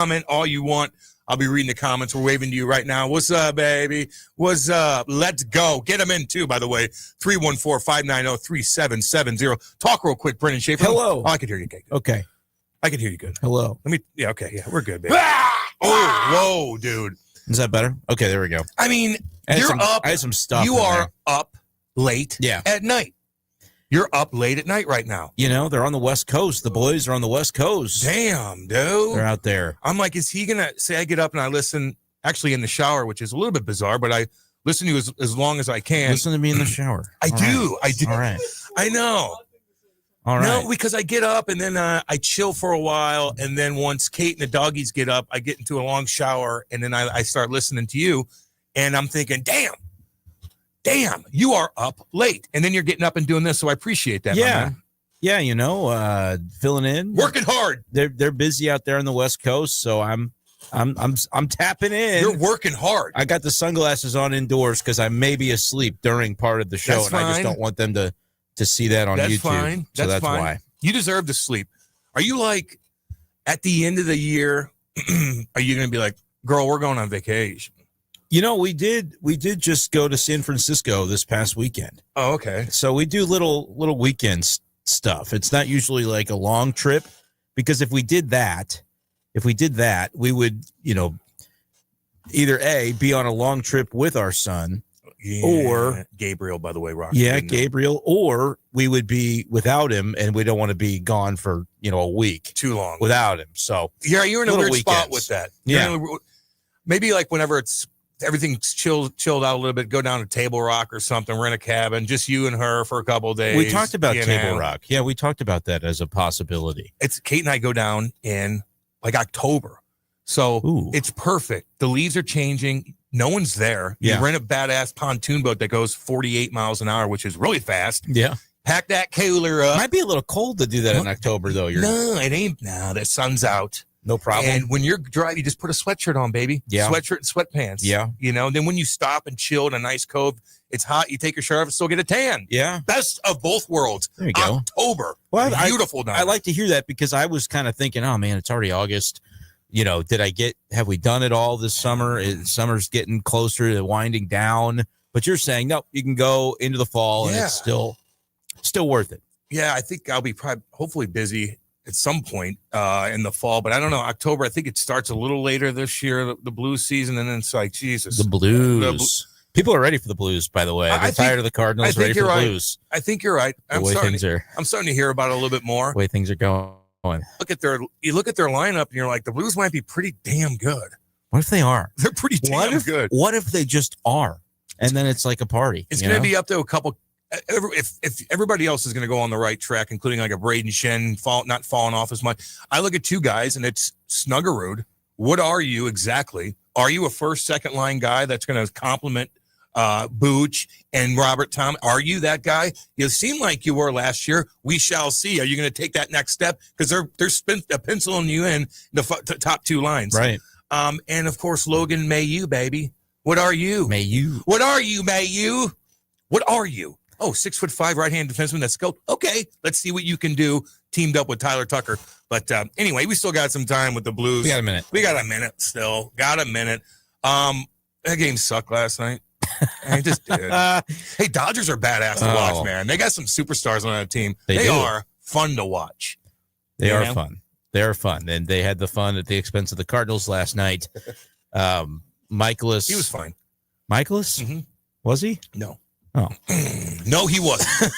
comment all you want. I'll be reading the comments. We're waving to you right now. What's up, baby? What's up? Let's go. Get them in, too, by the way. 314-590-3770. Talk real quick, Brenden Schaefer. Hello. Oh, I can hear you. Okay. I can hear you good. Hello. Okay. Yeah, we're good, baby. Whoa, dude. Is that better? Okay, there we go. I mean, I had some stuff. You are up late at night. You're up late at night right now. You know, they're on the West Coast. The boys are on the West Coast. Damn, dude. They're out there. I'm like, is he going to say I get up and I listen actually in the shower, which is a little bit bizarre, but I listen to you as long as I can. Listen to me in the shower. I do. All right. I know. All right. No, because I get up and then I chill for a while. And then once Kate and the doggies get up, I get into a long shower and then I start listening to you. And I'm thinking, damn, you are up late. And then you're getting up and doing this. So I appreciate that. Yeah. Yeah. You know, filling in. Working hard. They're busy out there on the West Coast. So I'm tapping in. You're working hard. I got the sunglasses on indoors because I may be asleep during part of the show. That's and I just don't want them to see that on YouTube. Fine. So that's fine. why. You deserve to sleep. Are you like at the end of the year, are you going to be like, girl, we're going on vacation? You know, we did just go to San Francisco this past weekend. Oh, okay. So we do little weekend stuff. It's not usually like a long trip because if we did that, we would, you know, either A, be on a long trip with our son. Yeah. Or Gabriel, by the way, Rock. Yeah, Gabriel. Or we would be without him, and we don't want to be gone for a week too long without him. So yeah, you're in a weird weekends. spot with that. Yeah, maybe like whenever everything's chilled out a little bit, go down to Table Rock or something. Rent a cabin, just you and her for a couple of days. We talked about Table Rock. Yeah, we talked about that as a possibility. It's Kate and I go down in like October, so it's perfect. The leaves are changing. No one's there. You rent a badass pontoon boat that goes 48 miles an hour, which is really fast. Yeah. Pack that cooler up. Might be a little cold to do that in October, though. No, it ain't. No, the sun's out. No problem. And when you're driving, you just put a sweatshirt on, baby. Yeah. Sweatshirt and sweatpants. Yeah. You know, then when you stop and chill in a nice cove, it's hot. You take your shirt off and still get a tan. Yeah. Best of both worlds. There you go. October. Well, beautiful night. I like to hear that because I was kind of thinking, oh, man, it's already August. You know, have we done it all this summer? Summer's getting closer to winding down. But you're saying, no, you can go into the fall and it's still worth it. Yeah, I think I'll be hopefully busy at some point in the fall. But I don't know, October, I think it starts a little later this year, the blues season. And then it's like, Jesus. The Blues. People are ready for the Blues, by the way. They're tired of the Cardinals, ready for the Blues. I think you're right. I'm starting to hear about it a little bit more. The way things are going. You look at their lineup and you're like, the Blues might be pretty damn good. What if they are? They're pretty damn good. What if they just are? And then it's like a party. It's going to be up to a couple. If everybody else is going to go on the right track, including like a Brayden Shen not falling off as much. I look at two guys and it's Snuggerud. What are you exactly? Are you a first, second line guy that's going to complement Booch and Robert Tom? Are you that guy? You seem like you were last year. We shall see. Are you going to take that next step? Because they're penciling you in the top two lines, right? And of course, Logan Mailloux, baby. What are you? Mailloux. What are you, Mailloux? What are you? Oh, 6'5" right-hand defenseman. That's go. Okay, let's see what you can do. Teamed up with Tyler Tucker. But anyway, we still got some time with the Blues. We got a minute still. Got a minute. That game sucked last night. I just did. Hey, Dodgers are badass to watch, man. They got some superstars on that team. They are fun to watch. They are fun. They are fun. And they had the fun at the expense of the Cardinals last night. Michaelis. He was fine. Michaelis? Mm-hmm. Was he? No. Oh. No, he wasn't.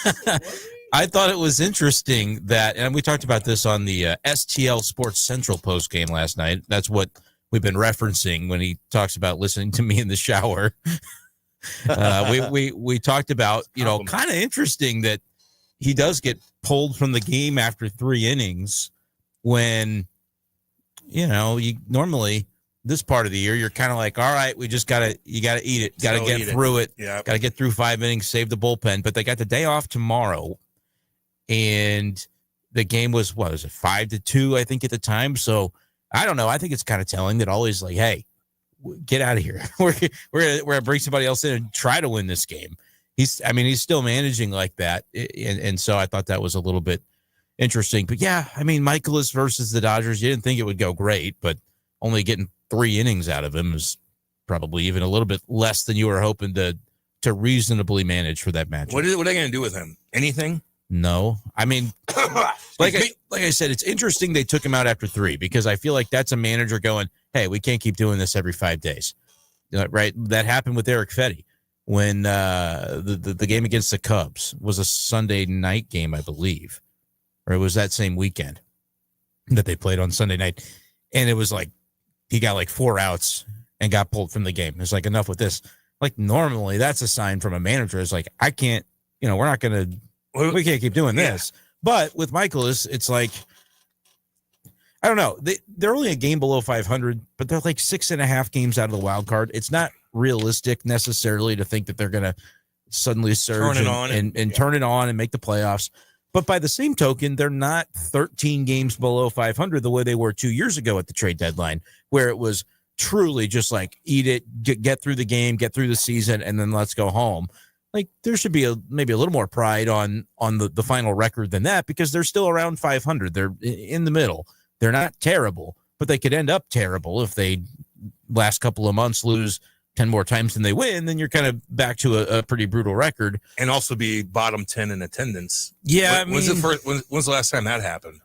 I thought it was interesting that, and we talked about this on the STL Sports Central post game last night. That's what we've been referencing when he talks about listening to me in the shower. We talked about, kind of interesting that he does get pulled from the game after 3 innings when, you normally this part of the year, you're kind of like, all right, you got to eat it. Got to get through it. Yeah. Got to get through 5 innings, save the bullpen. But they got the day off tomorrow. And the game was, 5-2, I think, at the time. So I don't know. I think it's kind of telling that Ollie's like, hey, get out of here. We're going to bring somebody else in and try to win this game. He's still managing like that. And so I thought that was a little bit interesting. But yeah, Michaelis versus the Dodgers, you didn't think it would go great, but only getting 3 innings out of him is probably even a little bit less than you were hoping to reasonably manage for that match. What are they going to do with him? Anything? No. I mean, like I said, it's interesting they took him out after 3 because I feel like that's a manager going, hey, we can't keep doing this every 5 days. Right? That happened with Eric Fetty when the game against the Cubs was a Sunday night game, I believe. Or it was that same weekend that they played on Sunday night. And it was like he got like 4 outs and got pulled from the game. It's like, enough with this. Like, normally that's a sign from a manager. It's like, I can't, we're not going to, we can't keep doing this. But with Michael, it's like, I don't know. They're only a game below 500, but they're like 6.5 games out of the wild card. It's not realistic necessarily to think that they're going to suddenly surge and turn it on and make the playoffs. But by the same token, they're not 13 games below 500 the way they were 2 years ago at the trade deadline, where it was truly just like eat it, get through the game, get through the season, and then let's go home. Like, there should be maybe a little more pride on the final record than that, because they're still around 500. They're in the middle. They're not terrible, but they could end up terrible if they last couple of months lose 10 more times than they win. Then you're kind of back to a pretty brutal record, and also be bottom 10 in attendance. Yeah, when's the last time that happened?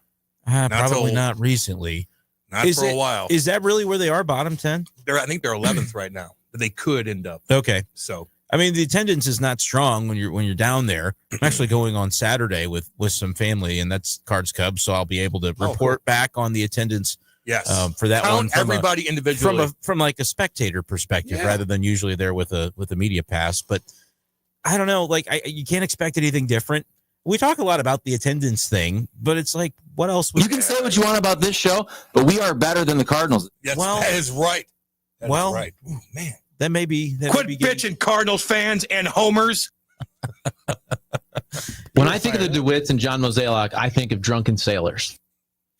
Probably not recently. Not for a while. Is that really where they are? Bottom 10? I think they're 11th right now, but they could end up. Okay, so. I mean, the attendance is not strong when you're down there. I'm actually going on Saturday with some family, and that's Cards Cubs, so I'll be able to report back on the attendance. Yes, for that one. Everybody individually from like a spectator perspective, rather than usually there with a media pass. But I don't know, like you can't expect anything different. We talk a lot about the attendance thing, but it's like, what else? You can say what you want about this show, but we are better than the Cardinals. Yes, that is right. That is right. Ooh, man. That may be. Quit bitching, Cardinals fans and homers. When I think of the DeWitts and John Mozeliak, I think of drunken sailors.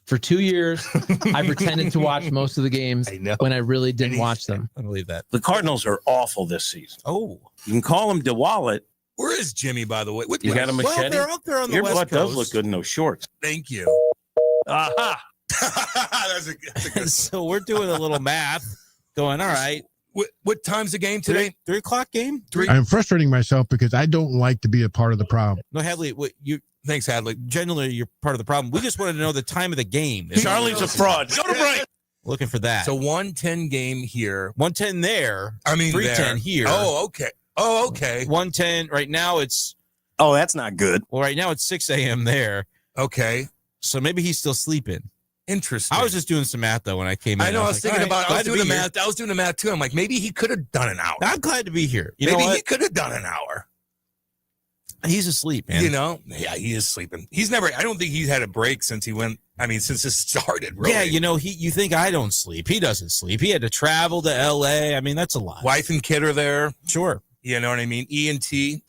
For 2 years, I pretended to watch most of the games when I really didn't watch them. I believe that. The Cardinals are awful this season. Oh. You can call him DeWallet. Where is Jimmy, by the way? You got a machete? Well, they're up there on the Your West butt Coast. does look good in those shorts. Thank you. Aha. That's a good So we're doing a little math, going, all right. What time's the game today? 3 o'clock game? 3. I'm frustrating myself because I don't like to be a part of the problem. No, Hadley, Thanks, Hadley. Generally, you're part of the problem. We just wanted to know the time of the game. Charlie's a fraud. Go to break. Looking for that. So 1:10 game here. 1:10 there. I mean, 3:10 here. Oh, okay. 1:10 right now. Oh, that's not good. Well, right now it's 6 a.m. there. Okay. So maybe he's still sleeping. Interesting. I was just doing some math though when I came in. I know. I was thinking about it. I was doing the here. math. I was doing the math too. I'm like, maybe he could have done an hour. I'm glad to be here. Maybe he could have done an hour. He's asleep, man. Yeah, he is sleeping. I don't think he's had a break since since this started, really. Yeah, you think I don't sleep. He doesn't sleep. He had to travel to L.A. I mean, that's a lot. Wife and kid are there. Sure. You know what I mean? E&T.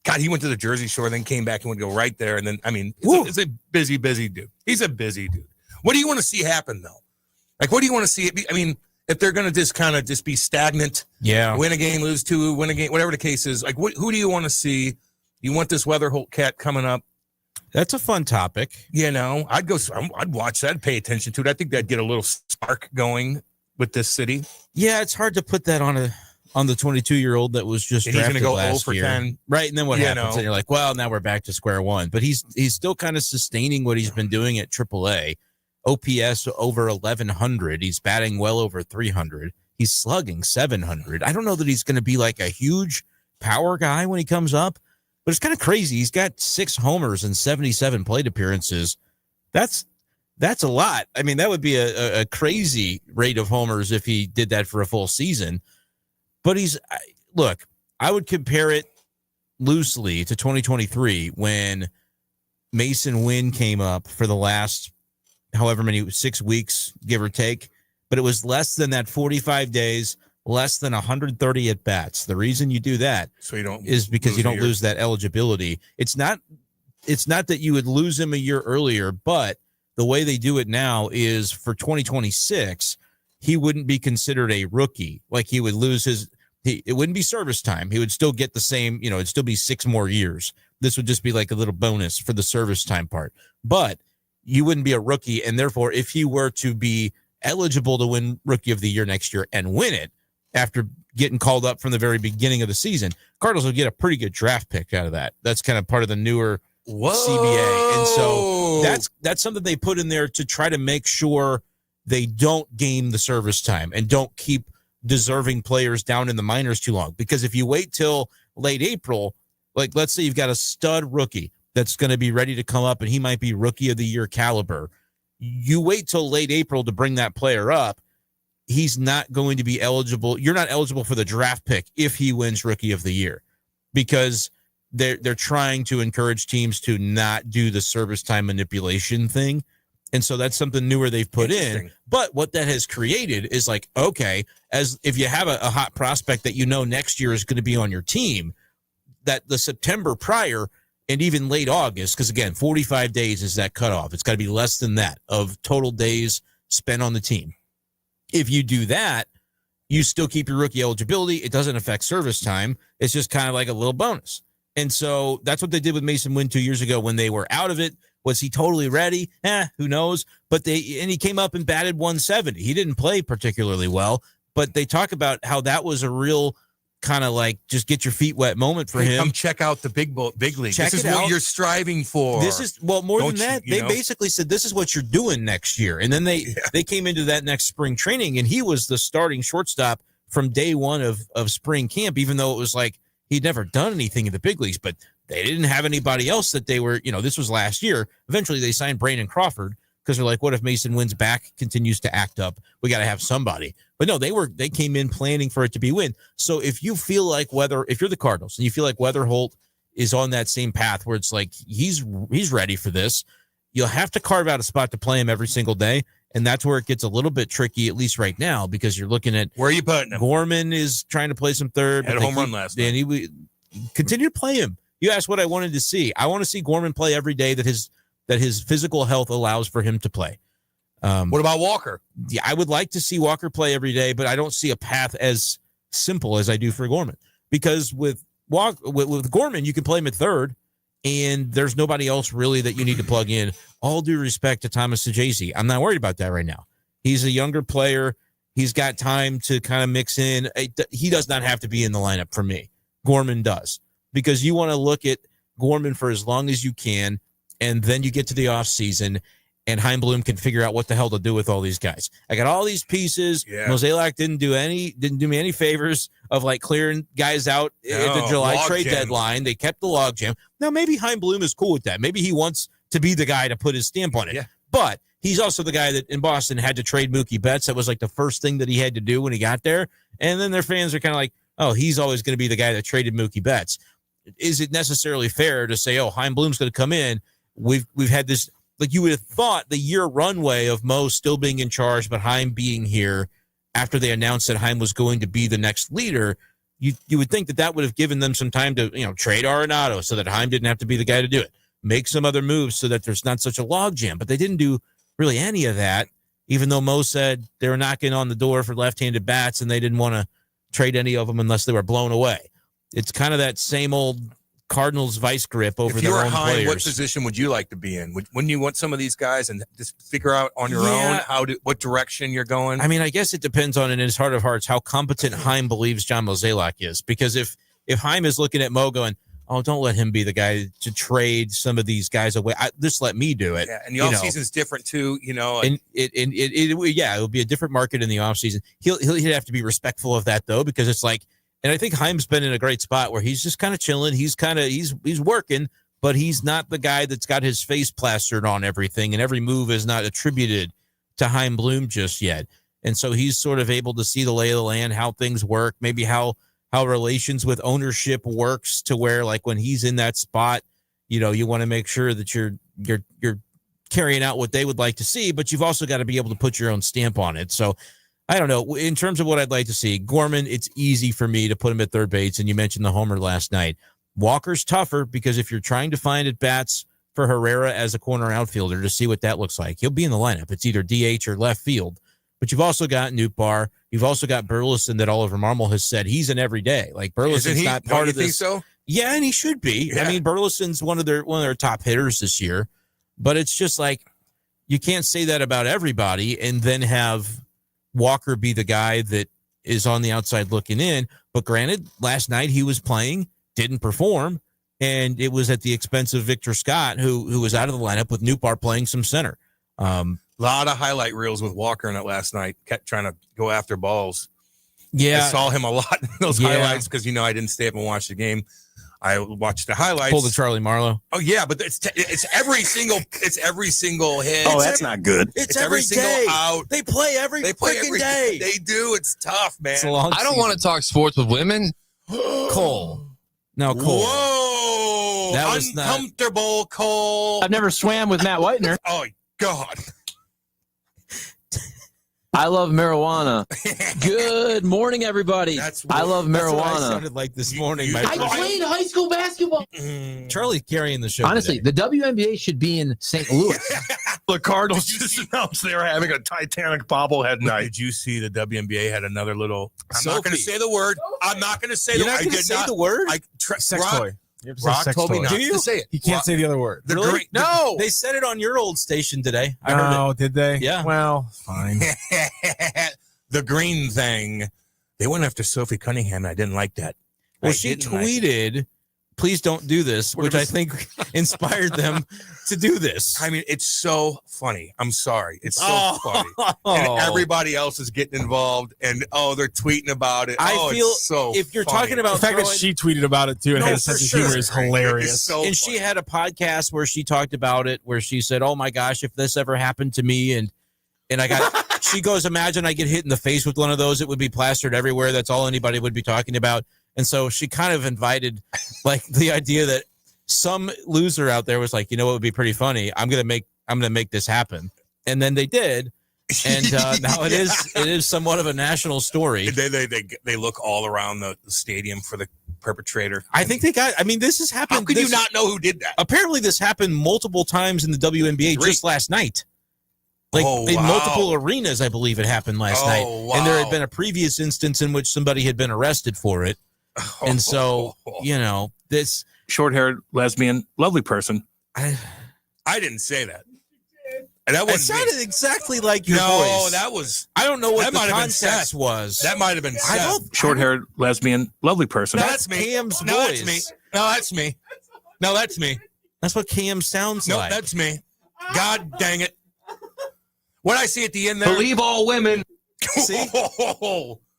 God, he went to the Jersey Shore, then came back and would go right there. And then, it's a busy, busy dude. He's a busy dude. What do you want to see happen, though? Like, what do you want to see? If they're going to just be stagnant, win a game, lose 2, win a game, whatever the case is, like, who do you want to see? You want this Weatherholt cat coming up? That's a fun topic. I'd watch that, pay attention to it. I think that'd get a little spark going with this city. Yeah, it's hard to put that on the 22-year-old that was just drafted he's going to go last 0 for 10. Right, and then what happens? And you're like, well, now we're back to square one. But he's still kind of sustaining what he's been doing at AAA. OPS over 1,100. He's batting well over 300. He's slugging 700. I don't know that he's going to be like a huge power guy when he comes up, but it's kind of crazy. He's got 6 homers and 77 plate appearances. That's a lot. I mean, that would be a crazy rate of homers if he did that for a full season. But I would compare it loosely to 2023 when Mason Wynn came up for the last however many 6 weeks, give or take, but it was less than that 45 days, less than 130 at bats. The reason you do that is because you don't lose that eligibility. It's not that you would lose him a year earlier, but the way they do it now is for 2026, he wouldn't be considered a rookie. Like he would lose it wouldn't be service time. He would still get the same, it'd still be 6 more years. This would just be like a little bonus for the service time part, but you wouldn't be a rookie. And therefore, if he were to be eligible to win Rookie of the Year next year and win it after getting called up from the very beginning of the season, Cardinals will get a pretty good draft pick out of that. That's kind of part of the newer CBA. And so that's something they put in there to try to make sure they don't game the service time and don't keep deserving players down in the minors too long. Because if you wait till late April, like let's say you've got a stud rookie that's going to be ready to come up and he might be Rookie of the Year caliber. You wait till late April to bring that player up. He's not going to be eligible. You're not eligible for the draft pick if he wins Rookie of the Year, because they're trying to encourage teams to not do the service time manipulation thing. And so that's something newer they've put in. But what that has created is like, okay, as if you have a hot prospect that you know next year is going to be on your team, that the September prior and even late August, because again, 45 days is that cutoff. It's got to be less than that of total days spent on the team. If you do that, you still keep your rookie eligibility. It doesn't affect service time. It's just kind of like a little bonus. And so that's what they did with Mason Wynn 2 years ago when they were out of it. Was he totally ready? Who knows? But he came up and batted 170. He didn't play particularly well, but they talk about how that was a real kind of like just get your feet wet moment for him. Come check out the big league. Check this is it what out. you're striving for. This is more than that. They basically said this is what you're doing next year, and then they came into that next spring training, and he was the starting shortstop from day one of spring camp, even though it was like he'd never done anything in the big leagues, but they didn't have anybody else that they were, this was last year. Eventually they signed Brandon Crawford because they're like, what if Mason Wynn's back continues to act up? We got to have somebody. But no, they came in planning for it to be Wynn. So if you feel like if you're the Cardinals and you feel like Weatherholt is on that same path where it's like he's ready for this, you'll have to carve out a spot to play him every single day. And that's where it gets a little bit tricky, at least right now, because you're looking at where are you putting him? Gorman is trying to play some third. Had a home run last night. And he continue to play him. You asked what I wanted to see. I want to see Gorman play every day that his physical health allows for him to play. What about Walker? Yeah, I would like to see Walker play every day, but I don't see a path as simple as I do for Gorman. Because with Gorman, you can play him at third, and there's nobody else really that you need to plug in. All due respect to Thomas Saggese, I'm not worried about that right now. He's a younger player. He's got time to kind of mix in. He does not have to be in the lineup for me. Gorman does. Because you want to look at Gorman for as long as you can, and then you get to the offseason, and Chaim Bloom can figure out what the hell to do with all these guys. I got all these pieces. Yeah. Mozeliak didn't do me any favors of like clearing guys out at the July trade deadline. They kept the logjam. Now maybe Chaim Bloom is cool with that. Maybe he wants to be the guy to put his stamp on it. Yeah. But he's also the guy that in Boston had to trade Mookie Betts. That was like the first thing that he had to do when he got there. And then their fans are kind of like, oh, he's always going to be the guy that traded Mookie Betts. Is it necessarily fair to say, oh, Chaim Bloom's going to come in? We've had this, like you would have thought the year runway of Mo still being in charge, but Chaim being here after they announced that Chaim was going to be the next leader. You would think that would have given them some time to, trade Arenado so that Chaim didn't have to be the guy to do it. Make some other moves so that there's not such a logjam. But they didn't do really any of that, even though Mo said they were knocking on the door for left-handed bats and they didn't want to trade any of them unless they were blown away. It's kind of that same old Cardinals vice grip over their own Chaim, players. what position would you like to be in? Wouldn't you want some of these guys and just figure out on your own what direction you're going? I mean, I guess it depends on, in his heart of hearts, how competent Chaim believes John Mozeliak is. Because if Chaim is looking at Mo going, oh, don't let him be the guy to trade some of these guys away. Just let me do it. Yeah, and the offseason is different too, And it will be a different market in the offseason. He'd have to be respectful of that though, because it's like. And I think Chaim's been in a great spot where he's just kind of chilling. He's working, but he's not the guy that's got his face plastered on everything, and every move is not attributed to Chaim Bloom just yet. And so he's sort of able to see the lay of the land, how things work, maybe how relations with ownership works, to where like when he's in that spot, you want to make sure that you're carrying out what they would like to see, but you've also got to be able to put your own stamp on it. So I don't know. In terms of what I'd like to see, Gorman, it's easy for me to put him at third base, and you mentioned the homer last night. Walker's tougher because if you're trying to find at bats for Herrera as a corner outfielder to see what that looks like, he'll be in the lineup. It's either DH or left field. But you've also got Nootbaar. You've also got Burleson that Oliver Marmol has said he's an everyday. Like Burleson's not part of this. Think so? Yeah, and he should be. Yeah. I mean, Burleson's one of their top hitters this year. But it's just like, you can't say that about everybody and then have Walker be the guy that is on the outside looking in. But granted, last night he was playing, didn't perform, and it was at the expense of Victor Scott, who was out of the lineup with Newbar playing some center. A lot of highlight reels with Walker in it last night, kept trying to go after balls. Yeah. I saw him a lot in those highlights because, I didn't stay up and watch the game. I watched the highlights. Pull the Charlie Marlowe. Oh, yeah, but it's every single hit. Oh, that's not good. It's every single out. They play every freaking day. They do. It's tough, man. It's a long I don't want to talk sports with women. Cole. No, Cole. Whoa. That was not- uncomfortable, Cole. I've never swam with Matt Whitener. Oh, God. I love marijuana. Good morning, everybody. I love That's what I marijuana. sounded like this morning. My I played high school basketball. Charlie carrying the show. Honestly, today. the WNBA should be in St. Louis. The Cardinals just announced they were having a Titanic bobblehead night. Did you see the WNBA had another little? I'm Sophie. not going to say the word. I'm not going to say You're the not word. going to say the word? Sex toy. You have to say Rock sex told me toy. not Do you? to say it. You can't say the other word. The Really? green- No. They said it on your old station today. I heard Oh, did they? Yeah. Well, fine. the green thing. They went after Sophie Cunningham, and I didn't like that. Well, I she didn't like it. tweeted, "Please don't do this," which I think inspired them to do this. I mean, it's so funny. I'm sorry. It's so funny. And everybody else is getting involved, and they're tweeting about it. I feel it's so if you're funny. talking about The fact that throwing- she tweeted about it too and No, had a for sense of sure. humor is hilarious. It's so and funny. she had a podcast where she talked about it, where she said, "Oh my gosh, if this ever happened to me," and I got. She goes, "Imagine I get hit in the face with one of those; it would be plastered everywhere. That's all anybody would be talking about." And so she kind of invited, like, the idea that some loser out there was like, "You know what would be pretty funny? I'm gonna make this happen," and then they did. And now it is somewhat of a national story. They look all around the stadium for the perpetrator. I think they got. I mean, this has happened. How could you not know who did that? Apparently, this happened multiple times in the WNBA just last night. Like in multiple arenas, I believe it happened last night. And there had been a previous instance in which somebody had been arrested for it. And so, this Short-haired, lesbian, lovely person. I didn't say that. And that it wasn't sounded me. exactly like your No, voice. that was. I don't know what that the might have been context Seth. was. That might have been I Seth. don't. Short-haired, lesbian, lovely person. No, that's me. Cam's No, voice. that's me. No, that's me. No, that's me. That's what Cam sounds No, like. that's me. God dang it. What I see at the end there? Believe all women. See?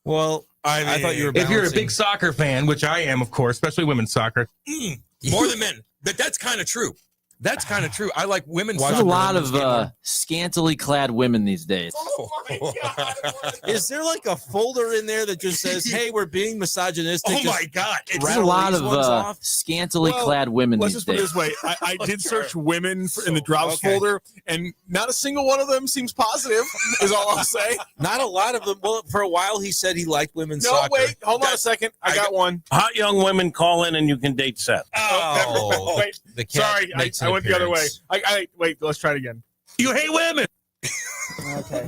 Well, I thought you were. If you're a balancing- big soccer fan, which I am, of course, especially women's soccer. More than men. But that's kind of true. That's kind of true. I like women's There's soccer. a lot women's of game more. scantily clad women these days. Is there like a folder in there that just says, "Hey, we're being misogynistic"? Oh Just my God. There's rattle a lot these of ones off? scantily Well, clad women Let's these just put it days. this way. I did search women in the drops Okay. folder, and not a single one of them seems positive, is all I'll say. Not a lot of them. Well, for a while, he said he liked women's No, soccer. wait. Hold on a second. I got one. Hot young women call in and you can date Seth. Oh, Wait. the cat Sorry, makes an I went the other way. appearance. Wait, let's try it again. You hate women.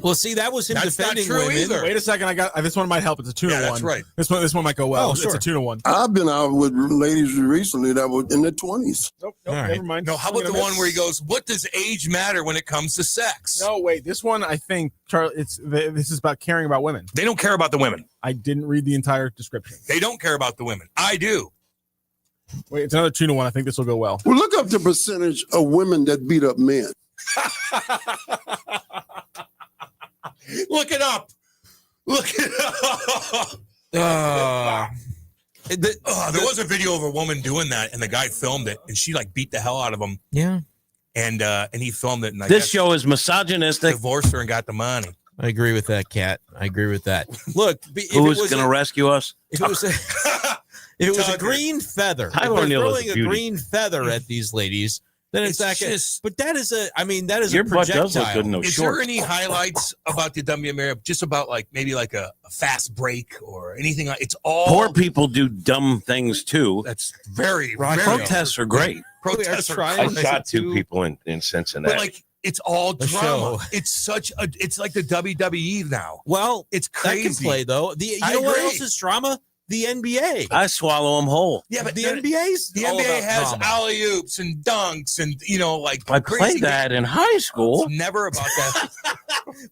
Well, see, that was him That's not defending true women. either. Wait a second. I got this one might help. It's a 2-1. Yeah, that's right. This one might go well. Oh, sure. It's a 2-1. I've been out with ladies recently that were in their 20s. Nope, All right. never mind. No, how about the one where he goes, "What does age matter when it comes to sex?" No, wait. This one, I think, Charlie. This is about caring about women. They don't care about the women. I didn't read the entire description. They don't care about the women. I do. Wait, it's another 2-1. I think this will go well. Well, look up the percentage of women that beat up men. Look it up. Look it up. There was a video of a woman doing that, and the guy filmed it, and she like beat the hell out of him, Yeah, and he filmed it, and I This guess show is misogynistic. divorced her and got the money. I agree with that, Cat. I agree with that. Look, if Who's it was going to rescue us? if it was a, if it was a Tucker. green feather, if Tyler they're O'Neill is throwing a a beauty. green feather at these ladies, then it's not good. just. But that is a, I mean, that is Your a butt projectile. does look good in those Is shorts. there any highlights about the WNBA? Just about like maybe like a fast break or anything like? It's all Poor people do dumb things too. That's very Protests are great. Protests are trying I great. shot 2 people in Cincinnati. But like it's all The drama. show. It's like the WWE now. Well, It's that can crazy. play though. You I know what agree. else is drama? the NBA. I swallow them whole. Yeah, but the NBA's the all NBA about has drama. alley oops and dunks and like I crazy played that in high school. It's never about that.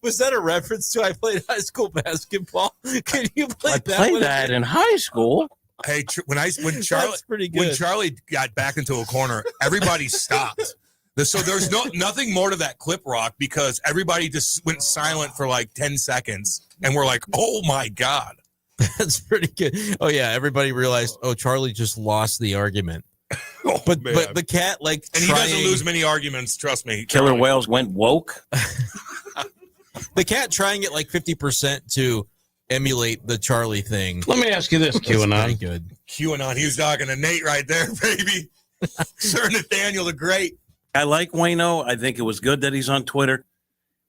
Was that a reference to I played high school basketball? Can you play I that? played that in high school. Hey, when Charlie That's pretty good. when Charlie got back into a corner, everybody stopped. So there's nothing more to that clip, Rock, because everybody just went silent for like 10 seconds, and we're like, "Oh my god!" That's pretty good. Oh yeah, everybody realized. Oh, Charlie just lost the argument. Oh, but man. the cat And he doesn't lose many arguments. Trust me. Killer Charlie. whales went woke. The cat trying it like 50% to emulate the Charlie thing. Let me ask you this, Pretty QAnon. good. QAnon. He was talking to Nate right there, baby. Sir Nathaniel the Great. I like Wayno. I think it was good that he's on Twitter.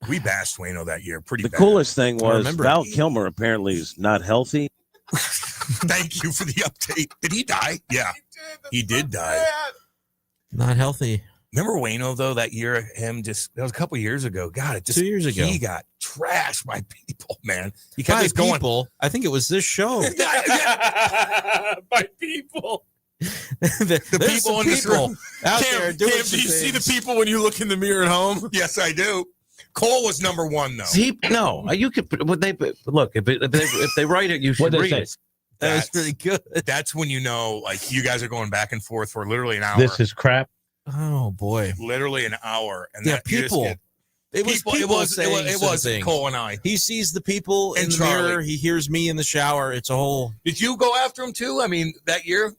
We bashed Wayno that year pretty The bad. coolest thing was remember. Val Kilmer apparently is not healthy. Thank you for the update. Did he die? Yeah, he did die. Not healthy. Remember Wayno though that year? That was a couple years ago. God, 2 years ago. He got trashed by people, man. He kept By just going. people. I think it was this show. By people. the people in this room. out Cam, there doing Cam, some do you see the things. people when you look in the mirror at home? Yes, I do. Cole was number one though. No, you could. Would they look if they write it? You should What'd they read say? it. That was pretty good. That's when you know, like, you guys are going back and forth for literally an hour. This is crap. Oh boy. Literally an hour. And Yeah, that, you just people. get- It was people It was saying some things. Cole and I. He sees the people in And the Charlie. mirror. He hears me in the shower. It's a whole. Did you go after him too? I mean, that year.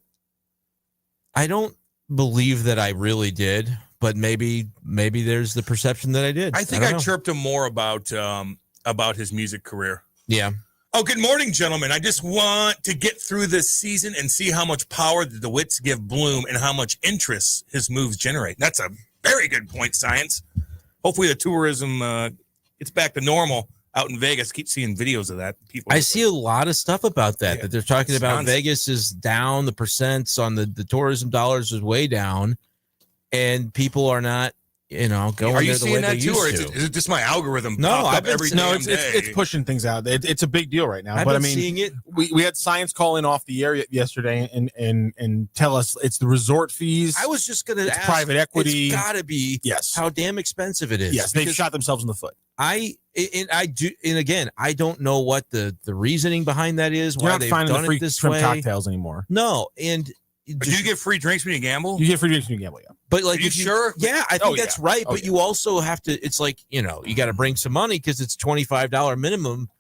I don't believe that I really did, but maybe there's the perception that I did. I think don't I know. chirped him more about his music career. Yeah. Oh, good morning, gentlemen. I just want to get through this season and see how much power the DeWitts give Bloom and how much interest his moves generate. That's a very good point, Science. Hopefully the tourism gets back to normal out in Vegas. Keep seeing videos of that. People. I see a lot of stuff about that, Yeah. that they're talking It's about. nonsense. Vegas is down. The percents on the tourism dollars is way down, and people are not, going Are you there the way seeing they that too, used or to. is it just my algorithm? No, popped I've up been every No, damn day? it's pushing things out. It's a big deal right now. I've but I been mean, seeing it. we had Science call in off the air yesterday and tell us it's the resort fees. I was just going to ask. private equity. It's got to be Yes. how damn expensive it is. Yes, they've Because shot themselves in the foot. I do, and again, I don't know what the reasoning behind that is. You're Why not they've finding done the free it this shrimp way. cocktails anymore. No, and But do you get free drinks when you gamble? You get free drinks when you gamble, yeah. But like, Are you if sure? Yeah, I think Oh, that's yeah. right. Oh, But yeah. you also have to. It's like you got to bring some money because it's $25 minimum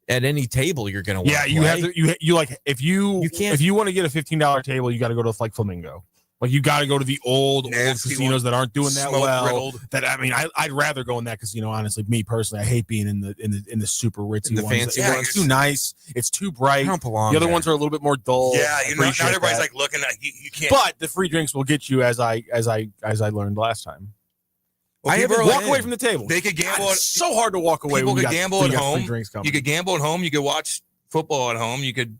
at any table you're going to. Yeah, you have to. You like if you can't- if you want to get a $15 table, you got to go to like Flamingo. Like you got to go to the old Nasty casinos one. that aren't doing that Smoke well. riddled. That I mean, I'd rather go in that casino. Honestly, me personally, I hate being in the super ritzy In the ones. fancy Yeah, ones. It's too nice. It's too bright. I don't belong The other there. ones are a little bit more dull. Yeah, I not appreciate everybody's that. like looking at you can't. But the free drinks will get you as I learned last time. Well, I people haven't are Walk like- away from the table. They could gamble. It's so hard to walk away. People when you could got- gamble when at you got free home. drinks coming. You could gamble at home. You could watch football at home. You could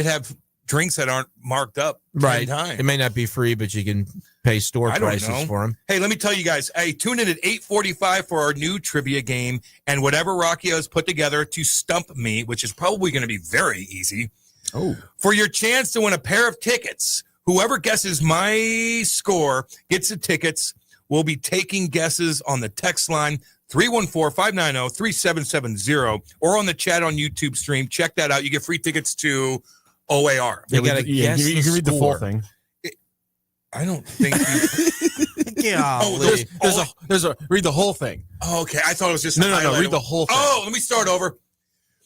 have drinks that aren't marked up. 10 right. times. It may not be free, but you can pay store I don't prices know. for them. Hey, let me tell you guys. Hey, tune in at 8:45 for our new trivia game and whatever Rocky has put together to stump me, which is probably going to be very easy. Oh, For your chance to win a pair of tickets, whoever guesses my score gets the tickets. We'll be taking guesses on the text line 314-590-3770 or on the chat on YouTube stream. Check that out. You get free tickets to O.A.R. You got to guess you can read the full score. thing. I don't think you... Golly. There's a read the whole thing. Okay, I thought it was just No, a no, highlight. read the whole thing. Oh, let me start over.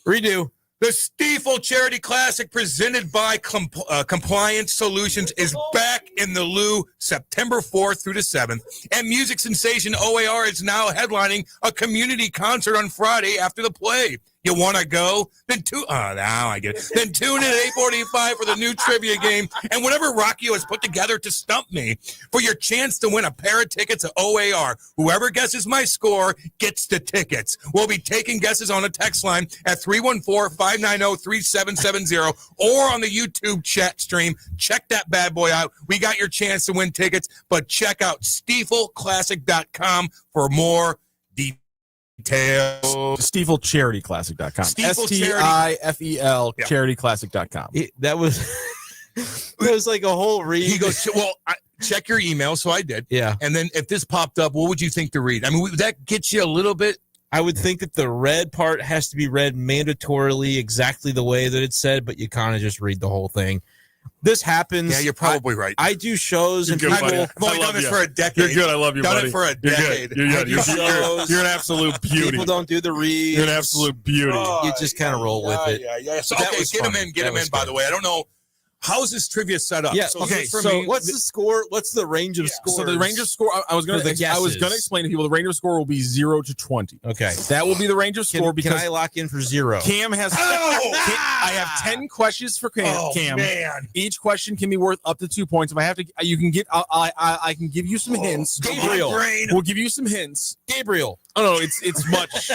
Redo. The Stiefel Charity Classic presented by Compliance Solutions is back in the Lou September 4th through the 7th. And music sensation O.A.R. is now headlining a community concert on Friday after the play. You want to go? Then now I get it. Then tune in at 8:45 for the new trivia game and whatever Rocky has put together to stump me for your chance to win a pair of tickets at O.A.R. Whoever guesses my score gets the tickets. We'll be taking guesses on a text line at 314-590-3770 or on the YouTube chat stream. Check that bad boy out. We got your chance to win tickets, but check out StiefelClassic.com for more details. Tail. StiefelCharityClassic.com. Stiefel STIFEL Yeah. CharityClassic.com. That was that was like a whole read. He goes, well, check your email. So I did. Yeah. And then if this popped up, what would you think to read? I mean, that gets you a little bit. I would think that the red part has to be read mandatorily exactly the way that it's said, but you kind of just read the whole thing. This happens. Yeah, you're probably right. I do shows and You're good, people. buddy. I've only I love done this you. for a decade. You're good. I love you, Done buddy. it for a You're decade. good. You're good. You're, shows. you're an absolute beauty. People don't do the reads. You're an absolute beauty. You just kind of roll with it. Yeah. So, That okay, was get him funny. in. Get That him was in, by good. the way. I don't know. How's this trivia set up? Yeah. So Okay. for So me, what's the score? What's the range of scores? So the range of score, I was going For the to guesses. explain to people the range of score will be 0 to 20. Okay. That will be the range of score Can because I lock in for 0? Cam has. I have 10 questions for Cam. oh, man. Each question can be worth up to 2 points. If I have to, you can get. I can give you some hints. Gabriel. We'll give you some hints. Gabriel. Oh no, it's much.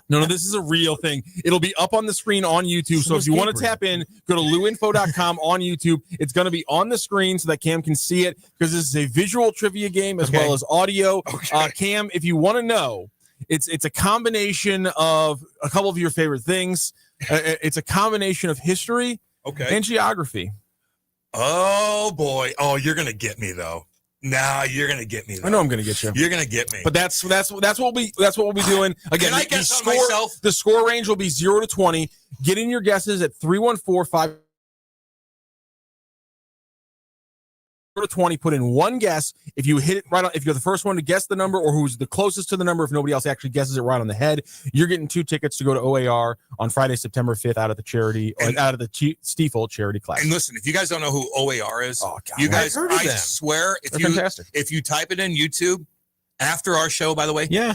No, this is a real thing. It'll be up on the screen on YouTube. So if you want to tap in, go to luinfo.com on YouTube. It's going to be on the screen so that Cam can see it because this is a visual trivia game as well as audio. Cam, if you want to know, it's a combination of a couple of your favorite things. It's a combination of history and geography. Oh boy. Oh, you're gonna get me though. Nah, you're gonna get me. Though. I know I'm going to get you. You're gonna get me. But that's what we'll be doing. Again, Can I guess on myself? The score range will be 0 to 20. Get in your guesses at 314-5 to 20. Put in one guess. If you hit it right on, if you're the first one to guess the number or who's the closest to the number, if nobody else actually guesses it right on the head, you're getting 2 tickets to go to O.A.R. on Friday, September 5th out of the Stiefel Charity Class. And listen, if you guys don't know who O.A.R. is, Oh, God. you guys, I've heard of I them. swear, They're fantastic. if you type it in YouTube after our show, by the way, Yeah.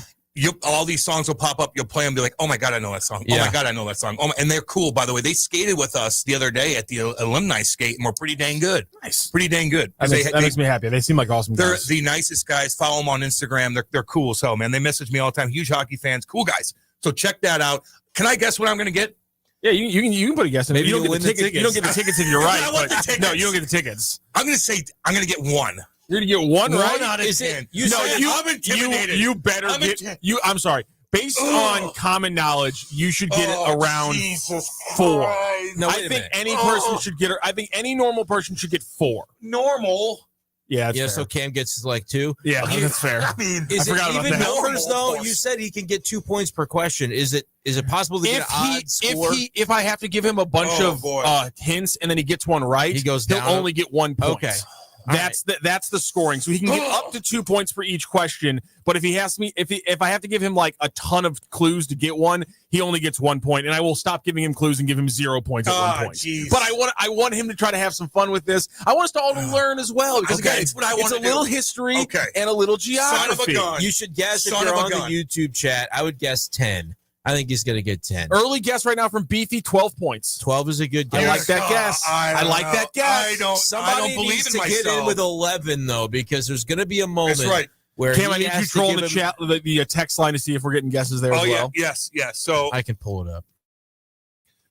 all these songs will pop up. You'll play them, be like, oh my God, I know that song. Oh Yeah. my God, I know that song. And they're cool, by the way. They skated with us the other day at the alumni skate and we're pretty dang good. Nice. Pretty dang good. That makes me happy. They seem like awesome They're guys. the nicest guys. Follow them on Instagram. They're cool as hell, man. They message me all the time. Huge hockey fans. Cool guys. So check that out. Can I guess what I'm going to get? Yeah, you can put a guess in. Maybe You don't you'll get the win the tickets. You don't get the tickets if you're right. I want but- the tickets. No, you don't get the tickets. I'm going to say I'm going to get one. You're gonna get one right. out of Is it- 10. you said- I'm intimidated. You better I'm get inti- you. I'm sorry. Based on common knowledge, you should get it around Jesus 4. Christ. No, wait I a think minute. any person should get it. I think any normal person should get 4. Normal. Yeah, that's Yeah, fair. so Cam gets like 2. Yeah, that's fair. I mean, Is it forgot about even that. numbers though? Normal. You said he can get 2 points per question. Is it possible to get an odd score? If I have to give him a bunch Oh, of boy. hints and then he gets one right, He goes he'll down. only get 1 point. Okay. That's the scoring. So he can get up to 2 points for each question. But if he has me, if I have to give him like a ton of clues to get one, he only gets 1 point, and I will stop giving him clues and give him 0 points at 1 point. Geez. But I want him to try to have some fun with this. I want us to all to learn as well because Okay, again, it's what I it's wanna a little do. history Okay. and a little Son of a geography. gun. You should guess if Son you're of a on the gun. YouTube chat. I would guess 10. I think he's going to get 10. Early guess right now from Beefy, 12 points. 12 is a good I guess. like that guess. I don't like know. that guess. I don't Somebody believe needs in to get myself. in with 11 though, because there's going to be a moment That's right. where Cam, I he need you has to trolling give the him- chat, the text line to see if we're getting guesses there Oh as yeah, well. yes. So I can pull it up.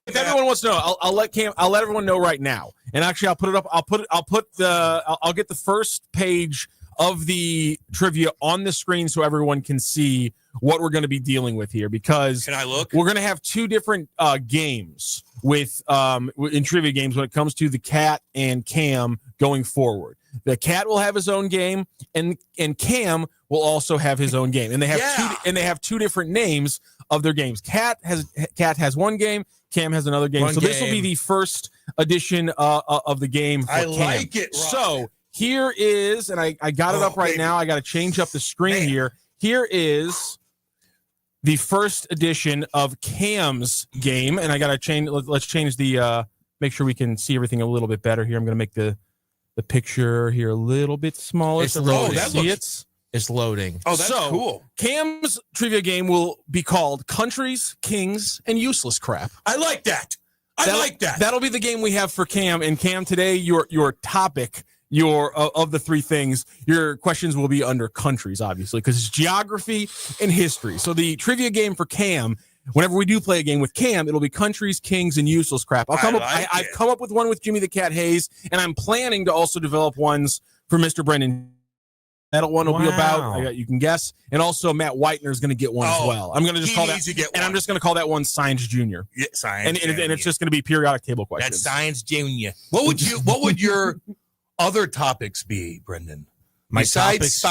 If everyone wants to know, I'll let everyone know right now. And actually, I'll put it up. I'll get the first page of the trivia on the screen so everyone can see what we're going to be dealing with here, because can I look? we're going to have 2 different games with in trivia games when it comes to the Cat and Cam going forward. The Cat will have his own game, and Cam will also have his own game, and they have 2 different names of their games. Cat has one game, Cam has another game. One so this will be game. the first edition of the game for I Cam. like it, Rob. So here is, and I got it up right baby. now. I got to change up the screen Man. here. Here is the first edition of Cam's game, and I got to change. Let's change the. Make sure we can see everything a little bit better here. I'm going to make the picture here a little bit smaller It's so everyone loading. can see it. It's loading. Oh, that's So, cool. Cam's trivia game will be called Countries, Kings, and Useless Crap. I like that. I like that. That'll be the game we have for Cam. And Cam, today your topic, of the 3 things, your questions will be under countries, obviously, because it's geography and history. So the trivia game for Cam, whenever we do play a game with Cam, it'll be Countries, Kings, and Useless Crap. I've come up with one with Jimmy the Cat Hayes, and I'm planning to also develop ones for Mr. Brenden That one will be Wow. about, you can guess. And also Matt Whitener is going to get one as well. I'm going to just call that, and I'm just going to call that one Science Junior. Yeah, Science and it's just going to be periodic table questions. That's Science Junior. What would your other topics be, Brenden? Besides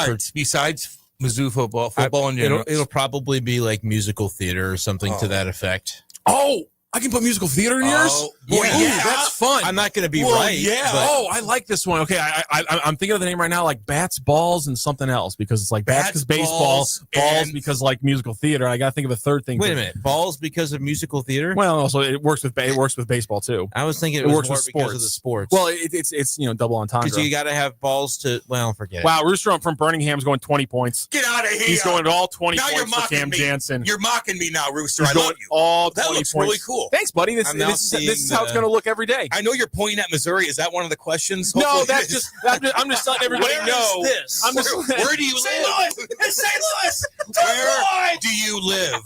Mizzou football in general. It'll probably be like musical theater or something to that effect. Oh, I can put musical theater in yours? Boy, yeah, that's fun. I'm not going to be right. Yeah. But I like this one. Okay, I'm thinking of the name right now, like bats, balls, and something else, because it's like bats because baseball, balls because like musical theater. I got to think of a third thing. Wait a minute, balls because of musical theater? Well, also it works with baseball too. I was thinking it was works more with because sports. of the sports. Well, it's double entendre. Because you got to have balls to. Well, forget it. Wow, Rooster from Birmingham's going 20 points. Get out of here! He's going all 20 now points for Cam Jansen. You're mocking me now, Rooster. He's I love you. All that 20 looks points. really cool. Thanks, buddy. This is how it's going to look every day. I know you're pointing at Missouri. Is that one of the questions? No, Hopefully that's just. I'm just letting everybody know. This? Where do you live? In St. Louis. Where do you live?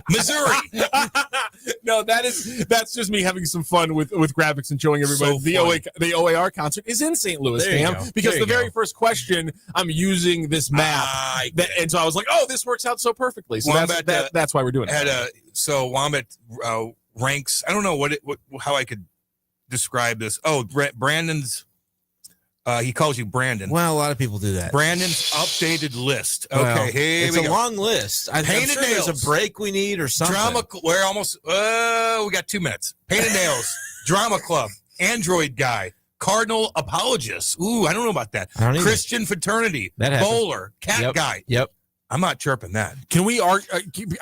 Missouri. No, that's just me having some fun with graphics and showing everybody the O.A.R. concert is in St. Louis, Cam. Because the very first question, I'm using this map, and so I was like, "Oh, this works out so perfectly." So that's why we're doing it. So Wombat ranks. I don't know how I could describe this. Oh, Brandon's. He calls you Brenden. Well, a lot of people do that. Brandon's updated list. Okay, here it's we a go. long list. I'm sure there's a break we need or something. We're almost. We got 2 minutes. Painted Nails, Drama Club, Android Guy, Cardinal Apologist. Ooh, I don't know about that. Christian Fraternity, Bowler, Cat Guy. Yep. I'm not chirping that. Can we argue? I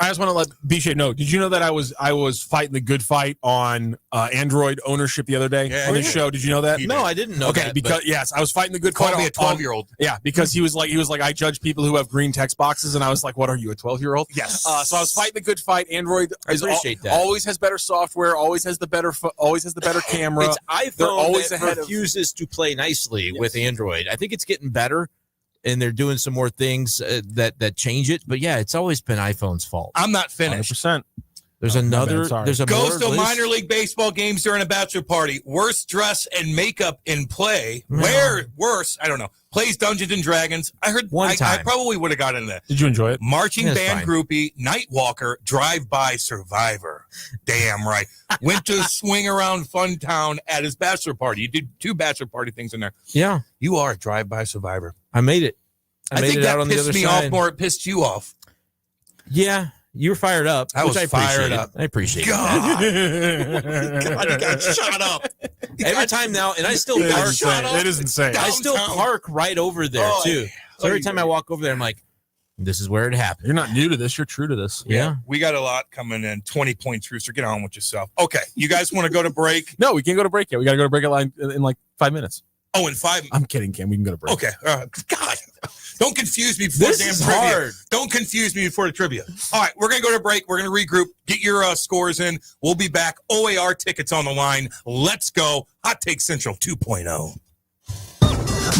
just want to let B-Schaeff know. Did you know that I was fighting the good fight on Android ownership the other day on this show? Did you know that? No, I didn't know that. Okay, because yes, I was fighting the good fight. Called me a 12-year-old. Yeah, because he was like, I judge people who have green text boxes, and I was like, what are you, a 12-year-old? Yes. So I was fighting the good fight. Android always has better software, always has the better camera. It's iPhone always refuses to play nicely with Android. I think it's getting better. And they're doing some more things that change it. But yeah, it's always been iPhone's fault. I'm not finished. 100%. There's there's a goes to minor league baseball games during a bachelor party. Worst dress and makeup in play. Where worse? I don't know. Plays Dungeons and Dragons. I heard one time. I probably would have got into that. Did you enjoy it? Marching band groupie, night walker, drive-by survivor. Damn right. Went to Swing Around Fun Town at his bachelor party. You did 2 bachelor party things in there. Yeah. You are a drive-by survivor. I made it. I think that pissed me off more. It pissed you off. Yeah. You were fired up. I was fired up. I appreciate it. God, you got shot up. Every time now, and I still park. It is insane. I still park right over there, too. So every time I walk over there, I'm like, this is where it happened. You're not new to this. You're true to this. Yeah. We got a lot coming in. 20 points, Rooster. Get on with yourself. Okay. You guys want to go to break? No, we can't go to break yet. We got to go to break in like 5 minutes. Oh, in 5 I'm kidding, Cam. We can go to break. Okay. God. Don't confuse me before this damn is trivia. Hard. Don't confuse me before the trivia. All right. We're going to go to break. We're going to regroup. Get your scores in. We'll be back. O.A.R. tickets on the line. Let's go. Hot Take Central 2.0.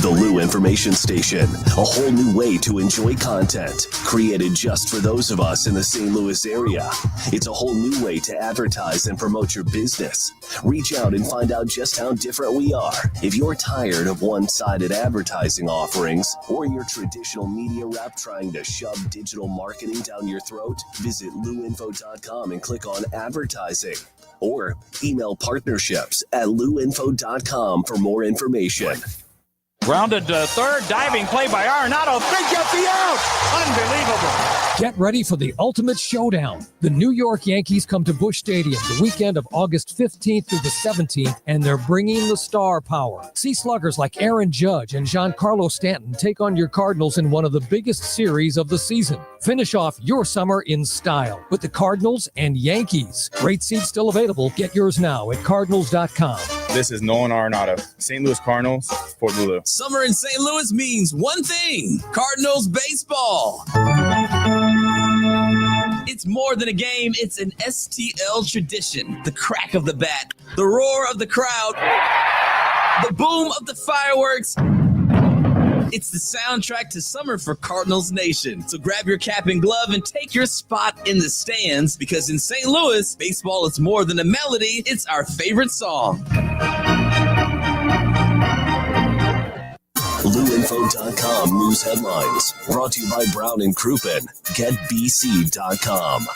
The Lou Information Station, a whole new way to enjoy content, created just for those of us in the St. Louis area. It's a whole new way to advertise and promote your business. Reach out and find out just how different we are. If you're tired of one-sided advertising offerings or your traditional media rep trying to shove digital marketing down your throat, visit louinfo.com and click on advertising. Or email partnerships@louinfo.com for more information. Grounded third, diving play by Arenado. They get the out! Unbelievable! Get ready for the ultimate showdown. The New York Yankees come to Busch Stadium the weekend of August 15th through the 17th, and they're bringing the star power. See sluggers like Aaron Judge and Giancarlo Stanton take on your Cardinals in one of the biggest series of the season. Finish off your summer in style with the Cardinals and Yankees. Great seats still available. Get yours now at Cardinals.com. This is Nolan Arenado, St. Louis Cardinals, Fort Lulu. Summer in St. Louis means one thing: Cardinals baseball. It's more than a game, it's an STL tradition. The crack of the bat, the roar of the crowd, the boom of the fireworks. It's the soundtrack to summer for Cardinals Nation. So grab your cap and glove and take your spot in the stands, because in St. Louis, baseball is more than a melody, it's our favorite song. LouInfo.com news headlines. Brought to you by Brown and Crouppen. GetBC.com.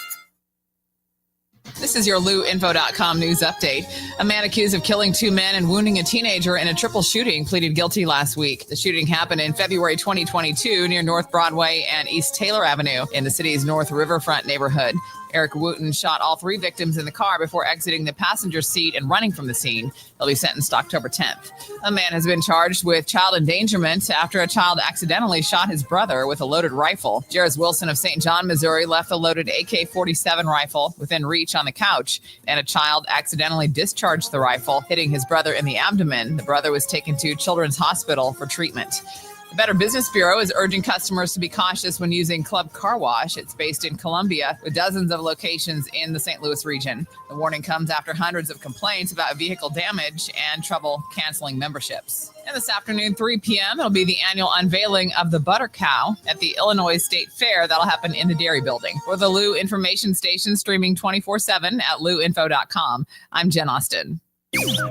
This is your LouInfo.com news update. A man accused of killing 2 men and wounding a teenager in a triple shooting pleaded guilty last week. The shooting happened in February 2022 near North Broadway and East Taylor Avenue in the city's North Riverfront neighborhood. Eric Wooten shot all 3 victims in the car before exiting the passenger seat and running from the scene. He'll be sentenced October 10th. A man has been charged with child endangerment after a child accidentally shot his brother with a loaded rifle. Jairus Wilson of St. John, Missouri, left a loaded AK-47 rifle within reach on the couch, and a child accidentally discharged the rifle, hitting his brother in the abdomen. The brother was taken to Children's Hospital for treatment. The Better Business Bureau is urging customers to be cautious when using Club Car Wash. It's based in Columbia with dozens of locations in the St. Louis region. The warning comes after hundreds of complaints about vehicle damage and trouble canceling memberships. And this afternoon, 3 p.m., it'll be the annual unveiling of the Butter Cow at the Illinois State Fair. That'll happen in the Dairy Building. For the Lou Information Station, streaming 24/7 at louinfo.com, I'm Jen Austin.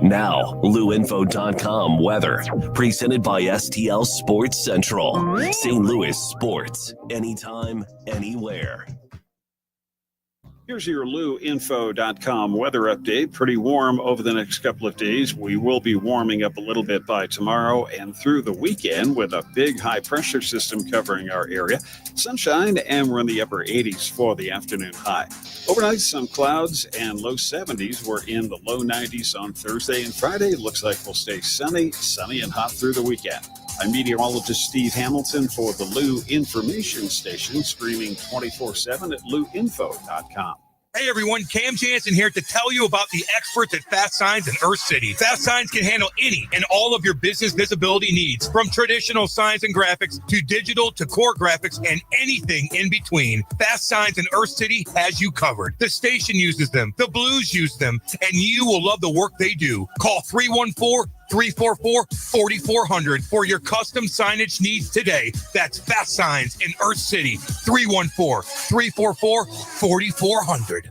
Now, LouInfo.com weather. Presented by STL Sports Central. St. Louis sports. Anytime, anywhere. Here's your LouInfo.com weather update. Pretty warm over the next couple of days. We will be warming up a little bit by tomorrow and through the weekend with a big high pressure system covering our area. Sunshine, and we're in the upper 80s for the afternoon high. Overnight, some clouds and low 70s. We're in the low 90s on Thursday and Friday. Looks like we'll stay sunny and hot through the weekend. I'm meteorologist Steve Hamilton for the Lou Information Station, streaming 24/7 at louinfo.com. Hey everyone, Cam Jansen here to tell you about the experts at Fast Signs in Earth City. Fast Signs can handle any and all of your business visibility needs, from traditional signs and graphics to digital to core graphics and anything in between. Fast Signs in Earth City has you covered. The station uses them, the Blues use them, and you will love the work they do. Call 314-344-4400 for your custom signage needs today. That's Fast Signs in Earth City, 314-344-4400.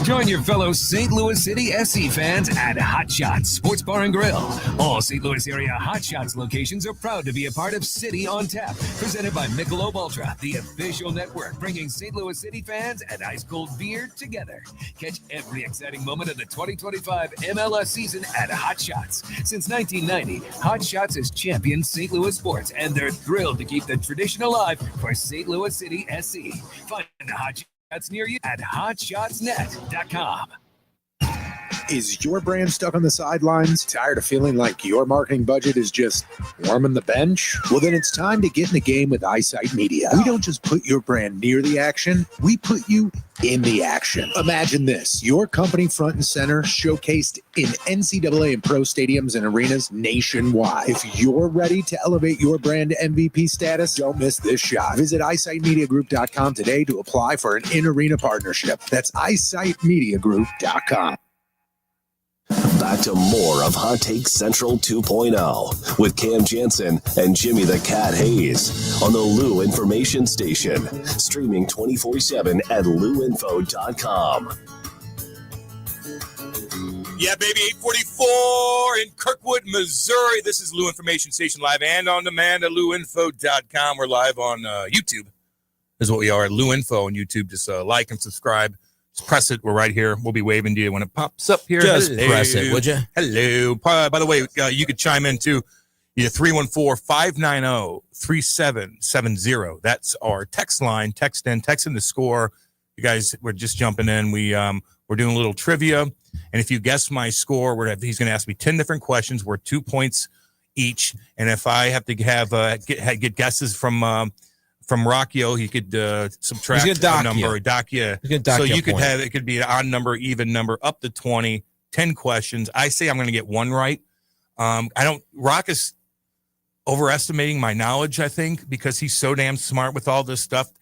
Join your fellow St. Louis City SC fans at Hot Shots Sports Bar and Grill. All St. Louis area Hot Shots locations are proud to be a part of City on Tap, presented by Michelob Ultra, the official network bringing St. Louis City fans and ice-cold beer together. Catch every exciting moment of the 2025 MLS season at Hot Shots. Since 1990, Hot Shots has championed St. Louis sports, and they're thrilled to keep the tradition alive for St. Louis City SC. Find the Hot Shots that's near you at hotshotsnet.com. Is your brand stuck on the sidelines? Tired of feeling like your marketing budget is just warming the bench? Well, then it's time to get in the game with Eyesight Media. We don't just put your brand near the action, we put you in the action. Imagine this, your company front and center, showcased in NCAA and pro stadiums and arenas nationwide. If you're ready to elevate your brand to MVP status, don't miss this shot. Visit eyesightmediagroup.com today to apply for an in-arena partnership. That's eyesightmediagroup.com. Back to more of Hot Take Central 2.0 with Cam Jansen and Jimmy the Cat Hayes on the Lou Information Station, streaming 24/7 at louinfo.com. Yeah, baby, 844 in Kirkwood, Missouri. This is Lou Information Station live and on demand at louinfo.com. We're live on YouTube is what we are, Lou Info on YouTube. Just like and subscribe. Just press it. We're right here. We'll be waving to you when it pops up here. Just press it, would you? Hello. By the way, you could chime in too. 314-590-3770. That's our text line. Text in the score. You guys, we're just jumping in. We're doing a little trivia. And if you guess my score, he's going to ask me 10 different questions. We're 2 points each. And if I have to get guesses from Rockio, he could subtract a number. So you could have, it could be an odd number, even number, up to 20, 10 questions. I say I'm going to get one right. Rock is overestimating my knowledge, I think, because he's so damn smart with all this stuff.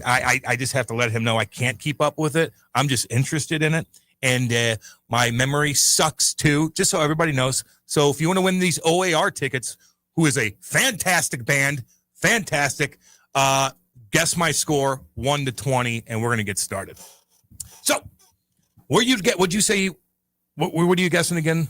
I just have to let him know I can't keep up with it. I'm just interested in it. And my memory sucks too, just so everybody knows. So if you want to win these O.A.R. tickets, who is a fantastic band, guess my score 1 to 20, and we're going to get started. So, what'd you say? What are you guessing again?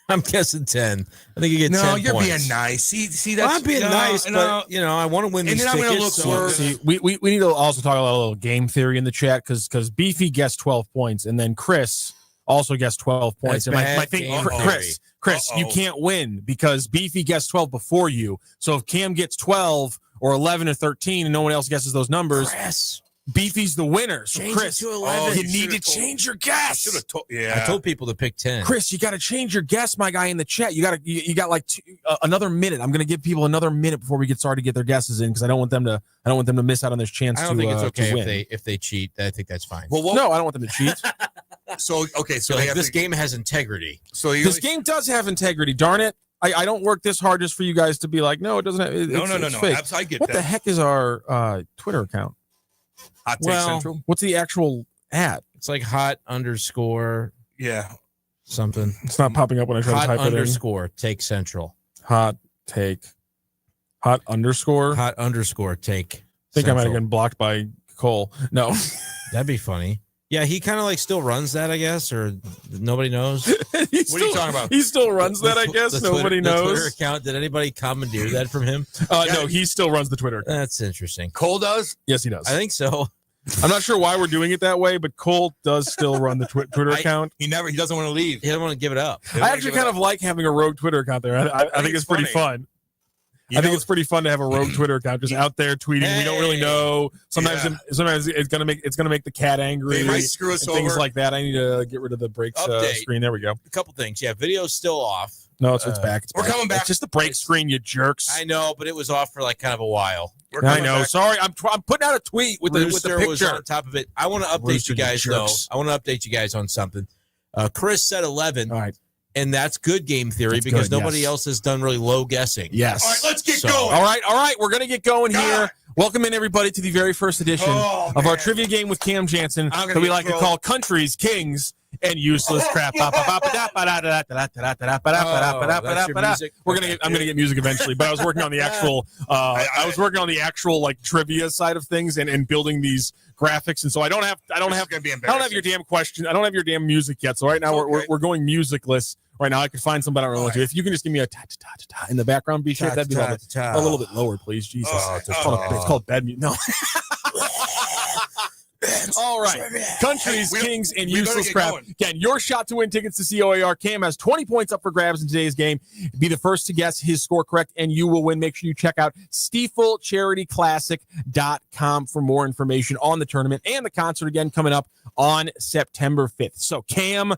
I'm guessing 10. I think you get 10 No, you're points. being nice. See, that's I'm being nice, but I want to win and these then I'm gonna tickets. look worse. See, we need to also talk about a little game theory in the chat because Beefy guessed 12 points, and then Chris also guessed 12 points. That's And bad my thing, game Chris, you can't win because Beefy guessed 12 before you. So if Cam gets 12 or 11 or 13 and no one else guesses those numbers, Chris. Beefy's the winner. So Change Chris, it to 11. you need to change your guess. Yeah, I told people to pick 10. Chris, you got to change your guess, my guy in the chat. You got like another minute. I'm going to give people another minute before we get started to get their guesses in because I don't want them to miss out on this chance. I don't think it's okay to win. if they cheat. I think that's fine. Well, no, I don't want them to cheat. So this game has integrity. So this game does have integrity. Darn it! I don't work this hard just for you guys to be like, no, it doesn't. It's fake. I get what that. the heck is our Twitter account? Hot Take Central. What's the actual at? It's like hot underscore. Yeah. Something. It's not popping up when I try to type hot it in. underscore take central. Hot take. Hot underscore. Hot underscore take. I think central. I might have been blocked by Cole. No. That'd be funny. Yeah, he kind of like still runs that, I guess, or nobody knows. What are you talking about? He still runs that, I guess. Nobody knows. The Twitter account. Did anybody commandeer that from him? No, he still runs the Twitter account. That's interesting. Cole does? Yes, he does. I think so. I'm not sure why we're doing it that way, but Cole does still run the Twitter account. He doesn't want to leave. He doesn't want to give it up. I actually kind of like having a rogue Twitter account there. I think it's pretty fun. I think it's pretty fun to have a rogue Twitter account just out there tweeting. Hey, we don't really know. Sometimes it's gonna make the cat angry. They might screw us things over. like that. I need to get rid of the break screen. There we go. A couple things. Yeah, video's still off. No, it's back. We're coming back. It's just the break screen, you jerks. I know, but it was off for like kind of a while. I know. Back. Sorry, I'm putting out a tweet with the picture was on top of it. I want to update you guys though. I want to update you guys on something. Chris said 11. All right. And that's good game theory because nobody else has done really low guessing. Yes. All right, let's get going. All right. We're going to get going here. Welcome in, everybody, to the very first edition of our trivia game with Cam Jansen that we like to call Countries, Kings, and Useless Crap. I'm gonna get music eventually, but I was working on the actual like trivia side of things and building these graphics, and so I don't have your damn question. I don't have your damn music yet. So right now we're going musicless. Right now I could find somebody I don't know to. If you can just give me a ta-ta-ta-ta-ta in the background, B-Schaeff, that'd be lovely. A little bit lower, please. Jesus. It's called bad music. No. All right. Countries, Kings, and Useless Crap. Again, your shot to win tickets to see O.A.R. Cam has 20 points up for grabs in today's game. Be the first to guess his score correct, and you will win. Make sure you check out StiefelCharityClassic.com for more information on the tournament and the concert again coming up on September 5th. So, Cam,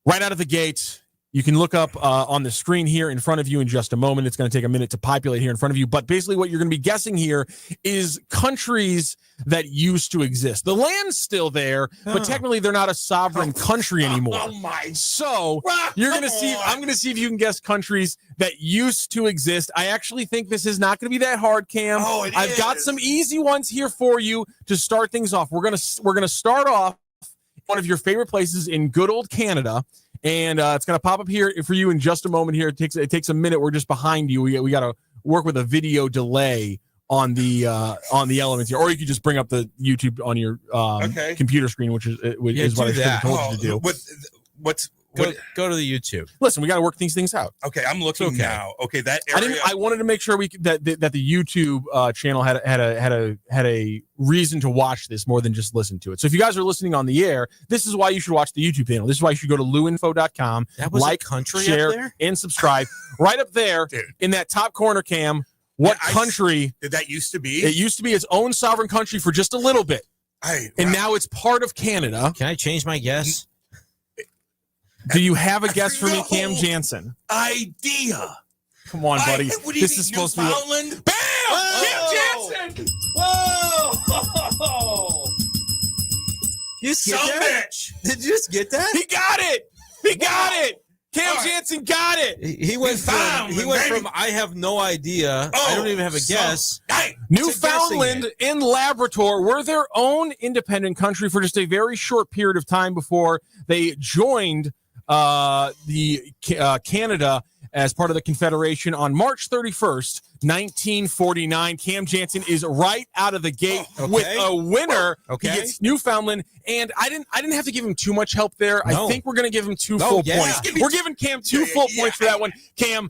right out of the gate, you can look up on the screen here in front of you in just a moment. It's going to take a minute to populate here in front of you. But basically what you're going to be guessing here is countries that used to exist. The land's still there, but technically they're not a sovereign country anymore. Oh, my. So you're going to see, I'm going to see if you can guess countries that used to exist. I actually think this is not going to be that hard, Cam. I've got some easy ones here for you to start things off. We're going to start off one of your favorite places in good old Canada. And it's going to pop up here for you in just a moment here. It takes a minute. We're just behind you. We got to work with a video delay on the elements here. Or you could just bring up the YouTube on your computer screen, which is what I should have told you to do. Go to the YouTube. Listen, we got to work these things out. Okay, I'm looking now. Okay, that area. I wanted to make sure that the YouTube channel had a reason to watch this more than just listen to it. So if you guys are listening on the air, this is why you should watch the YouTube channel. This is why you should go to luinfo.com, like, share, and subscribe. Right up there in that top corner, Cam. What country did that used to be? It used to be its own sovereign country for just a little bit, and now it's part of Canada. Can I change my guess? Do you have a guess for me, Cam Jansen? Idea. Come on, buddy. This is supposed to be Newfoundland. Bam! Whoa! Cam Jansen. Whoa! You just get that? Bitch. Did you just get that? He got it. He got it. Cam Jansen got it. He went from I have no idea. I don't even have a guess. Newfoundland and Labrador were their own independent country for just a very short period of time before they joined the Canada as part of the Confederation on March 31st, 1949. Cam Jansen is right out of the gate with a winner. Okay. He gets Newfoundland, and I didn't have to give him too much help there. No. I think we're going to give him two full points. We're giving Cam two full points for that one. Cam,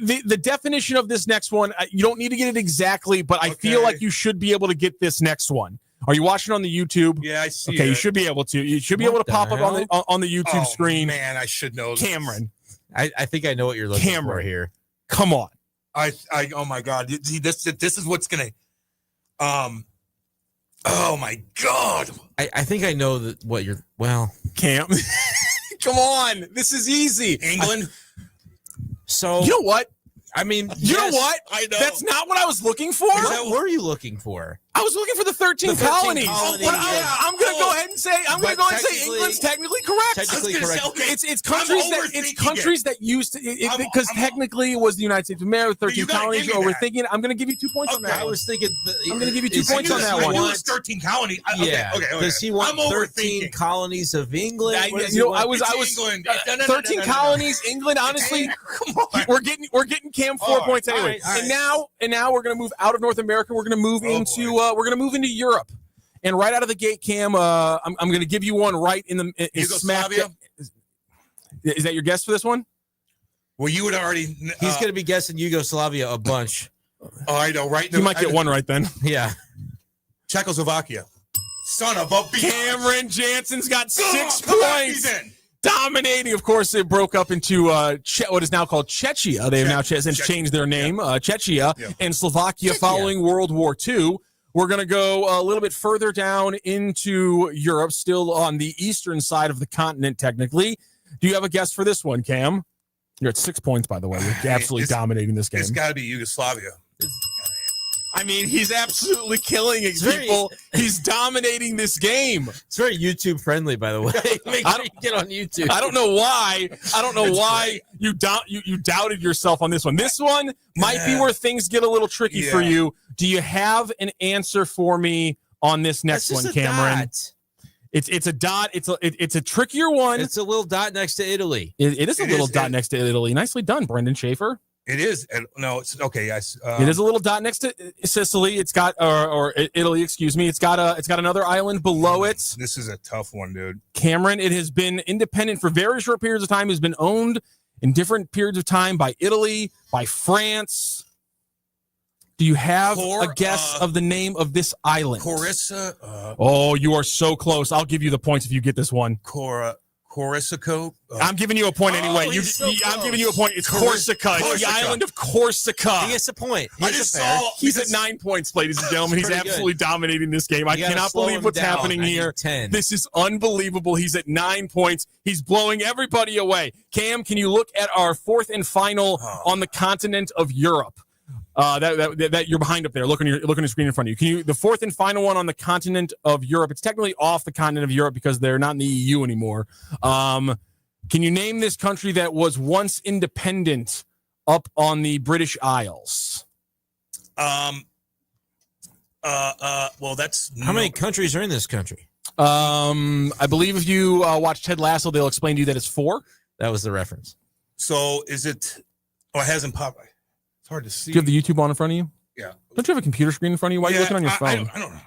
the definition of this next one, you don't need to get it exactly, but I feel like you should be able to get this next one. Are you watching on the YouTube? Yeah, I see. Okay, you should be able to. You should be able to pop up on the YouTube screen. Man, I should know this. Cameron. I think I know what you're looking for here. Come on. Oh my God. This is what's gonna oh my God. I think I know what you're Cam. Come on. This is easy. England. So you know what? I mean, you know what? I know. That's not what I was looking for. What were you looking for? I was looking for the 13 colonies. But I'm going to go ahead and say England's technically correct. Technically correct. It's countries that used to because technically it was the United States of America, 13 colonies. You're overthinking. I'm going to give you 2 points on that. I was thinking. I'm going to give you 2 points on that one. He wants 13 colonies. Yeah. Okay. Does he want 13 colonies of England? I was 13 colonies, England. Honestly, we're getting Cam 4 points anyway. And now we're going to move out of North America. We're going to move into Europe. And right out of the gate, Cam, I'm going to give you one right in the Yugoslavia. Is that your guess for this one? Well, you would already. He's going to be guessing Yugoslavia a bunch. Oh, I know, right? You might get one right then. Yeah. Czechoslovakia. Son of a bitch. Cameron Jansen's got 6 points. Dominating, of course, it broke up into what is now called Czechia. They have now since changed their name, Czechia, and Slovakia following World War II. We're going to go a little bit further down into Europe, still on the eastern side of the continent, technically. Do you have a guess for this one, Cam? You're at 6 points, by the way. You're absolutely dominating this game. It's got to be Yugoslavia. I mean, he's absolutely killing it, people. He's dominating this game. It's very YouTube friendly, by the way. Make sure you get on YouTube. I don't know why you doubted yourself on this one. This one might be where things get a little tricky for you. Do you have an answer for me on this next one, Cameron? It's a dot. It's a trickier one. It's a little dot next to Italy. It is a little dot next to Italy. Nicely done, Brenden Schaefer. It is. No, it's okay. Yes. It is a little dot next to Sicily. It's got or Italy, excuse me. It's got another island below it. This is a tough one, dude. Cameron, it has been independent for very short periods of time. It has been owned in different periods of time by Italy, by France. Do you have a guess of the name of this island? Corsica. Oh, you are so close. I'll give you the points if you get this one. Corsica. I'm giving you a point anyway. I'm giving you a point. It's Corsica. It's the island of Corsica. He gets a point. He's at 9 points, ladies and gentlemen. He's absolutely dominating this game. I cannot believe what's happening here. 10. This is unbelievable. He's at 9 points. He's blowing everybody away. Cam, can you look at our fourth and final on the continent of Europe? That you're behind up there. Look on your screen in front of you. The fourth and final one on the continent of Europe? It's technically off the continent of Europe because they're not in the EU anymore. Can you name this country that was once independent up on the British Isles? Well, that's how many countries are in this country? I believe if you watch Ted Lasso, they'll explain to you that it's 4. That was the reference. So is it? Oh, it hasn't popped. It's hard to see. Do you have the YouTube on in front of you? Yeah. Don't you have a computer screen in front of you? Why are you looking on your phone? I don't know.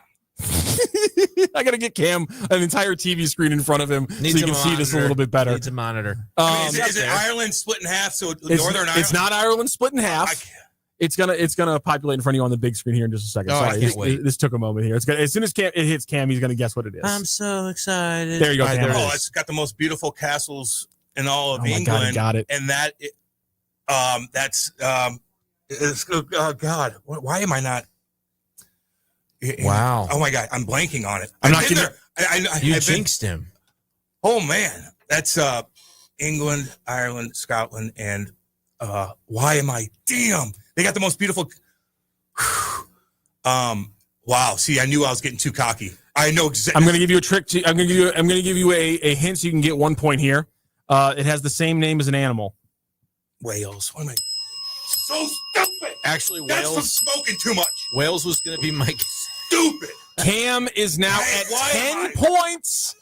I got to get Cam an entire TV screen in front of him so you can see this a little bit better. Needs a monitor. Is it Ireland split in half? So Northern Ireland? It's not Ireland split in half. It's gonna populate in front of you on the big screen here in just a second. Sorry, I can't wait. This took a moment here. As soon as it hits Cam, he's gonna guess what it is. I'm so excited. There you go, Cam. Oh, it's got the most beautiful castles in all of England. God, got it. And God, why am I not? Wow. Oh my God, I'm blanking on it. I'm not kidding. You jinxed him. Oh man, that's England, Ireland, Scotland, and why am I? Damn, they got the most beautiful. Wow. See, I knew I was getting too cocky. I know exactly. I'm going to give you a trick. I'm going to give you a hint so you can get 1 point here. It has the same name as an animal. Wales. What am I? So stupid. Actually, that's Wales. from smoking too much. Wales was going to be my stupid. Cam is now at 10 points.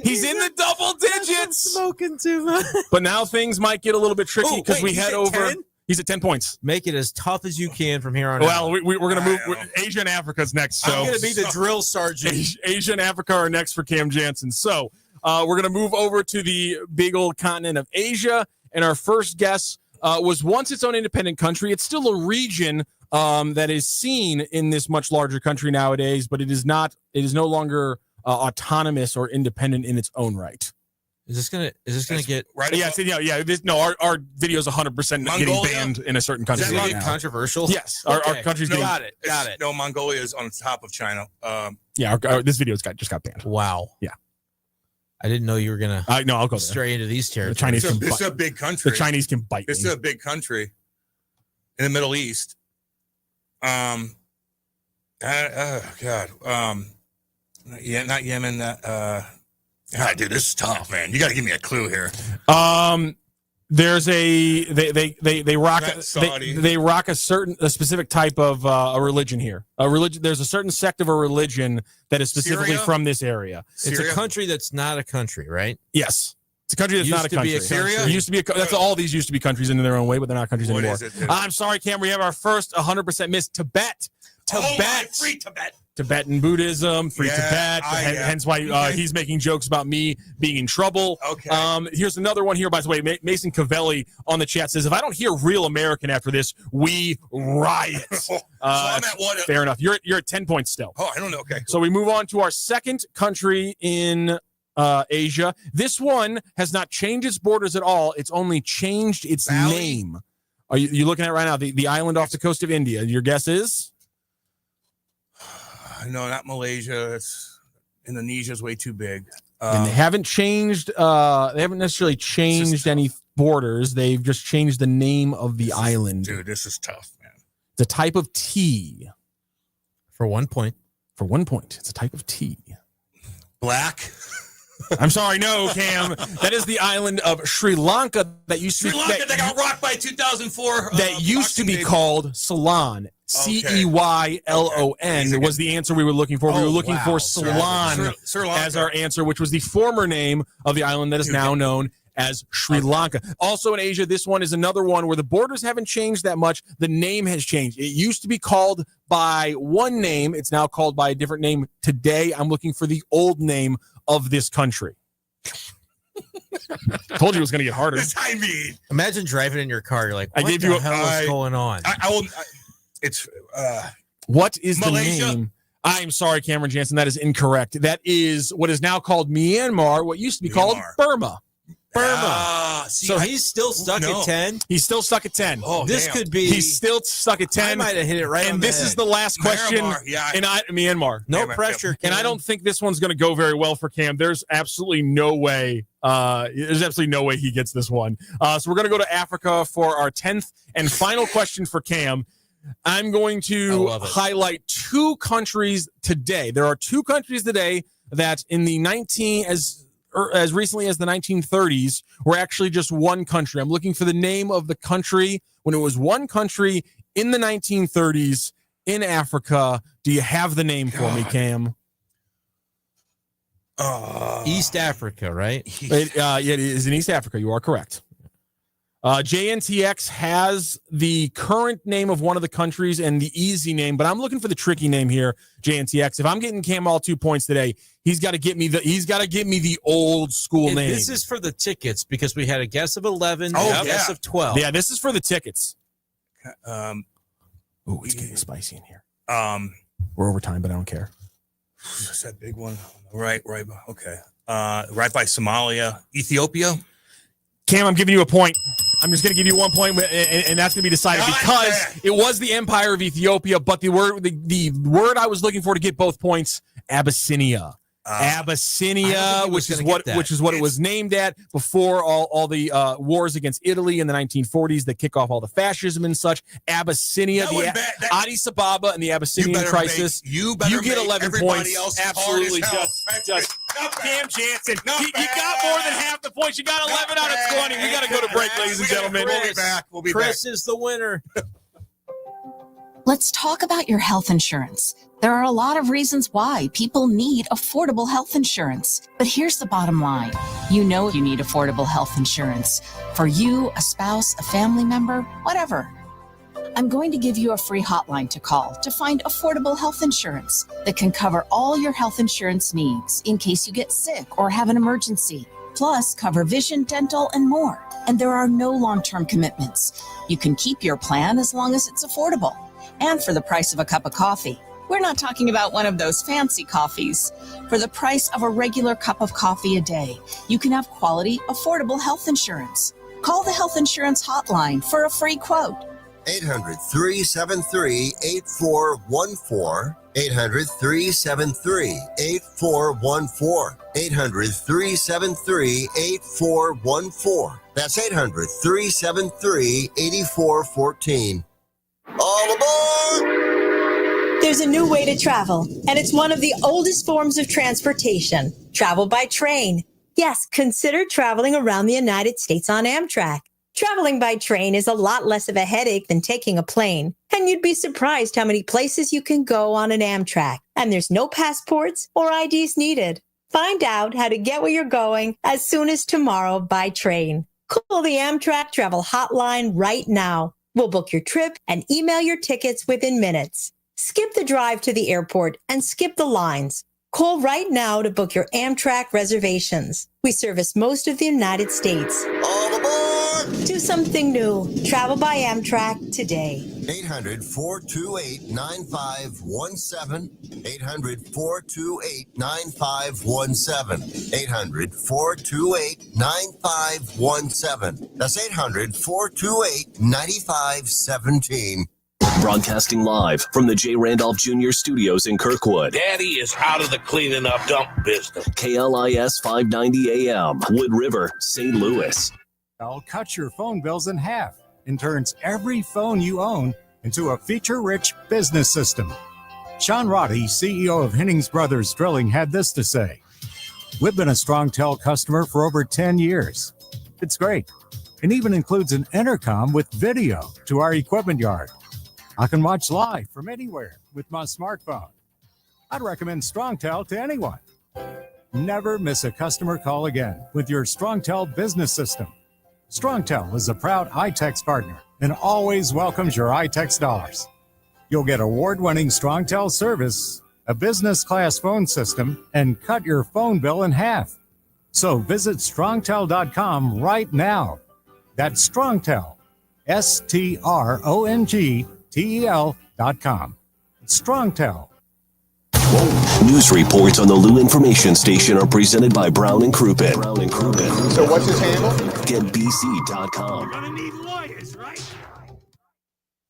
He's in the double digits. Smoking too much. But now things might get a little bit tricky because we head over. 10? He's at 10 points. Make it as tough as you can from here on out. Well, we're going to move. Asia and Africa's next. So I'm going to be the drill sergeant. Asia and Africa are next for Cam Jansen. So we're going to move over to the big old continent of Asia. And our first guess was once its own independent country. It's still a region that is seen in this much larger country nowadays, but it is not. It is no longer autonomous or independent in its own right. Is this gonna get right? Yeah. Our video is 100% getting banned in a certain country. Is that right controversial? Yes, our country's getting. Got it. No, Mongolia is on top of China. This video's just got banned. Wow. Yeah. I didn't know you were gonna. No, I'll go stray into these territories. The Chinese. It's a big country. The Chinese can bite. It's a big country in the Middle East. God. Yeah, not Yemen. God, dude, this is tough, man. You got to give me a clue here. There's they rock a specific type of a religion here. There's a certain sect of a religion that is specifically Syria? from this area. It's a country that's not a country, right? Yes. It's a country that's Used not a to be country. a country. Syria? It used to be that's all these used to be countries in their own way, but they're not countries What anymore. is it, dude? I'm sorry, Cam. We have our first 100% miss. Tibet. Free Tibet. Tibetan Buddhism, free Tibet. Hence why he's making jokes about me being in trouble. Okay. Here's another one here, by the way. Mason Cavelli on the chat says, if I don't hear real American after this, we riot. So I'm at what? Fair enough. You're at 10 points still. Oh, I don't know. Okay. So we move on to our second country in Asia. This one has not changed its borders at all. It's only changed its name. Are you looking at it right now? The island off the coast of India. Your guess is? No, not Malaysia. Indonesia is way too big. And they haven't changed. They haven't necessarily changed any borders. They've just changed the name of the island. Dude, this is tough, man. The type of tea. For 1 point. For 1 point. It's a type of tea. Black. I'm sorry, no, Cam. That is the island of Sri Lanka that used to Sri Lanka, they got rocked by 2004. That used to be called Ceylon. Ceylon was the answer we were looking for. We were looking for Ceylon as our answer, which was the former name of the island that is now known as Sri Lanka. Also in Asia, this one is another one where the borders haven't changed that much. The name has changed. It used to be called by one name. It's now called by a different name. Today, I'm looking for the old name of this country. Told you it was going to get harder. I mean, imagine driving in your car. You're like, what the hell is going on? What is Malaysia? the name? I'm sorry, Cameron Jansen. That is incorrect. That is what is now called Myanmar, what used to be called Burma. So he's still stuck at 10? He's still stuck at 10. Oh, this could be. He's still stuck at 10. I might have hit it right and on this the is head. the last question Myanmar. No pressure, And I don't think this one's going to go very well for Cam. There's absolutely no way. He gets this one. So we're going to go to Africa for our 10th and final question for Cam. I'm going to highlight two countries today. There are two countries today that in the as recently as the 1930s were actually just one country. I'm looking for the name of the country when it was one country in the 1930s in Africa. Do you have the name for me, Cam? East Africa, right? It is in East Africa. You are correct. JNTX has the current name of one of the countries and the easy name, but I'm looking for the tricky name here, JNTX. If I'm getting Cam all 2 points today, he's got to get me the old school name. This is for the tickets because we had a guess of 11, a guess of 12. Yeah, this is for the tickets. It's getting spicy in here. We're over time, but I don't care. That's that big one. Right. Okay. Right by Somalia, Ethiopia. Cam, I'm giving you a point. I'm just going to give you 1 point, and that's going to be decided because it was the Empire of Ethiopia, but the word I was looking for to get both points, Abyssinia. Abyssinia, which is what it was named at before all the wars against Italy in the 1940s that kick off all the fascism and such. Abyssinia, Addis Ababa, and the Abyssinian crisis. You get 11 points. Absolutely, just Cam Jansen. You got more than half the points. You got 11 out of 20. We got to go to break, ladies and gentlemen. Chris is the winner. Let's talk about your health insurance. There are a lot of reasons why people need affordable health insurance. But here's the bottom line. You know you need affordable health insurance. For you, a spouse, a family member, whatever. I'm going to give you a free hotline to call to find affordable health insurance that can cover all your health insurance needs in case you get sick or have an emergency. Plus, cover vision, dental, and more. And there are no long-term commitments. You can keep your plan as long as it's affordable and for the price of a cup of coffee. We're not talking about one of those fancy coffees. For the price of a regular cup of coffee a day, you can have quality, affordable health insurance. Call the health insurance hotline for a free quote. 800-373-8414. 800-373-8414. 800-373-8414. That's 800-373-8414. All aboard! There's a new way to travel, and it's one of the oldest forms of transportation. Travel by train. Yes, consider traveling around the United States on Amtrak. Traveling by train is a lot less of a headache than taking a plane, and you'd be surprised how many places you can go on an Amtrak, and there's no passports or IDs needed. Find out how to get where you're going as soon as tomorrow by train. Call the Amtrak Travel Hotline right now. We'll book your trip and email your tickets within minutes. Skip the drive to the airport and skip the lines. Call right now to book your Amtrak reservations. We service most of the United States. All aboard! Do something new. Travel by Amtrak today. 800-428-9517. 800-428-9517. 800-428-9517. That's 800-428-9517. Broadcasting live from the J. Randolph Jr. Studios in Kirkwood. Daddy is out of the cleaning up dump business. KLIS 590 AM, Wood River, St. Louis. I'll cut your phone bills in half and turns every phone you own into a feature-rich business system. Sean Roddy, CEO of Hennings Brothers Drilling, had this to say. We've been a StrongTel customer for over 10 years. It's great. It even includes an intercom with video to our equipment yard. I can watch live from anywhere with my smartphone. I'd recommend StrongTel to anyone. Never miss a customer call again with your StrongTel business system. StrongTel is a proud iTex partner and always welcomes your iTex dollars. You'll get award-winning StrongTel service, a business-class phone system, and cut your phone bill in half. So visit strongtel.com right now. That's StrongTel, StrongTel.com. StrongTel. News reports on the Lou Information Station are presented by Brown and Crouppen. So what's his handle? GetBC.com. Gonna need lawyers, right?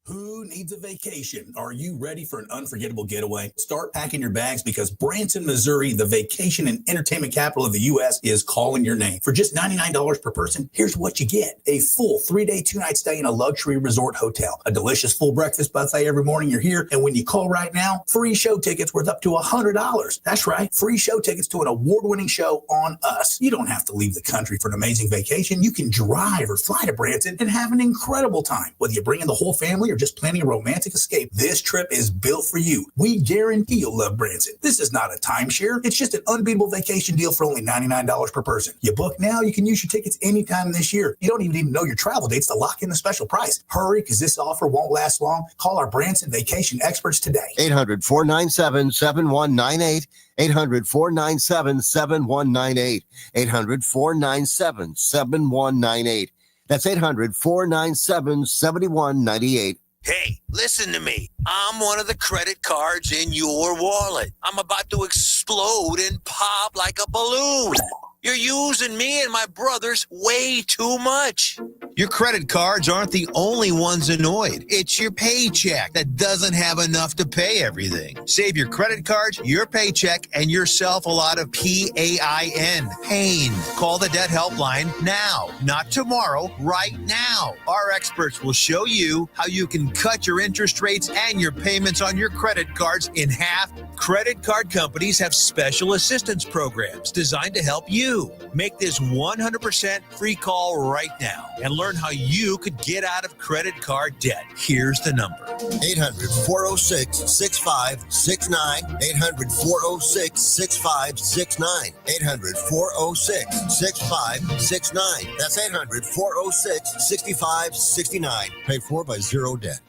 Who needs a vacation? Are you ready for an unforgettable getaway? Start packing your bags because Branson, Missouri, the vacation and entertainment capital of the U.S., is calling your name. For just $99 per person, here's what you get. A full 3-day, 2-night stay in a luxury resort hotel, a delicious full breakfast buffet every morning you're here, and when you call right now, free show tickets worth up to $100. That's right, free show tickets to an award-winning show on us. You don't have to leave the country for an amazing vacation. You can drive or fly to Branson and have an incredible time. Whether you bring in the whole family or just planning a romantic escape, this trip is built for you. We guarantee you'll love Branson. This is not a timeshare. It's just an unbeatable vacation deal for only $99 per person. You book now, you can use your tickets anytime this year. You don't even need to know your travel dates to lock in the special price. Hurry, because this offer won't last long. Call our Branson vacation experts today. 800-497-7198. 800-497-7198. 800-497-7198. That's 800-497-7198. Hey, listen to me. I'm one of the credit cards in your wallet. I'm about to explode and pop like a balloon. You're using me and my brothers way too much. Your credit cards aren't the only ones annoyed. It's your paycheck that doesn't have enough to pay everything. Save your credit cards, your paycheck, and yourself a lot of PAIN. Pain. Call the debt helpline now, not tomorrow, right now. Our experts will show you how you can cut your interest rates and your payments on your credit cards in half. Credit card companies have special assistance programs designed to help you. Make this 100% free call right now and learn learn how you could get out of credit card debt. Here's the number. 800-406-6569. 800-406-6569. 800-406-6569. That's 800-406-6569. Paid for by Zero Debt.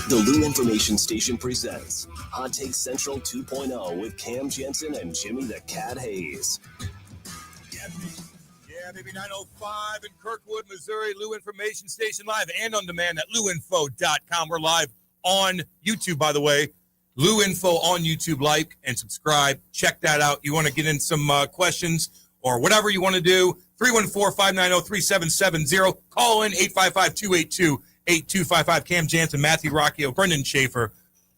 The Lou Information Station presents Hot Take Central 2.0 with Cam Jensen and Jimmy the Cat Hayes. Yeah, baby, 905 in Kirkwood, Missouri. Lou Information Station live and on demand at louinfo.com. We're live on YouTube, by the way. Lou Info on YouTube. Like and subscribe. Check that out. You want to get in some questions or whatever you want to do, 314-590-3770. Call in 855-282-8255. Cam Jansen, Matthew Rocchio, Brenden Schaefer,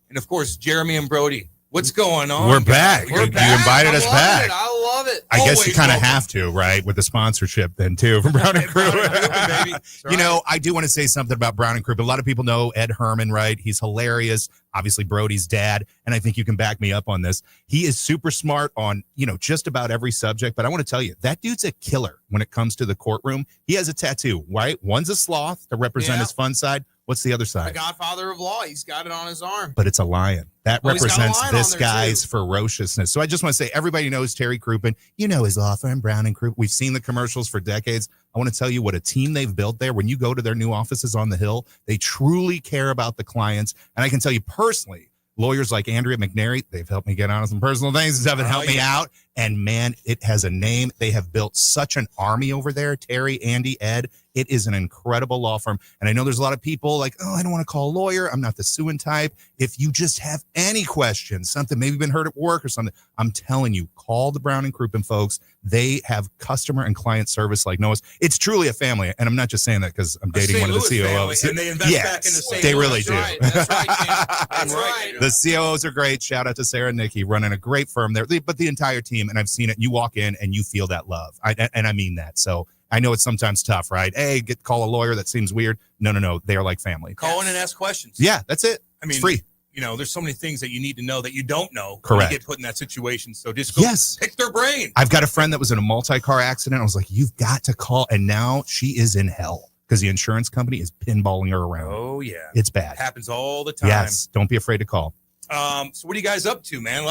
and, of course, Jeremy and Brody. What's going on? We're back. You invited us back. I love it. I guess Always you kind of welcome. have to, right, with the sponsorship then, too, from Brown & Crouppen. You know, I do want to say something about Brown & Crouppen. A lot of people know Ed Herman, right? He's hilarious. Obviously, Brody's dad, and I think you can back me up on this. He is super smart on, you know, just about every subject, but I want to tell you, that dude's a killer when it comes to the courtroom. He has a tattoo, right? One's a sloth to represent his fun side. What's the other The side? Godfather of Law. He's got it on his arm. But it's a lion. That Oh, he's got a represents lion this on there, guy's too. ferociousness. So I just want to say, everybody knows Terry Crouppen. You know his law firm, Brown & Crouppen. We've seen the commercials for decades. I want to tell you what a team they've built there. When you go to their new offices on the Hill, they truly care about the clients. And I can tell you personally, lawyers like Andrea McNary, they've helped me get on some personal things and stuff and helped me out. And, man, it has a name. They have built such an army over there, Terry, Andy, Ed. It is an incredible law firm. And I know there's a lot of people like, oh, I don't want to call a lawyer. I'm not the suing type. If you just have any questions, something maybe been hurt at work or something, I'm telling you, call the Brown & Crouppen folks. They have customer and client service like no one's. It's truly a family. And I'm not just saying that because I'm dating one of the COOs. And they invest back in the St. They Louis. really do. That's right, Cam. That's right. The COOs are great. Shout out to Sarah and Nikki running a great firm there. But the entire team, and I've seen it, you walk in and you feel that love. And I mean that. So I know it's sometimes tough, right? Hey, call a lawyer. That seems weird. No. They are like family. Call in and ask questions. Yeah, that's it. I mean, it's free. You know, there's so many things that you need to know that you don't know. Correct. When you get put in that situation. So just go pick their brain. I've got a friend that was in a multi-car accident. I was like, you've got to call. And now she is in hell because the insurance company is pinballing her around. Oh, yeah. It's bad. Happens all the time. Yes. Don't be afraid to call. So what are you guys up to, man?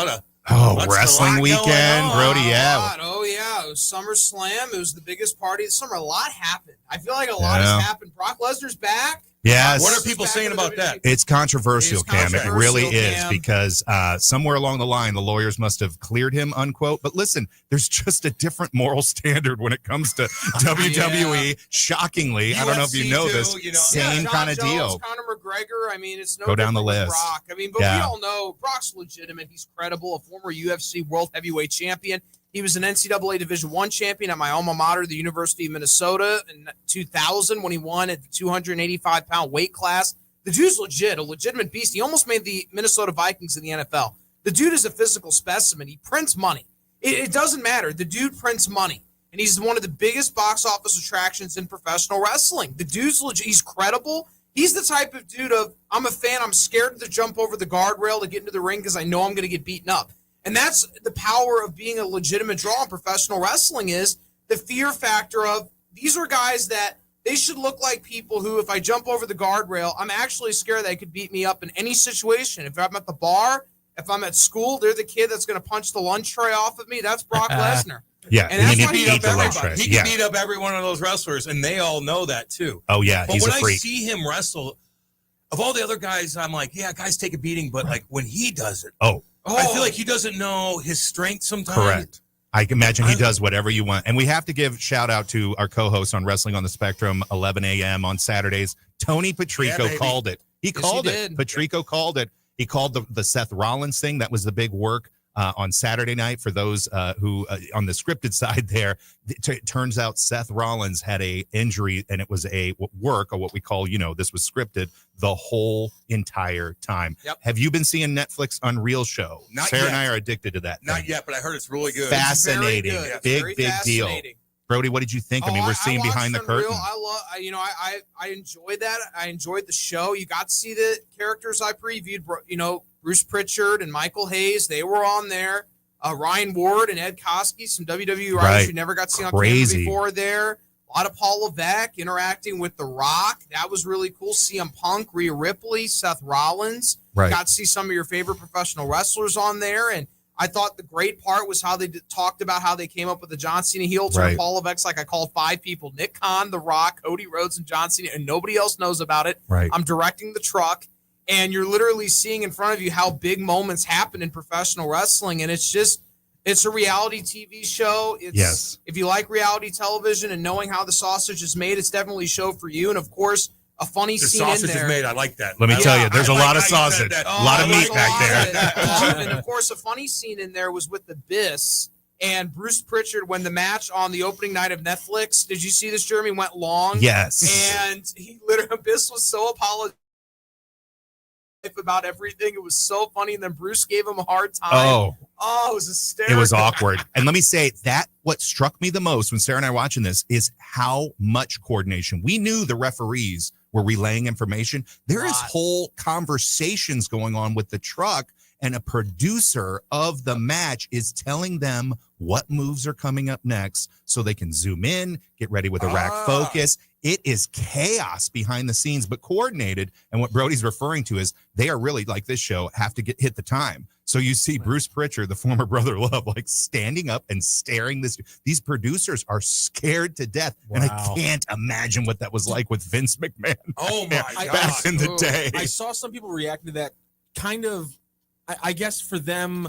Wrestling weekend, Brody. Yeah. Oh, yeah. It was SummerSlam. It was the biggest party of the summer. A lot happened. I feel like a lot has happened. Brock Lesnar's back. Yes. What are people saying about that? It's controversial, Cam. It really is Cam. because somewhere along the line, the lawyers must have cleared him, unquote. But listen, there's just a different moral standard when it comes to WWE. Shockingly, I don't know if you know this, same kind of deal. Conor McGregor. I mean, it's no Go down the different with list. Brock. I mean, but we all know Brock's legitimate. He's credible. A former UFC World Heavyweight Champion. He was an NCAA Division I champion at my alma mater, the University of Minnesota, in 2000 when he won at the 285-pound weight class. The dude's legit, a legitimate beast. He almost made the Minnesota Vikings in the NFL. The dude is a physical specimen. He prints money. It doesn't matter. The dude prints money, and he's one of the biggest box office attractions in professional wrestling. The dude's legit. He's credible. He's the type of dude of, I'm a fan. I'm scared to jump over the guardrail to get into the ring because I know I'm going to get beaten up. And that's the power of being a legitimate draw in professional wrestling is the fear factor of these are guys that they should look like people who, if I jump over the guardrail, I'm actually scared they could beat me up in any situation. If I'm at the bar, if I'm at school, they're the kid that's going to punch the lunch tray off of me. That's Brock Lesnar. Yeah, and that's why he he beat up everybody. tray. He can beat up every one of those wrestlers, and they all know that too. Oh yeah, but he's when a freak. I see him wrestle, of all the other guys, I'm like, yeah, guys take a beating, but like when he does it, I feel like he doesn't know his strength sometimes. Correct. I can imagine he does whatever you want. And we have to give shout out to our co-host on Wrestling on the Spectrum, 11 a.m. on Saturdays. Tony Patrico called it. He called it. Patrico called it. He called the Seth Rollins thing. That was the big work on Saturday night for those who on the scripted side there. It turns out Seth Rollins had a injury and it was a work or what we call, this was scripted the whole entire time. Yep. Have you been seeing Netflix Unreal show? Not Sarah yet. and I are addicted to that. Not yet, but I heard it's really good. Fascinating. It's very good. Big deal. Brody, what did you think? I mean, we're seeing behind the curtain. I enjoyed that. I enjoyed the show. You got to see the characters I previewed. Bruce Pritchard and Michael Hayes, they were on there. Ryan Ward and Ed Koski, some WWE Right. writers you never got to see on camera Crazy. before there. A lot of Paul Levesque interacting with The Rock. That was really cool. CM Punk, Rhea Ripley, Seth Rollins. Right. Got to see some of your favorite professional wrestlers on there. And I thought the great part was how they talked about how they came up with the John Cena heel turn. Right. Paul Levesque, like I called 5 people: Nick Khan, The Rock, Cody Rhodes, and John Cena, and nobody else knows about it. Right. I'm directing the truck, and you're literally seeing in front of you how big moments happen in professional wrestling, and it's a reality TV show. Yes. If you like reality television and knowing how the sausage is made, it's definitely a show for you. And of course, a funny The scene sausage in there. is made. I like that. Let me tell you, there's I a like lot of how you said sausage, that. a lot of meat back there. And of course, a funny scene in there was with the Biss and Bruce Pritchard when the match on the opening night of Netflix. Did you see this, Jeremy? Went long. Yes. And he literally, Biss was so apologetic about everything. It was so funny. And then Bruce gave him a hard time. Oh, it was hysterical. It was awkward. And let me say that what struck me the most when Sarah and I were watching this is how much coordination. We knew the referees were relaying information. There is whole conversations going on with the truck, and a producer of the match is telling them what moves are coming up next so they can zoom in, get ready with a rack focus. It is chaos behind the scenes, but coordinated. And what Brody's referring to is they are really, like this show, have to hit the time. So you see Bruce Pritchard, the former Brother Love, like standing up and staring these producers are scared to death. And I can't imagine what that was like with Vince McMahon. Oh my God. Back in the day. I saw some people react to that kind of, I guess for them,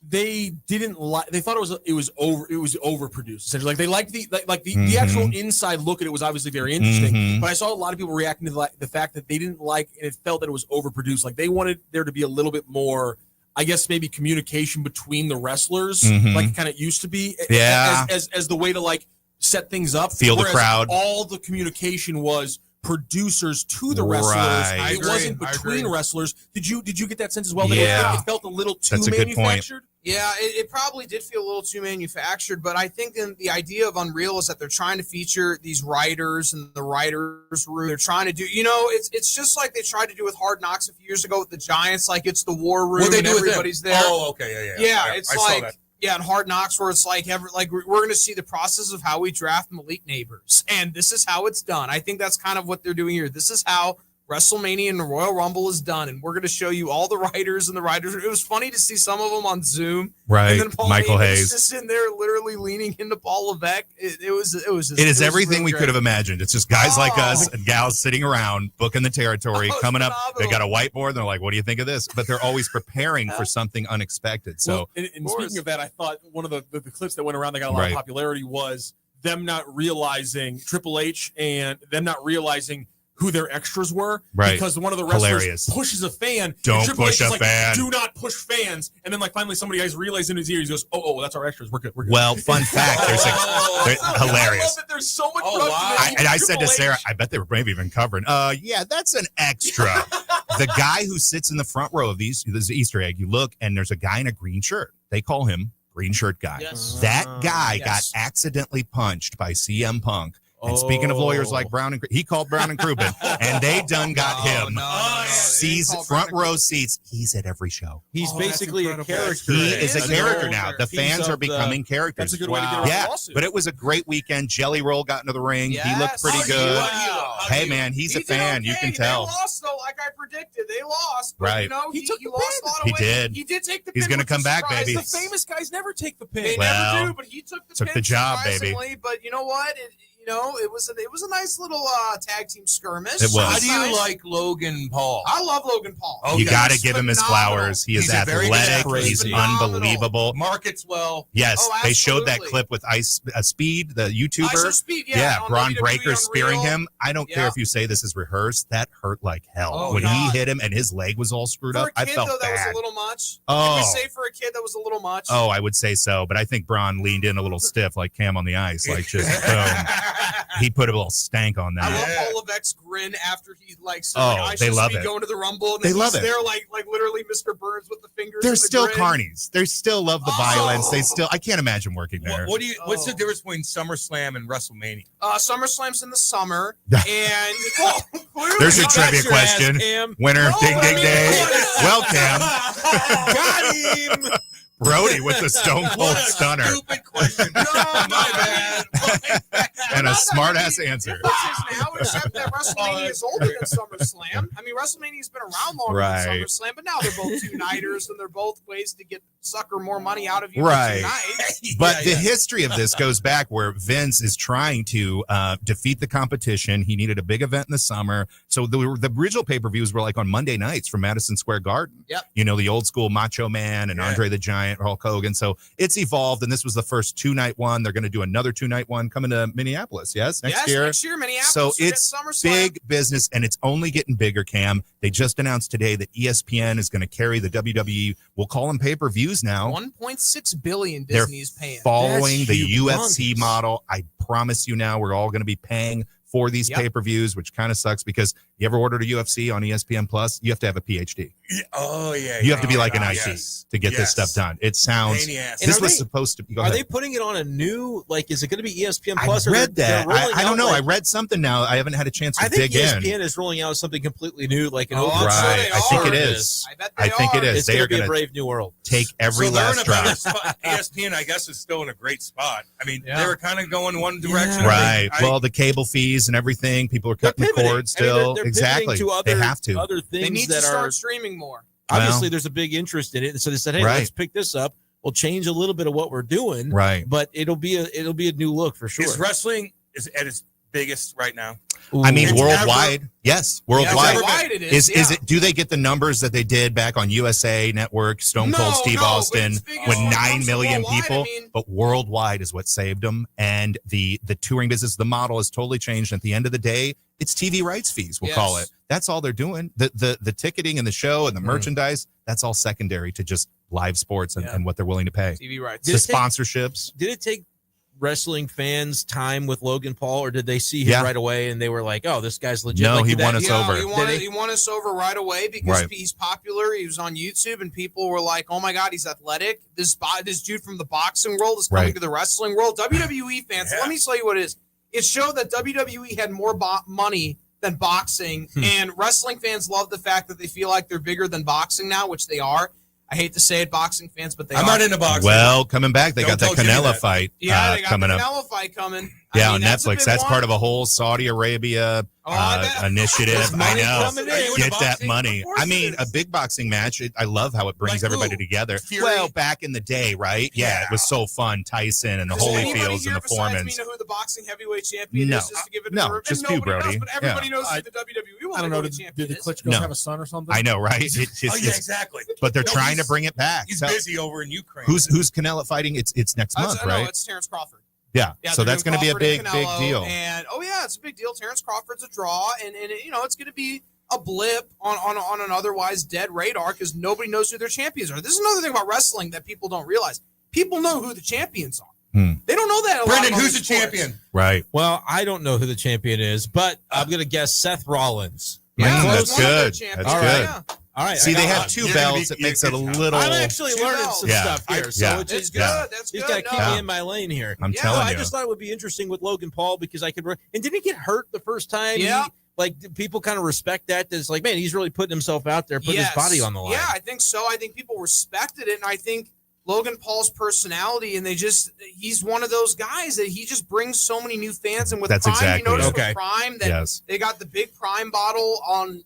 they didn't like. They thought it was overproduced. Essentially, like they liked the actual inside look at it was obviously very interesting. But I saw a lot of people reacting to the fact that they didn't like, and it felt that it was overproduced. Like they wanted there to be a little bit more, I guess maybe communication between the wrestlers, like it kind of used to be. Yeah. As the way to like set things up, Feel the crowd. All the communication was producers to the wrestlers. Right. It wasn't between wrestlers. Did you get that sense as well? Yeah. It felt a little too That's a good point. manufactured. Yeah, it probably did feel a little too manufactured, but I think the idea of Unreal is that they're trying to feature these writers and the writers' room. They're trying to do, it's just like they tried to do with Hard Knocks a few years ago with the Giants, like it's the war room What they and do with everybody's them? there. Oh, okay, yeah. Yeah, it's I saw that. in Hard Knocks where it's like we're going to see the process of how we draft Malik Neighbors, and this is how it's done. I think that's kind of what they're doing here. This is how WrestleMania and the Royal Rumble is done, and we're going to show you all the writers and the writers. It was funny to see some of them on Zoom, Right? And then Paul Michael Heyman's Hayes just in there, literally leaning into Paul Levesque. It was everything really we great. could have imagined. It's just guys like us and gals sitting around booking the territory, coming up. They got a whiteboard. And they're like, "What do you think of this?" But they're always preparing for something unexpected. So, Well, and speaking of that, I thought one of the clips that went around that got a lot of popularity was them not realizing Triple H and them not realizing who their extras were, Right. because one of the wrestlers Hilarious. pushes a fan. Don't and Triple push H is a like, fan. Do not push fans. And then like finally somebody guys realized in his ear, he goes, "Oh, that's our extras. We're good. We're good." well, fun fact. There's I love hilarious. that there's so much. I said to Sarah, I bet they were maybe even covering. Yeah, that's an extra. The guy who sits in the front row of these, this is an Easter egg. You look, and there's a guy in a green shirt. They call him Green Shirt Guy. Yes. That guy got accidentally punched by CM Punk. And speaking of lawyers like Brown and he called Brown and Crouppen, and they done got him. Sees front row seats. He's at every show. He's basically a character. He is a character now. The fans are becoming characters. That's a good way to get around Yeah, a lawsuit. but it was a great weekend. Jelly Roll got into the ring. He looked pretty good. Hey man, he's a fan. You can tell. They lost though, like I predicted. They lost. But, Right. He lost a lot of He weight. did. He did take the He's pin. gonna come back, surprise. baby. The famous guys never take the pin. They never do, but he took the pin job, baby. surprisingly. But you know what? It was a nice little tag team skirmish. It was. How do you like Logan Paul? I love Logan Paul. You got to He's give him his phenomenal. flowers. He is He's a very good athletic. actor. He's Phenomenal. unbelievable. Markets well. Yes, Oh, they showed that absolutely. clip with Speed, the YouTuber. Speed, on Braun WWE Breaker spearing Unreal. him. I don't care if you say this is rehearsed. That hurt like hell. Oh, when God. he hit him and his leg was all screwed For up, a I kid, felt though, that was bad. a little much. Oh. Can we say for a kid that was a little much? Oh, I would say so, but I think Braun leaned in a little stiff, like Cam on the ice, like just boom. He put a little stank on I that. love Paul Levesque's grin after he said, I they should love be it. going to the Rumble. And They then love he's it. there like literally Mr. Burns with the fingers. They're and the still grin. carnies. They still love the violence. I can't imagine working there. What's the difference between SummerSlam and WrestleMania? SummerSlam's in the summer, and clearly There's your got trivia your question. ass, Cam. Winner, No, ding, I ding, mean, ding. come on. Well, Cam. Got him. Brody with the Stone Cold Stunner. Stupid question. No, my bad. And a smart ass answer. Now, except that WrestleMania is older than SummerSlam. I mean, WrestleMania's been around longer than SummerSlam, but now they're both two-nighters, and they're both ways to get sucker more money out of you. Right. But Yeah. the history of this goes back where Vince is trying to defeat the competition. He needed a big event in the summer. So the original pay-per-views were like on Monday nights from Madison Square Garden. Yep. You know, the old school Macho Man and Andre the Giant, Hulk Hogan. So it's evolved, and this was the first 2-night one. They're going to do another 2-night one coming to Minneapolis, next year. Next year, Minneapolis. So we get it's SummerSlam. big business, and it's only getting bigger, Cam. They just announced today that ESPN is going to carry the WWE. We'll call them pay-per-views now. $1.6 billion They're Disney's paying. following the That's UFC model. I promise you now, we're all going to be paying for these pay-per-views, which kind of sucks because you ever ordered a UFC on ESPN Plus, you have to have a PhD. Oh, yeah. You have to be like an IT yes. to get this stuff done. It sounds. Pain in the ass. This And was are they- supposed to be. Go Are ahead. they putting it on a new, like, is it going to be ESPN I Plus? read that. I don't know. I Like, read something now. I haven't had a chance to I think dig ESPN in. is rolling out something completely new, like an Oh, open I'm sure Right. they I think it are. is. I bet I they think it are. is. It's They going are to be going a to brave new world. take every So they're in last a better drop. spot. ESPN, I guess, is still in a great spot. I mean, Yeah. they were kind of going one direction. Right. I- well, the cable fees and everything, people are cutting the pivoting. cord I mean, still. they're Exactly. pivoting to other, they have to. other things They need to that start are streaming more. obviously Well, there's a big interest in it. So they said, hey, Right. let's pick this up. We'll change a little bit of what we're doing, Right. but it'll be a new look for sure. Is wrestling is at its biggest right now? I mean, It's worldwide. Yes, worldwide. Worldwide it Is is. it? Do they get the numbers that they did back on USA Network, Stone Cold No, Steve no, but Austin, it's big with as it 9 comes to million worldwide, people? I mean- But worldwide is what saved them, and the touring business, the model has totally changed. At the end of the day, it's TV rights fees. We'll call Yes. it. That's all they're doing. The ticketing and the show and the merchandise. That's all secondary to just live sports and what they're willing to pay. TV rights. The sponsorships. Did it take wrestling fans time with Logan Paul, or did they see him right away and they were like, "Oh, this guy's legit"? No, like, he did won that- us over. He won us over right away because Right. he's popular. He was on YouTube, and people were like, "Oh my God, he's athletic." This dude from the boxing world is coming Right. to the wrestling world. WWE fans, let me tell you what it is. It showed that WWE had more money than boxing, and wrestling fans love the fact that they feel like they're bigger than boxing now, which they are. I hate to say it, boxing fans, but they I'm are. not into boxing. Well, coming back, they Don't got that tell Jimmy Canelo that. fight Yeah, they got coming the up. Canelo fight coming. Yeah, I on mean, that's a Netflix. big That's one. part of a whole Saudi Arabia initiative. There's I money know. coming in. Get that boxing? money. Of course I mean, it a is. big boxing match. I love how it brings Like everybody who? together. Fury? Well, back in the day, right? Yeah, it was so fun. Tyson and the Does anybody Holyfields here and the besides Foremans. me know who the boxing heavyweight champion No. is? Just to give it No, a just nobody you, Brody. knows, but everybody Yeah. knows who the WWE I don't know. heavyweight Did champion the is. Klitschko No. have a son or something? I know, right? It's Oh, yeah, exactly. But they're No, trying to he's- bring it back. He's So- busy over in Ukraine. Who's Canelo fighting? It's next month, No, right? it's Terrence Crawford. Yeah. Yeah, So they're that's doing going to be a Crawford and big Canelo, deal. And it's a big deal. Terrence Crawford's a draw, and it's going to be a blip on an otherwise dead radar because nobody knows who their champions are. This is another thing about wrestling that people don't realize. People know who the champions are. They don't know that. A lot Brendan, of who's other the sports. champion? Right. Well, I don't know who the champion is, but I'm gonna guess Seth Rollins. Yeah, That's one of their good. champions. That's All good. Yeah. All right. See, I they got have one. 2 You're gonna belts. be- It makes it a you're- little. I'm actually Two learning belts. some Yeah. stuff here, so Yeah. it's That's just good. That's you good. got to keep No. me in my lane here. I'm Yeah, telling I you. just thought it would be interesting with Logan Paul because I could. And didn't he get hurt the first time? Yeah. Like people kind of respect that. It's like, man, he's really putting himself out there, putting his body on the line. Yeah, I think so. I think people respected it, and I think Logan Paul's personality, and he's one of those guys that he just brings so many new fans. And with That's Prime, exactly you notice it. Okay. with Prime that Yes. they got the big Prime bottle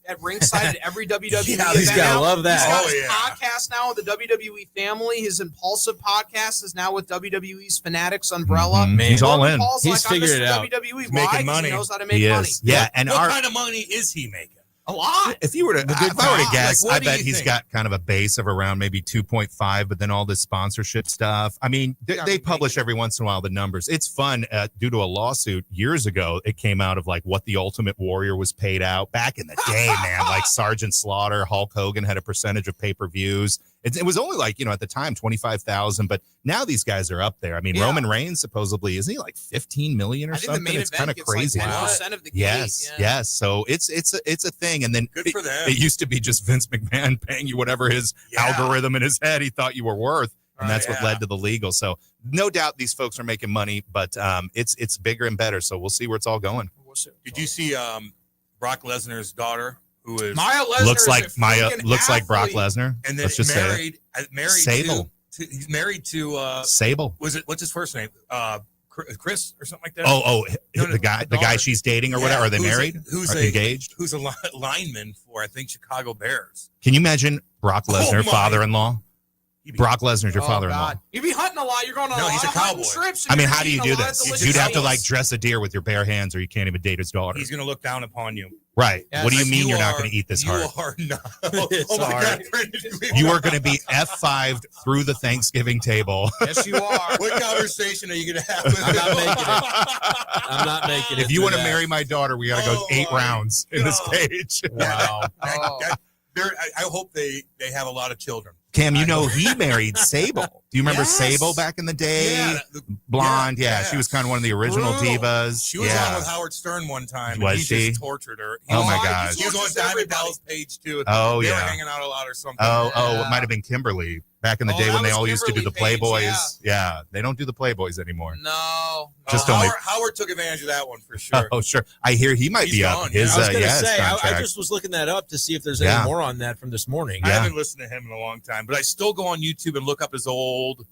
at ringside at every WWE Yeah, event he's gotta now. love that. He's got Oh, his yeah. podcast now with the WWE family. His Impulsive podcast is now with WWE's Fanatics umbrella. Mhm. Man. He's all Logan in. Paul's He's like, I'm figured Mr. it out. WWE. He's Why? making 'Cause money. He knows how to make He money. is. Yeah, and What kind of money is he making? A lot. if you were to, The good if I were to time. guess, Like, what I do bet you he's think? got kind of a base of around maybe 2.5, but then all this sponsorship stuff. I mean, Yeah, they publish every once in a while the numbers. It's fun. Due to a lawsuit years ago, it came out of like what the Ultimate Warrior was paid out back in the day, man. Like Sergeant Slaughter, Hulk Hogan had a percentage of pay-per-views. It was only like, at the time, 25,000, but now these guys are up there. I mean, Yeah. Roman Reigns supposedly, isn't he like 15 million or I think the something? main It's event kind of gets crazy. like 10% of the gate. Yes, Yeah. yes. So it's a thing. And then Good for them. it used to be just Vince McMahon paying you whatever his algorithm in his head he thought you were worth, and that's what Yeah. led to the legal. So no doubt these folks are making money, but it's bigger and better. So we'll see where it's all going. Did you see Brock Lesnar's daughter, who is Maya Lesnar looks is like a freaking Brock athlete. Lesnar. and then Let's just say it. married Sable. He's married to Sable. What's his first name? Chris or something like that. The guy she's dating or whatever. Are they married? Engaged? Who's a lineman for I think Chicago Bears? Can you imagine Brock Lesnar, father-in-law? Brock Lesnar's your father-in-law. You'd be hunting a lot. You're going on he's a cowboy. Trips. I mean, how do you do this? You'd have to like dress a deer with your bare hands, or you can't even date his daughter. He's going to look down upon you. Right. Yes, what do you mean you're not going to eat this hard? You are not. Oh my God, you are going to be F5'd through the Thanksgiving table. Yes, you are. What conversation are you going to have? I'm not making it. If you want to marry my daughter, we got to go 8 rounds in this cage. Wow. I hope they have a lot of children. Cam, you know he married Sable. Do you remember Sable back in the day? Yeah, Blonde, she was kind of one of the Brutal. original divas. She was on with Howard Stern one time. Was and he she? just tortured her. Oh my God. He was on Diamond Dallas Page too. Oh, they yeah. were hanging out a lot or something. It might have been Kimberly back in the day when they all used to do the Kimberly Page, Playboys. Yeah, they don't do the Playboys anymore. No. Just Howard took advantage of that one for sure. Oh, sure. I hear he might be up. gone, His, I was going to say, I contract. just was looking that up to see if there's any more on that from this morning. I haven't listened to him in a long time, but I still go on YouTube and look up his old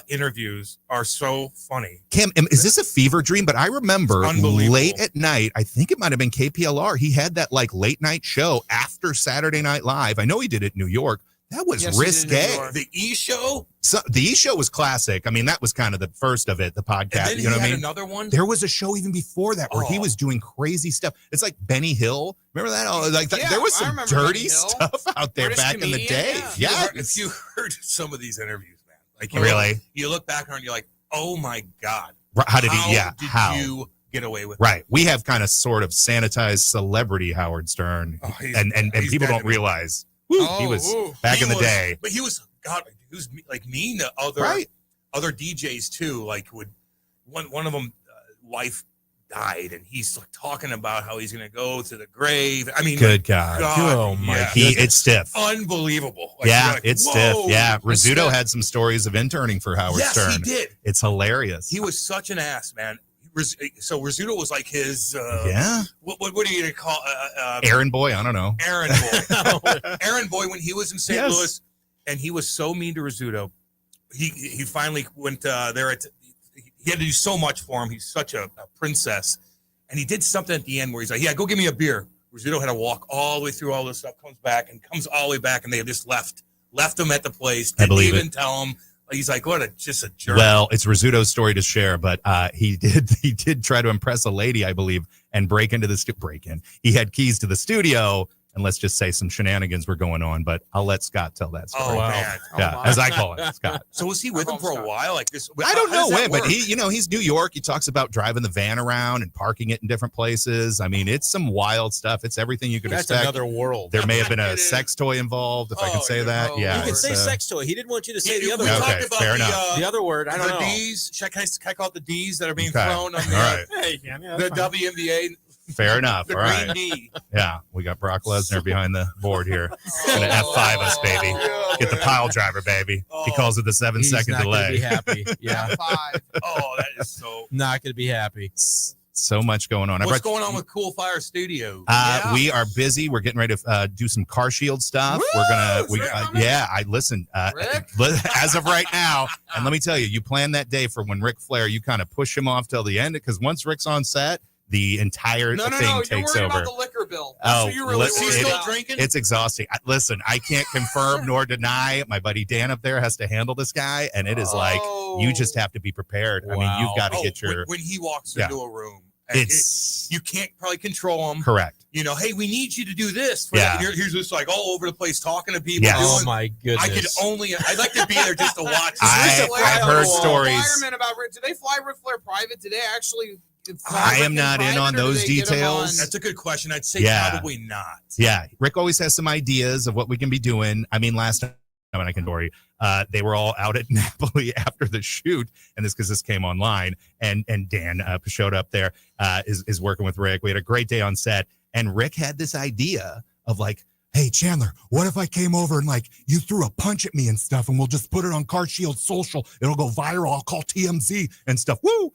interviews are so funny. Cam, is this a fever dream? But I remember late at night, I think it might have been KPLR. He had that like late night show after Saturday Night Live. I know he did it in New York. That was risque. The E Show? So, the E Show was classic. I mean, that was kind of the first of it, the podcast. And then you know what I mean? Another one? There was a show even before that where he was doing crazy stuff. It's like Benny Hill. Remember that? There was some dirty stuff out there back in the day. Yeah. If you heard some of these interviews, man. Like you look back on it and you're like, oh my God. How did you get away with Right. We have kind of sort of sanitized celebrity Howard Stern. And people don't realize. He was back in the day. But he was like mean to other DJs too. Like one of them wife died and he's like talking about how he's going to go to the grave. I mean, good God. Oh my it's stiff. Unbelievable. Like, it's stiff. Yeah. Rizzuto had some stories of interning for Howard Stern. Yes, he did. It's hilarious. He was such an ass, man. So Rizzuto was like his what are you gonna call Aaron Boy? I don't know. Aaron Boy. Aaron Boy, when he was in St. Louis and he was so mean to Rizzuto, he finally went there he had to do so much for him. He's such a princess. And he did something at the end where he's like, yeah, go get me a beer. Rizzuto had to walk all the way through all this stuff, comes back all the way back, and they just left him at the place. Didn't even tell him. He's like, just a jerk. Well, it's Rizzuto's story to share, but he did try to impress a lady, I believe, and break into the He had keys to the studio, and let's just say some shenanigans were going on. But I'll let Scott tell that story. Oh man, as I call it, Scott. So was he with him for a while? Like this? I don't know when, but he's New York. He talks about driving the van around and parking it in different places. I mean, it's some wild stuff. It's everything you could expect. That's another world. There may have been a sex toy involved, if I can say that. Yeah, you can say sex toy. He didn't want you to say the other word. Okay, fair enough. The other word, I don't know. The D's. Can I call it the D's that are being thrown on the WNBA? Fair enough. The all right. green D. Yeah, we got Brock Lesnar behind the board here. Gonna F5 us, baby. Get the pile driver, baby. He calls it the 7-second delay. He's not gonna be happy. Yeah. That is so. Not gonna be happy. So much going on. What's going on with Cool Fire Studios? We are busy. We're getting ready to do some car shield stuff. Woo! I listen. As of right now, and let me tell you, you plan that day for when Ric Flair. You kind of push him off till the end because once Rick's on set, the entire thing takes you're over. About the liquor bill. Still drinking? It's exhausting. Listen, I can't confirm nor deny. My buddy Dan up there has to handle this guy, and it is like you just have to be prepared. I mean, you've got to get your when he walks into a room. You can't probably control him. Correct. Hey, we need you to do this. Here's just like all over the place talking to people. Yes. Oh my goodness! I'd like to be there just to watch. I've heard stories. Did they fly Ric Flair private? Did they actually? I am not in on those details. That's a good question. I'd say probably not. Yeah. Rick always has some ideas of what we can be doing. I mean, last time I can story, they were all out at Napoli after the shoot, and because this came online, and Dan showed up there, is working with Rick. We had a great day on set, and Rick had this idea of like, hey, Chandler, what if I came over and like you threw a punch at me and stuff, and we'll just put it on Car Shield Social. It'll go viral. I'll call TMZ and stuff. Woo!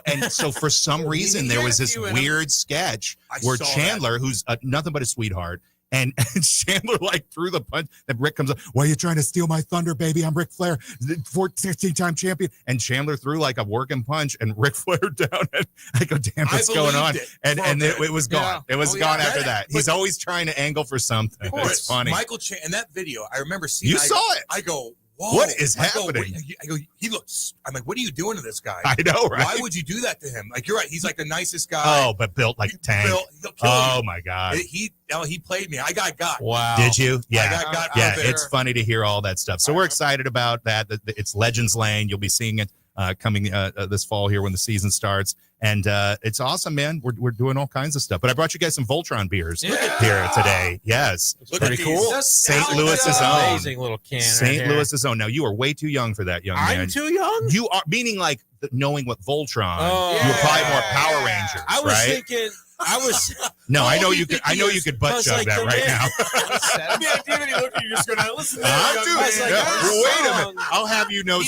And so for some reason there was this weird sketch where Chandler, who's nothing but a sweetheart, And Chandler like threw the punch. And Rick comes up, why are you trying to steal my thunder, baby? I'm Ric Flair, 16-time champion. And Chandler threw like a working punch and Ric Flair down. And I go, damn, what's going on? And it was gone. It was gone after that. He's always trying to angle for something. It's funny. Michael in that video, I remember seeing. You saw it. I go, whoa, what is happening? I go, he looks. I'm like, what are you doing to this guy? I know, right? Why would you do that to him? Like, you're right. He's like the nicest guy. Oh, but built like a tank. Oh my God. He played me. I got. Wow. Did you? Yeah. I got yeah. It's funny to hear all that stuff. So we're excited about that. It's Legends Lane. You'll be seeing it coming this fall here when the season starts. And it's awesome, man. We're doing all kinds of stuff. But I brought you guys some Voltron beers here today. Yes. Pretty cool. St. Louis's own. Amazing little can. St. Louis's own. Now, you are way too young for that, young man. I'm too young? You are, meaning like knowing what Voltron. You were probably more Power Rangers, I was right? thinking... No, I know you could. I know you could butt chug that right now. Wait a minute. I'll have you know.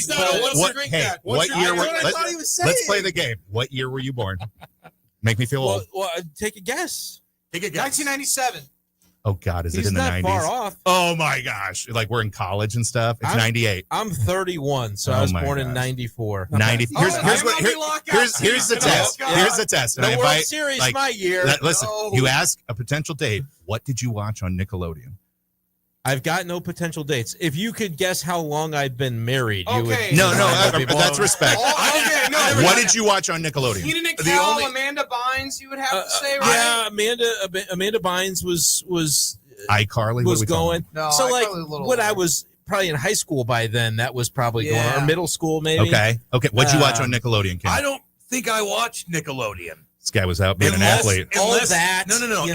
What year? Let's play the game. What year were you born? Make me feel old. Well, take a guess. 1997. Oh God, is it in the 90s? Far off. Oh my gosh, like we're in college and stuff. It's 98. I'm 31, so I was born in 94. 90. Here's the test. Here's the test. The World Series, my year. Listen, you ask a potential date. What did you watch on Nickelodeon? I've got no potential dates. If you could guess how long I've been married, you would. No, that's respect. What did you watch on Nickelodeon? Keenan and Kel, Amanda Bynes, you would have to say, right? Yeah, Amanda Bynes was iCarly was going. No, so like when I was probably in high school by then, that was probably going on, or middle school maybe. Okay. What'd you watch on Nickelodeon, Ken? I don't think I watched Nickelodeon. This guy was out being an athlete. That. No.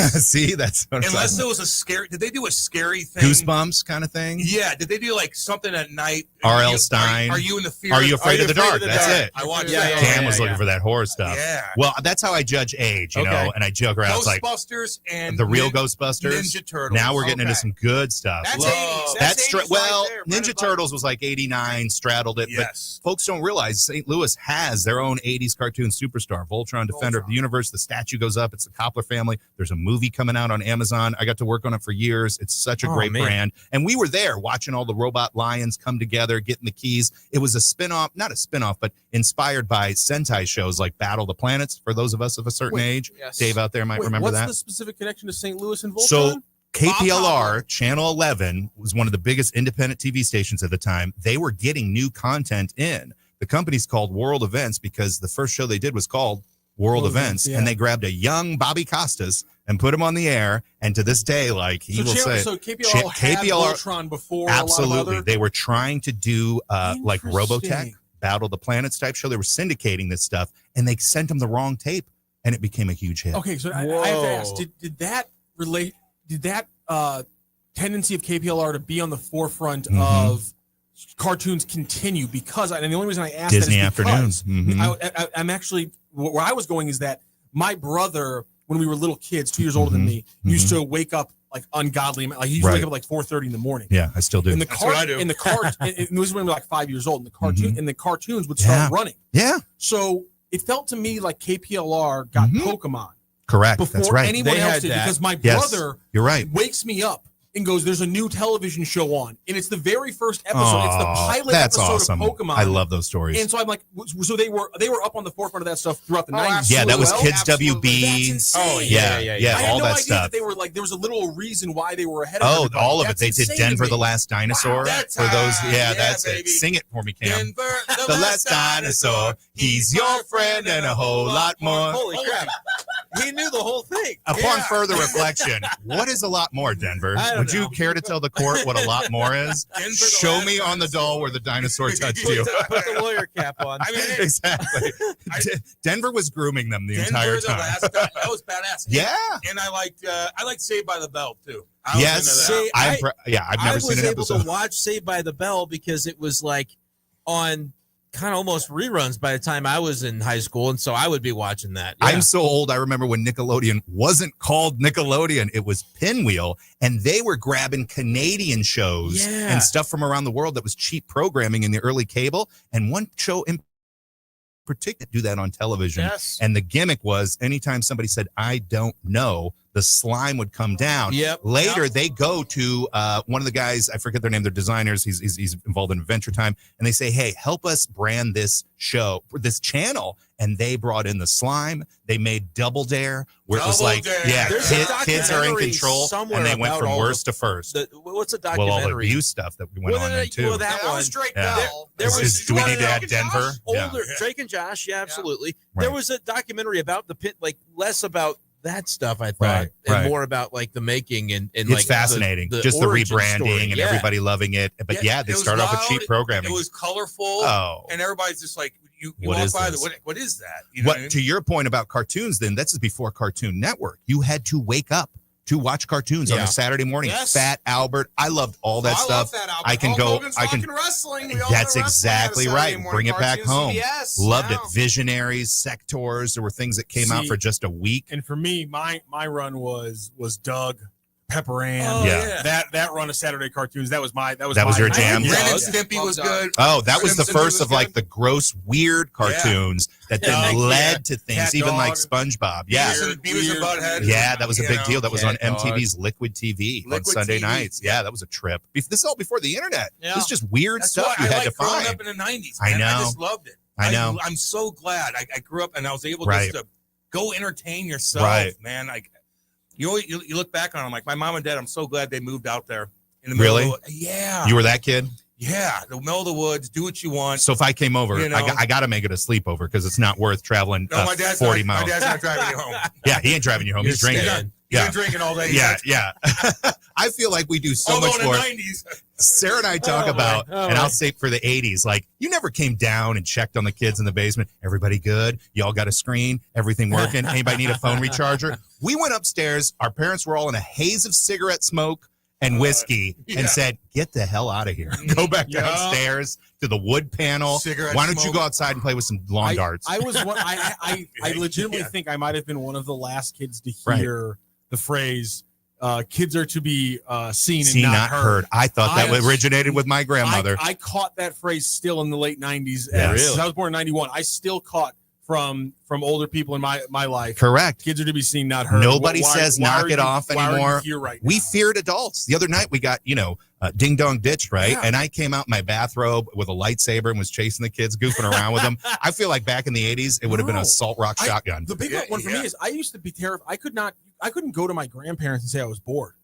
See, that's what unless there was a scary. Did they do a scary thing? Goosebumps kind of thing. Yeah. Did they do like something at night? R.L. Stein. Are you in the fear? Are you afraid of the dark? That's it. I watched. Dan was looking for that horror stuff. Yeah. Well, that's how I judge age, you know. And I joke around. It's like Ghostbusters and the real Ghostbusters. Ninja Turtles. Now we're getting into some good stuff. That's 80s. That's 80s well, right there, Ninja Turtles was like 89, straddled it. Yes. But folks don't realize St. Louis has their own 80s cartoon superstar, Voltron, Defender of the Universe. The statue goes up. It's the Koppler family. There's a movie coming out on Amazon. I got to work on it for years. It's such a great brand. And we were there watching all the robot lions come together, getting the keys. It was a spinoff, not a spinoff, but inspired by Sentai shows like Battle of the Planets for those of us of a certain age. Yes. Dave out there might remember that. What's the specific connection to St. Louis and Voltron? So KPLR Channel 11 was one of the biggest independent TV stations at the time. They were getting new content in. The company's called World Events because the first show they did was called World Events, and they grabbed a young Bobby Costas and put him on the air. And to this day, like he will say, so KPLR had Voltron before. Absolutely, A lot of other... they were trying to do like Robotech, Battle of the Planets type show. They were syndicating this stuff, and they sent them the wrong tape, and it became a huge hit. Okay, so I have to ask: Did that relate? Did that tendency of KPLR to be on the forefront of cartoons continue? Because, and the only reason I asked Disney that is because Afternoons. I'm actually where I was going is that my brother, when we were little kids, 2 years older than me, used to wake up like ungodly. Like he used to wake up at like 4:30 in the morning. Yeah, I still do. In the car, in the car, and this is when we were like 5 years old. And the cartoon, and the cartoons would start running. Yeah. So it felt to me like KPLR got Pokemon. Correct. Before That's right. anyone else did, because my brother you're right. wakes me up and goes, there's a new television show on. And it's the very first episode. It's the pilot episode of Pokemon. I love those stories. And so I'm like, so they were up on the forefront of that stuff throughout the 90s. Yeah, that was Kids Absolutely. WB. That's insane. Oh, yeah, I had all no that idea stuff. that they were like, there was a little reason why they were ahead of everybody. All of it. That's They did insane to Denver me. the Last Dinosaur. That's for those, that's baby. it. Sing it for me, Cam. Denver, The Last Dinosaur. He's your friend and a whole lot more. Holy crap. He knew the whole thing. Upon further reflection, what is a lot more, Denver? Would you care to tell the court what a lot more is? Show me on the doll where the dinosaur touched you. Put the lawyer cap on. I mean, Exactly. Denver was grooming them the entire time. That was badass. Yeah. And I liked Saved by the Bell too. Yes. I've never seen an I was episode. able to watch Saved by the Bell because it was like on kind of almost reruns by the time I was in high school, and so I would be watching that. Yeah. I'm so old. I remember when Nickelodeon wasn't called Nickelodeon. It was Pinwheel, and they were grabbing Canadian shows and stuff from around the world that was cheap programming in the early cable. And one show in particular do that on television. Yes. And the gimmick was anytime somebody said, I don't know, the slime would come down. Yep. Later, they go to one of the guys, I forget their name, they're designers. He's involved in Adventure Time. And they say, hey, help us brand this show, this channel. And they brought in the slime. They made Double Dare, where it was like, kids are in control. And they went from worst to first. What's the documentary? Well, all the abuse stuff that we went on there, too. Well, that one. was Drake Bell. There was, do we need to add Denver? Drake and Josh, yeah, absolutely. Right. There was a documentary about the pit, like less about that stuff, I thought, and more about like the making and it's like fascinating. the Just the origin rebranding story. and everybody loving it. But they start off with cheap programming. It was colorful. And everybody's just like, you What walk is by, this? what is that? You know what I mean? To your point about cartoons, then this is before Cartoon Network. You had to wake up to watch cartoons on a Saturday morning. Yes. Fat Albert, I loved all that stuff. Love Fat Albert. I can Hulk go. Hogan's I can. Talking wrestling. We all That's know wrestling on a exactly Saturday right. morning Bring it back cartoon, home. CBS. Loved it. Visionaries, Sectors. There were things that came out See, for just a week. And for me, my run was Doug, Pepper Ann. Oh, yeah. That run of Saturday cartoons. That was your jam. Ren and Stimpy was good. Oh, that was the Simpsons first of like the gross, weird cartoons that then led to things, Cat even Dog. like SpongeBob. Yeah. Beavis and Butthead. Yeah, that was a big deal. That was on Cat Dog. MTV's Liquid TV on Liquid Sunday TV. nights. Yeah, that was a trip. This is all before the internet. Yeah. This is just weird That's stuff why you I had to like growing find. up in the 90s. I Man. know. I just loved it. I know. I'm so glad I grew up and I was able Right. just to go entertain yourself, Right. man. Like you look back on them, like my mom and dad. I'm so glad they moved out there in the middle. Really? Yeah. You were that kid? Yeah, the middle of the woods. Do what you want. So if I came over, You know. I got to make it a sleepover because it's not worth traveling No, my dad's 40 not, miles. My dad's not driving you home. Yeah, he ain't driving you home. He's drinking. He's been drinking all day. Yeah. I feel like we do so Although much in more. the 90s. Sarah and I talk about, and I'll say for the 80s, like you never came down and checked on the kids in the basement. Everybody good? Y'all got a screen? Everything working? Anybody need a phone recharger? We went upstairs. Our parents were all in a haze of cigarette smoke and whiskey and said, get the hell out of here. Go back downstairs to the wood panel. Why don't you go outside and play with some lawn darts? I was one. I legitimately think I might have been one of the last kids to hear the phrase "kids are to be seen and not heard." I thought that originated with my grandmother. I caught that phrase still in the late 90s. Yeah, really? Since I was born in 91. I still caught from older people in my life. Correct. Kids are to be seen, not heard. Nobody Why says are knock it you- off why are you anymore. here right We feared adults. The other night we got, ding dong ditched, right? Yeah. And I came out in my bathrobe with a lightsaber and was chasing the kids, goofing around with them. I feel like back in the 80s, it would have been a salt rock shotgun. The big one for me is I used to be terrified. I couldn't go to my grandparents and say I was bored.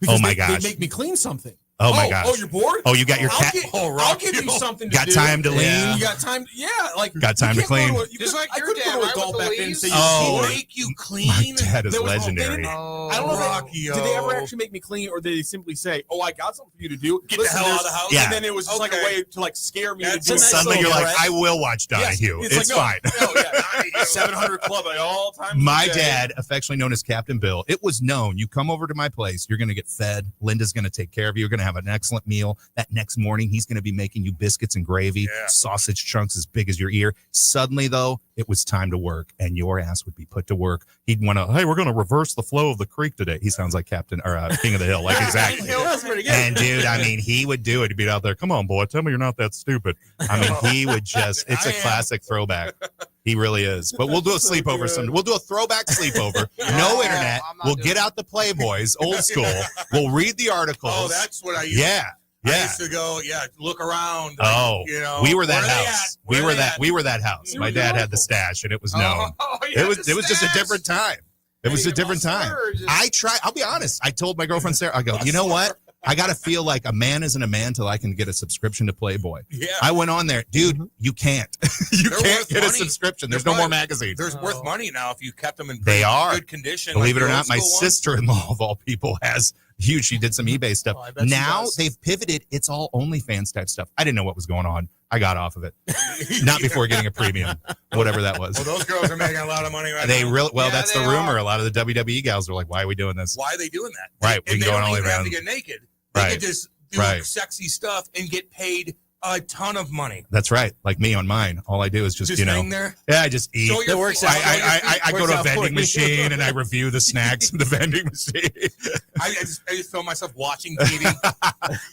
Oh my they'd gosh. make me clean something. Oh my gosh. Oh, you're bored? Oh, you got your cat. I'll give you something to Got do. time to lean? Yeah. You got time. Yeah, like Got time you to can't clean? go to a- Just like I your couldn't dad, go to right, adult with the back then and leaves? say Oh. you're Make you My clean. dad is There was- legendary. I don't know if they, did they ever actually make me clean, or did they simply say, "Oh, I got something for you to do. Get the hell out of the house." Yeah. And then it was just like a way to like scare me. That's to do a it. nice Suddenly you're little like, threat. I will watch Donahue. Yes. It's fine. No, yeah, 700 Club at all times. My of the day. dad, affectionately known as Captain Bill, it was known, you come over to my place, you're going to get fed. Linda's going to take care of you. You're going to have an excellent meal. That next morning, he's going to be making you biscuits and gravy, sausage chunks as big as your ear. Suddenly, though, it was time to work, and your ass would be put to work. He'd want to, hey, we're going to reverse the flow of the creek today. He sounds like Captain or King of the Hill, like exactly. That's pretty good. And dude, I mean, he would do it. He'd be out there, come on, boy, tell me you're not that stupid. I mean, he would just, it's a classic throwback. He really is. But we'll do a sleepover someday. We'll do a throwback sleepover. No internet. We'll get out the Playboys, old school. We'll read the articles. Oh, that's what I used Yeah. I Yeah. used to go, look around. Oh, Like, we were that where they house. at? Where they at? We were that house. My dad had the stash, and it was known. It was just a different time. It was a different time. I'll be honest. I told my girlfriend Sarah, I go, you know what? I got to feel like a man isn't a man till I can get a subscription to Playboy. Yeah. I went on there. Dude, you can't. You They're can't worth get a money. subscription. There's They're no more probably- magazines. There's worth money now if you kept them in They are. good condition. Believe like it or the not, my old school ones. sister-in-law of all people has huge. She did some eBay stuff. I bet she Now does. they've pivoted. It's all OnlyFans type stuff. I didn't know what was going on. I got off of it. Not before getting a premium, whatever that was. Well, those girls are making a lot of money right They now. really well. Yeah, that's the they rumor. are. A lot of the WWE gals are like, "Why are we doing this?" Why are they doing that? Right, we And can they go on don't even have OnlyFans. to get naked. They Right. can just do Right. sexy stuff and get paid a ton of money. That's right. Like me on mine. All I do is just hang there? Yeah, I just eat. Show your It works feet. out. Show your feet. I go Works to a out for vending me. machine and I review the snacks in the vending machine. I just film myself watching TV.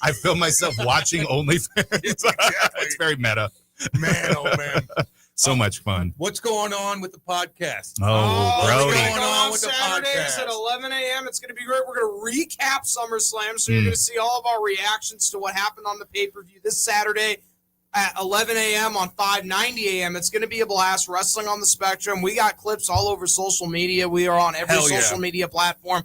I film myself watching OnlyFans. It's very meta. Man, oh man. So much fun. What's going on with the podcast? Brody. What's going on with the Saturdays podcast? at 11 a.m. It's going to be great. We're going to recap SummerSlam, so you're going to see all of our reactions to what happened on the pay-per-view this Saturday at 11 a.m. on 590 a.m. It's going to be a blast. Wrestling on the Spectrum. We got clips all over social media. We are on every social media platform.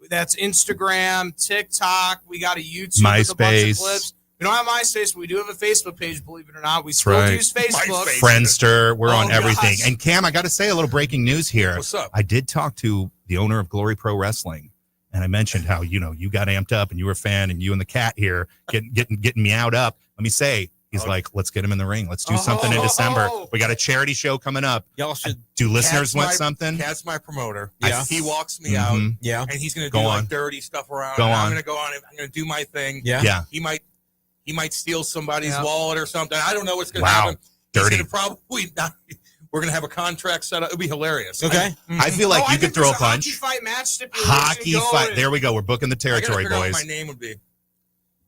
That's Instagram, TikTok. We got a YouTube with a bunch of clips. We don't have MySpace, but we do have a Facebook page, believe it or not. We still use Facebook. Friendster. We're on everything. Gosh. And Cam, I got to say a little breaking news here. What's up? I did talk to the owner of Glory Pro Wrestling, and I mentioned how, you got amped up and you were a fan, and you and the cat here getting me out up. Let me say, he's like, let's get him in the ring. Let's do something in December. We got a charity show coming up. Y'all should. Do listeners want something? Cat's my promoter. Yeah. He walks me out. Yeah. And he's going to do like dirty stuff around. I'm going to go on. I'm going to do my thing. Yeah. He might steal somebody's wallet or something. I don't know what's going to happen. Dirty. He's gonna probably not. We're going to have a contract set up. It'll be hilarious. Okay. I feel like you could throw a punch. Hockey fight match stipulation. Hockey fight. There we go. We're booking the territory, I gotta figure out boys. what my name would be.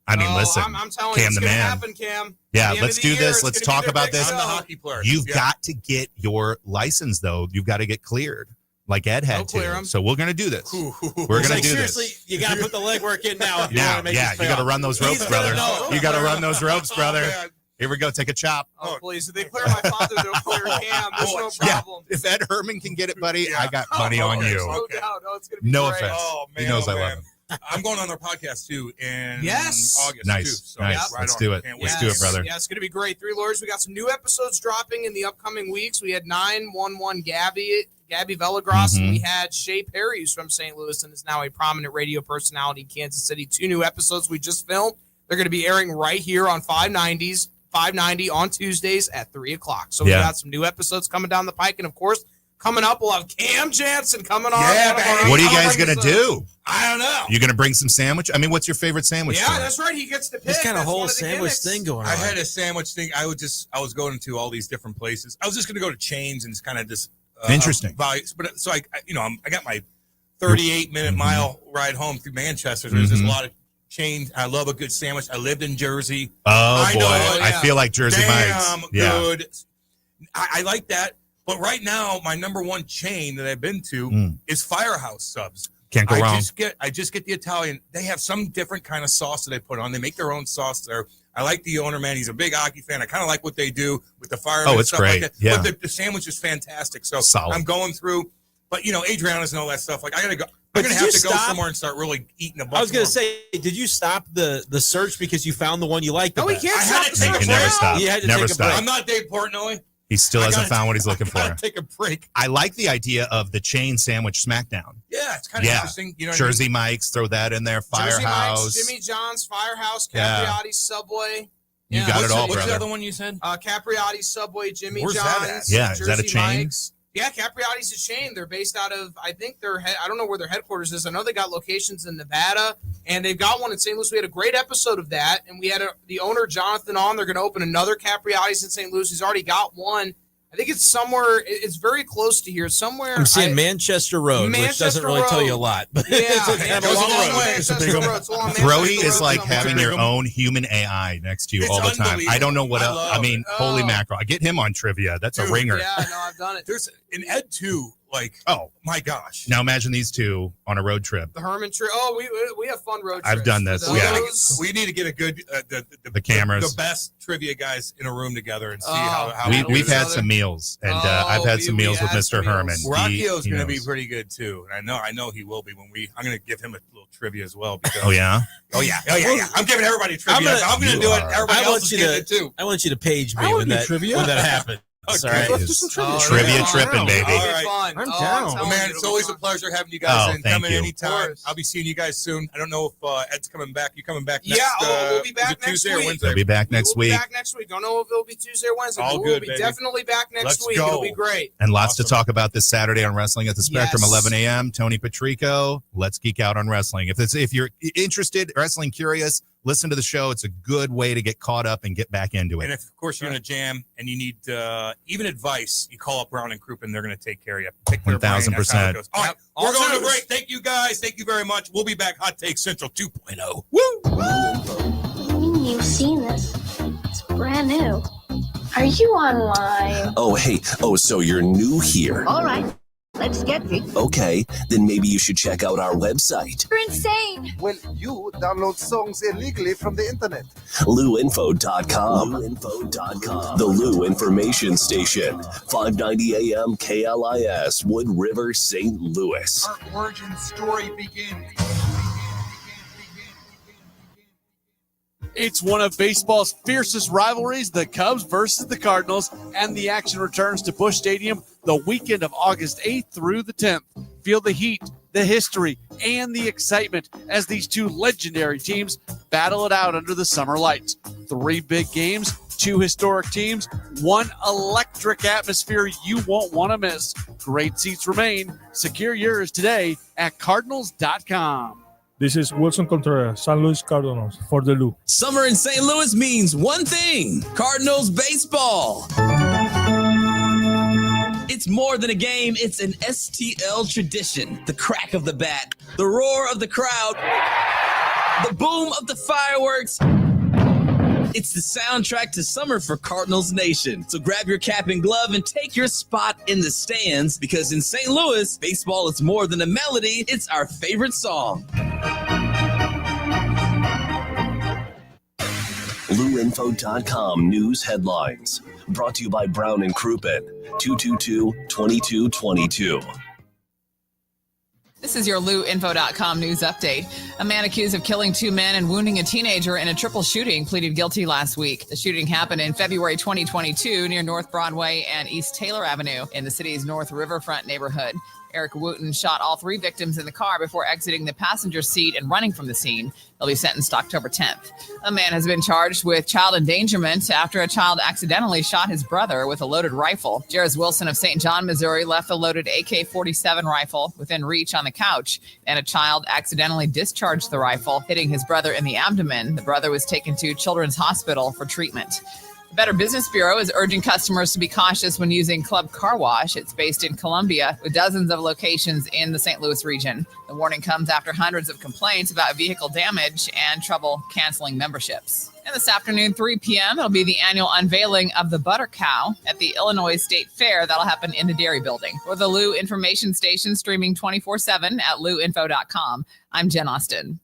I mean, listen, I'm telling you, Cam it's the going to man. happen, Cam. Yeah, At the end let's of the do year, this. it's Let's gonna be talk their about big this. show. I'm the hockey player. You've got to get your license, though. You've got to get cleared, like Ed had to. So we're going to do this. We're going to do seriously, this. you got to put the legwork in now. If you Now, want to make yeah, this you pay got to off. run those ropes, He's brother. gonna know. You got to run those ropes, brother. man. Here we go. Take a chop. Oh, please. If they clear my father, they'll clear Cam. There's no problem. If Ed Herman can get it, buddy, I got money on you. No doubt. No, it's going to be No great. offense. Oh, man, He knows I man. love him. I'm going on their podcast too in Yes. August. Nice. Too, so Nice. right Let's on. do it. Can't Let's wait. do it, brother. Yeah, it's going to be great. Three Lawyers. We got some new episodes dropping in the upcoming weeks. We had 911 Gabby Vellagross, and we had Shea Perry, who's from St. Louis and is now a prominent radio personality in Kansas City. 2 new episodes we just filmed. They're going to be airing right here on 590 on Tuesdays at 3 o'clock. So we got some new episodes coming down the pike. And, of course, coming up, we'll have Cam Jansen coming on. What are you guys going to do? I don't know. You going to bring some sandwich? I mean, what's your favorite sandwich? Yeah, that's right. He gets to pick. This kind of That's one whole the sandwich gimmicks. thing going on. I had a sandwich thing. I was going to all these different places. I was just going to go to chains and just kind of just Interesting. But so I got my 38-minute mile ride home through Manchester. There's just a lot of chains. I love a good sandwich. I lived in Jersey. Oh, boy. know, I feel like Jersey Damn Mike's. Yeah. good. I like that. But right now, my number one chain that I've been to is Firehouse Subs. Can't go wrong. I just get the Italian. They have some different kind of sauce that they put on. They make their own sauce there. I like the owner, man. He's a big hockey fan. I kind of like what they do with the firemen. Oh, and it's stuff great. Like that. Yeah. But the sandwich is fantastic. So Solid. I'm going through. But, Adriana's and all that stuff. Like, I got to go. But I'm going to did have you to go stop? somewhere and start really eating a bunch I was going more. to say, did you stop the search because you found the one you liked? No, he can't I had to stop. take a You never break. stop. You had to Never take a stop. break. I'm not Dave Portnoy. He still I hasn't gotta found what he's looking I gotta for. take a break. I like the idea of the chain sandwich smackdown. Yeah, it's kind of interesting. You know, what I mean? Jersey Mike's, throw that in there. Jersey Firehouse. Mike's, Jimmy John's, Firehouse, Yeah. Capriati's, Subway. You got it all, What's brother. the other one you said? Capriati's, Subway, Jimmy Where's that at? John's. Yeah, is that a Jersey chain? Mike's. Yeah, Capriati's a chain. They're based out of, I think I don't know where their headquarters is. I know they got locations in Nevada, and they've got one in St. Louis. We had a great episode of that, and we had the owner, Jonathan, on. They're going to open another Capriati's in St. Louis. He's already got one. I think it's somewhere, it's very close to here. Somewhere. I'm seeing Manchester Road, which doesn't really tell you a lot. But Yeah, it's a kind of a long road. It's a big one. Brody is like having your own human AI next to you all the time. I don't know what else. I mean, holy mackerel. I get him on trivia. That's a ringer. Yeah, no, I've done it. There's an Ed too. Like, oh my gosh. Now imagine these two on a road trip. The Herman trip. Oh, we have fun road trips. I've done this. For Yeah. those- We need to get a good The cameras. the best trivia guys in a room together and see how We've had some meals, and I've had some meals with Mr. Herman. Rockio's He going to be knows. pretty good too, and I know he will be when I'm going to give him a little trivia as well. Because, Oh yeah. oh yeah. I'm giving everybody trivia. I'm going to do it. Everybody else is getting it too. I want you to page me I when wanna do that trivia. when that happens. Okay. All right. Let's do some trivia. Trivia yeah. tripping, baby. All right. Fun. I'm Oh, down. telling Man, you, it's it'll always be a fun. pleasure having you guys Oh, in. thank Come in you. anytime. I'll be seeing you guys soon. I don't know if Ed's coming back. You coming back next Yeah, we'll be is back it next Tuesday or week. Wednesday? They'll be back next We'll be week, back next week. Don't know if it'll be Tuesday or Wednesday. All but we'll good, be baby. definitely back next Let's week. go. It'll be great. and lots to Awesome. talk about this Saturday on Wrestling at the Spectrum, Yes. 11 a.m. Tony Patrico. Let's geek out on wrestling. If you're interested, wrestling curious, listen to the show. It's a good way to get caught up and get back into And it. if, of course, you're in a jam and you need even advice, you call up Brown and Crouppen. They're going to take care of you. Pick their brain. That's how it 1000%. goes. All right, Yep. we're going to Also- break. Thank you, guys. Thank you very much. We'll be back. Hot Take Central 2.0. What do you mean you've seen this? It's brand new. Are you online? Oh, hey. Oh, so you're new here. All right. Let's get it. Okay, then maybe you should check out our website. You're insane. Well, you download songs illegally from the internet. LouInfo.com. LouInfo.com. The Lou Information Station. 590 AM KLIS, Wood River, St. Louis. Our origin story begins. It's one of baseball's fiercest rivalries, the Cubs versus the Cardinals, and the action returns to Busch Stadium the weekend of August 8th through the 10th. Feel the heat, the history, and the excitement as these two legendary teams battle it out under the summer lights. 3 big games, 2 historic teams, 1 electric atmosphere you won't want to miss. Great seats remain. Secure yours today at Cardinals.com. This is Wilson Contreras, San Luis Cardinals, for the Lou. Summer in St. Louis means one thing: Cardinals baseball. It's more than a game, it's an STL tradition. The crack of the bat, the roar of the crowd, the boom of the fireworks. It's the soundtrack to summer for Cardinals Nation. So grab your cap and glove and take your spot in the stands, because in St. Louis, baseball is more than a melody, it's our favorite song. LouInfo.com news headlines. Brought to you by Brown and Crouppen. 222-2222. This is your LouInfo.com news update. A man accused of killing 2 men and wounding a teenager in a triple shooting pleaded guilty last week. The shooting happened in February 2022 near North Broadway and East Taylor Avenue in the city's North Riverfront neighborhood. Eric Wooten shot all 3 victims in the car before exiting the passenger seat and running from the scene. They'll be sentenced October 10th. A man has been charged with child endangerment after a child accidentally shot his brother with a loaded rifle. Jairus Wilson of St. John, Missouri, left the loaded AK-47 rifle within reach on the couch, and a child accidentally discharged the rifle, hitting his brother in the abdomen. The brother was taken to Children's Hospital for treatment. The Better Business Bureau is urging customers to be cautious when using Club Car Wash. It's based in Columbia with dozens of locations in the St. Louis region. The warning comes after hundreds of complaints about vehicle damage and trouble canceling memberships. And this afternoon, 3 p.m., it'll be the annual unveiling of the Butter Cow at the Illinois State Fair. That'll happen in the Dairy Building. For the Lou Information Station, streaming 24/7 at LouInfo.com. I'm Jen Austin.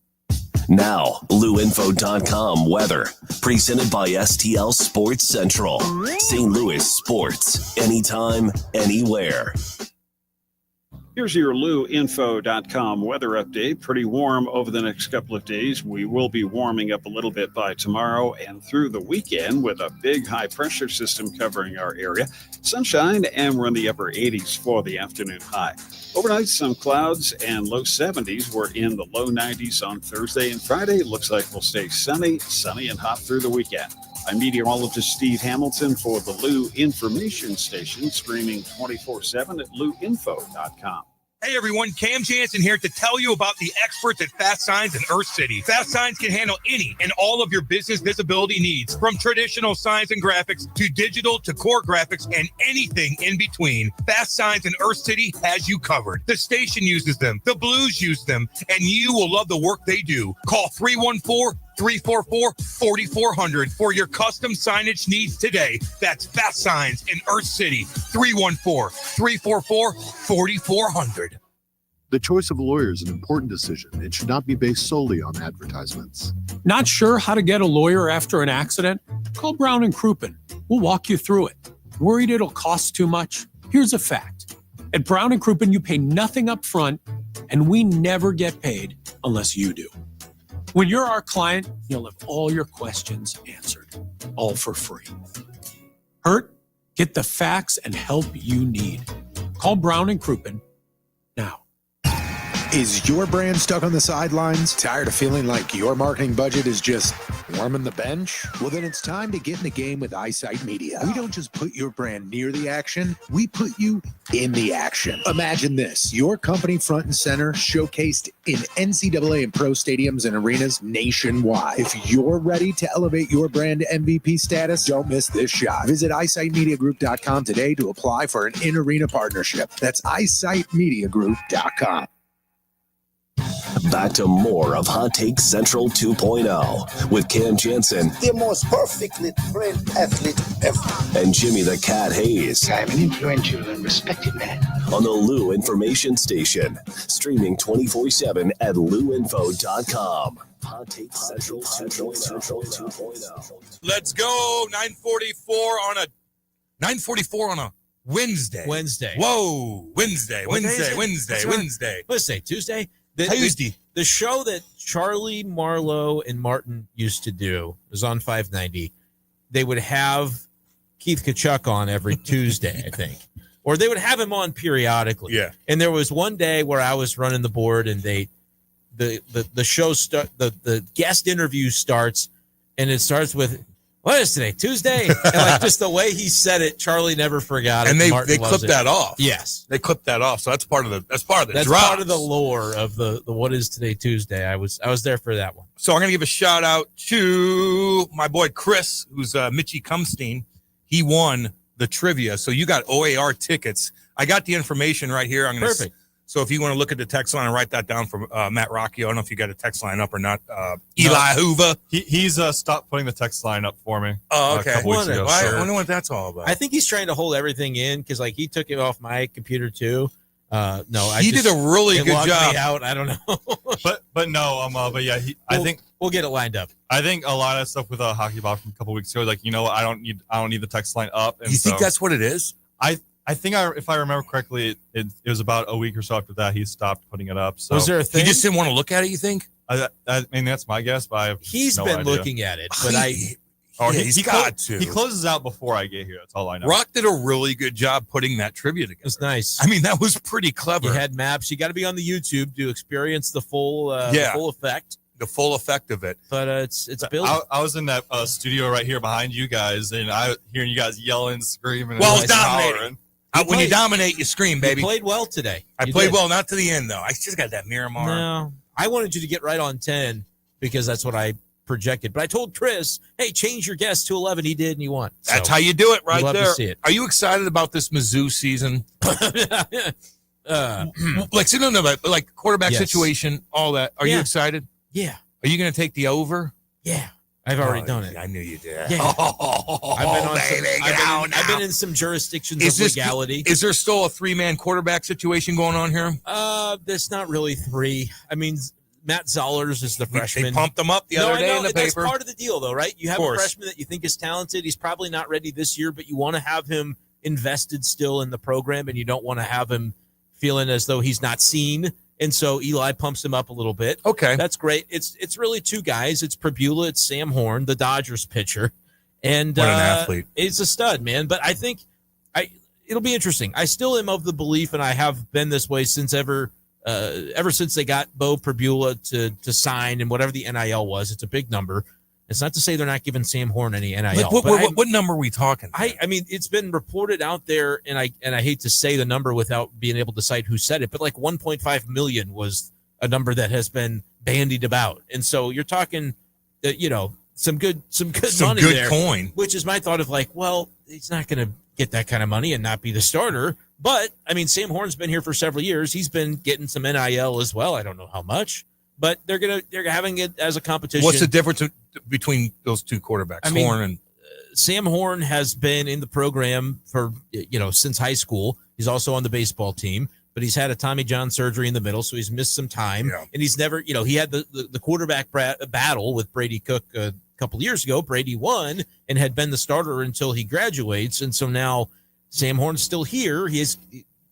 Now, LouInfo.com weather. Presented by STL Sports Central. St. Louis sports. Anytime, anywhere. Here's your LouInfo.com weather update. Pretty warm over the next couple of days. We will be warming up a little bit by tomorrow and through the weekend with a big high pressure system covering our area. Sunshine, and we're in the upper 80s for the afternoon high. Overnight, some clouds and low 70s. We're in the low 90s on Thursday and Friday. It looks like we'll stay sunny and hot through the weekend. I'm meteorologist Steve Hamilton for the Lou Information Station, streaming 24/7 at LouInfo.com. Hey everyone, Cam Jansen here to tell you about the experts at Fast Signs in Earth City. Fast Signs can handle any and all of your business visibility needs, from traditional signs and graphics to digital to core graphics and anything in between. Fast Signs in Earth City has you covered. The station uses them, the Blues use them, and you will love the work they do. Call 314-344-4400 for your custom signage needs today. That's Fast Signs in Earth City, 314-344-4400. The choice of a lawyer is an important decision. It should not be based solely on advertisements. Not sure how to get a lawyer after an accident? Call Brown and Crouppen. We'll walk you through it. Worried it'll cost too much? Here's a fact. At Brown and Crouppen, you pay nothing up front, and we never get paid unless you do. When you're our client, you'll have all your questions answered, all for free. Hurt? Get the facts and help you need. Call Brown and Crouppen now. Is your brand stuck on the sidelines? Tired of feeling like your marketing budget is just warming the bench? Well, then it's time to get in the game with Eyesight Media. We don't just put your brand near the action, we put you in the action. Imagine this, your company front and center, showcased in NCAA and pro stadiums and arenas nationwide. If you're ready to elevate your brand to MVP status, don't miss this shot. Visit eyesightmediagroup.com today to apply for an in-arena partnership. That's eyesightmediagroup.com. Back to more of Hot Take Central 2.0 with Cam Jensen. The most perfectly trained athlete ever. And Jimmy the Cat Hayes. I'm an influential and respected man. On the Lou Information Station. Streaming 24/7 at louinfo.com. Hot Take Central 2.0. Let's go. 9:44 on a Wednesday. Whoa. Wednesday. Let's say Tuesday. Tuesday. The show that Charlie, Marlowe, and Martin used to do was on 590. They would have Keith Kachuk on every Tuesday, I think. Or they would have him on periodically. Yeah. And there was one day where I was running the board and the show the guest interview starts, and it starts with, what is today? Tuesday? And like just the way he said it, Charlie never forgot it. And they clipped that off. Yes. They clipped that off. So that's part of the That's drops. part of the lore of the what is today Tuesday. I was there for that one. So I'm going to give a shout out to my boy Chris, who's Mitchie Cumstein. He won the trivia. So you got O.A.R. tickets. I got the information right here. Perfect. So if you want to look at the text line and write that down for Matt Rocky, I don't know if you got a text line up or not. Eli Hoover. He's stopped putting the text line up for me. Oh, okay. A couple weeks ago. I wonder what that's all about. I think he's trying to hold everything in because like he took it off my computer too. He did a really good job. Me out. I don't know. but yeah, I think we'll get it lined up. I think a lot of stuff with Hockey Bob from a couple weeks ago, like, you know what, I don't need the text line up. And you think that's what it is? I think if I remember correctly, it was about a week or so after that he stopped putting it up. So was there a thing? He just didn't want to look at it, you think? I mean, that's my guess, but I have He's no been idea. looking at it, but he's got to. He closes out before I get here. That's all I know. Rock did a really good job putting that trivia together. It's nice. I mean, that was pretty clever. You had maps. You got to be on the YouTube to experience the full effect. The full effect of it. But it's built. I was in that studio right here behind you guys, and I hearing you guys yelling, screaming. Well, and it's dominating. When you dominate, you scream, baby. You played well today. I played well, not to the end, though. I just got that Miramar. No, I wanted you to get right on 10 because that's what I projected. But I told Chris, hey, change your guess to 11. He did, and he won. That's how you do it right love there. to see it. Are you excited about this Mizzou season? Like quarterback situation, all that. Are you excited? Yeah. Are you going to take the over? Yeah. I've already done it. I knew you did. Yeah. I've been in some jurisdictions of legality. Is there still a 3-man quarterback situation going on here? There's not really 3. I mean, Matt Zollers is the freshman. They pumped him up the other day in the paper. That's part of the deal, though, right? You have a freshman that you think is talented. He's probably not ready this year, but you want to have him invested still in the program, and you don't want to have him feeling as though he's not seen. And so Eli pumps him up a little bit. Okay. That's great. It's really 2 guys. It's Prbula, it's Sam Horn, the Dodgers pitcher. And what an athlete. It's a stud, man. But I think it'll be interesting. I still am of the belief, and I have been this way since ever since they got Bo Prbula to sign and whatever the NIL was. It's a big number. It's not to say they're not giving Sam Horn any NIL. What number are we talking? I mean, it's been reported out there, and I hate to say the number without being able to cite who said it, but like 1.5 million was a number that has been bandied about, and so you're talking, some good money there, coin. Which is my thought of like, well, he's not going to get that kind of money and not be the starter. But I mean, Sam Horn's been here for several years. He's been getting some NIL as well. I don't know how much. But they're having it as a competition. What's the difference between those 2 quarterbacks? I mean, Horn and Sam Horn has been in the program for since high school. He's also on the baseball team, but he's had a Tommy John surgery in the middle, so he's missed some time. Yeah. And he's never, he had the quarterback battle with Brady Cook a couple of years ago. Brady won and had been the starter until he graduates, and so now Sam Horn's still here. He is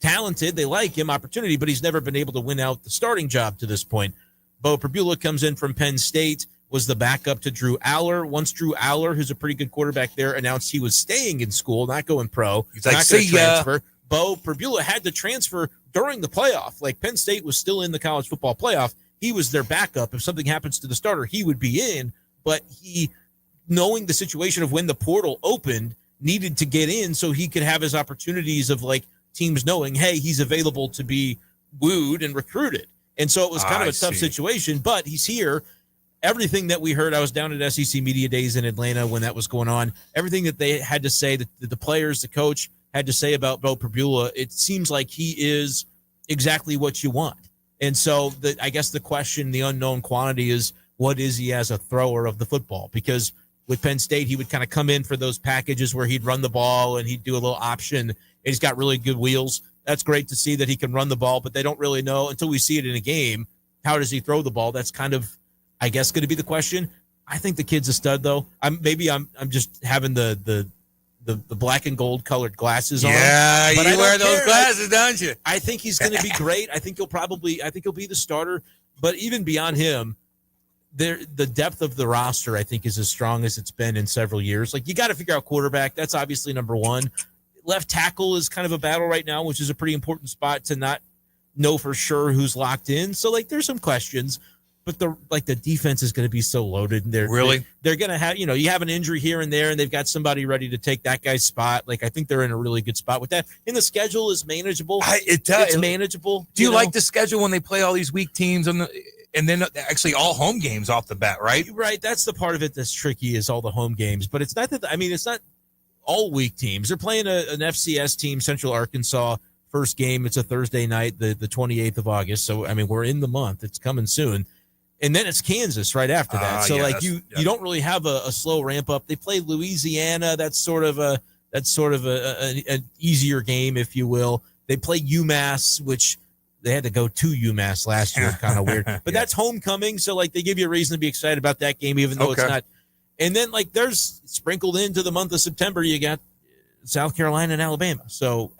talented. They like him, opportunity, but he's never been able to win out the starting job to this point. Bo Prbula comes in from Penn State, was the backup to Drew Aller. Once Drew Aller, who's a pretty good quarterback there, announced he was staying in school, not going pro. He's like, not going to transfer. Bo Prbula had to transfer during the playoff. Like Penn State was still in the college football playoff. He was their backup. If something happens to the starter, he would be in. But he, knowing the situation of when the portal opened, needed to get in so he could have his opportunities of like teams knowing, hey, he's available to be wooed and recruited. And so it was kind of a tough situation, but he's here. Everything that we heard, I was down at SEC Media Days in Atlanta when that was going on. Everything that they had to say, that the players, the coach had to say about Bo Prbula, it seems like he is exactly what you want. And so I guess the question, the unknown quantity is, what is he as a thrower of the football? Because with Penn State, he would kind of come in for those packages where he'd run the ball and he'd do a little option. And he's got really good wheels. That's great to see that he can run the ball, but they don't really know until we see it in a game. How does he throw the ball? That's kind of, I guess, going to be the question. I think the kid's a stud, though. I'm just having the black and gold colored glasses on. Yeah, but you wear those glasses, don't you? I think he's going to be great. I think he'll be the starter. But even beyond him, the depth of the roster, I think, is as strong as it's been in several years. Like, you got to figure out quarterback. That's obviously number one. Left tackle is kind of a battle right now, which is a pretty important spot to not know for sure who's locked in. So, like, there's some questions. But the defense is going to be so loaded. And they're going to have, you have an injury here and there, and they've got somebody ready to take that guy's spot. Like, I think they're in a really good spot with that. And the schedule is manageable. It's manageable. Do you like the schedule when they play all these weak teams and then actually all home games off the bat, right? Right. That's the part of it that's tricky, is all the home games. But it's not that. It's not all weak teams. They're playing an FCS team, Central Arkansas. First game. It's a Thursday night, the 28th of August. So we're in the month. It's coming soon. And then it's Kansas right after that. So you don't really have a slow ramp up. They play Louisiana. That's sort of an easier game, if you will. They play UMass, which they had to go to UMass last year. Kind of weird, but that's homecoming. So they give you a reason to be excited about that game, even though it's not. And then there's sprinkled into the month of September, you got South Carolina and Alabama. So,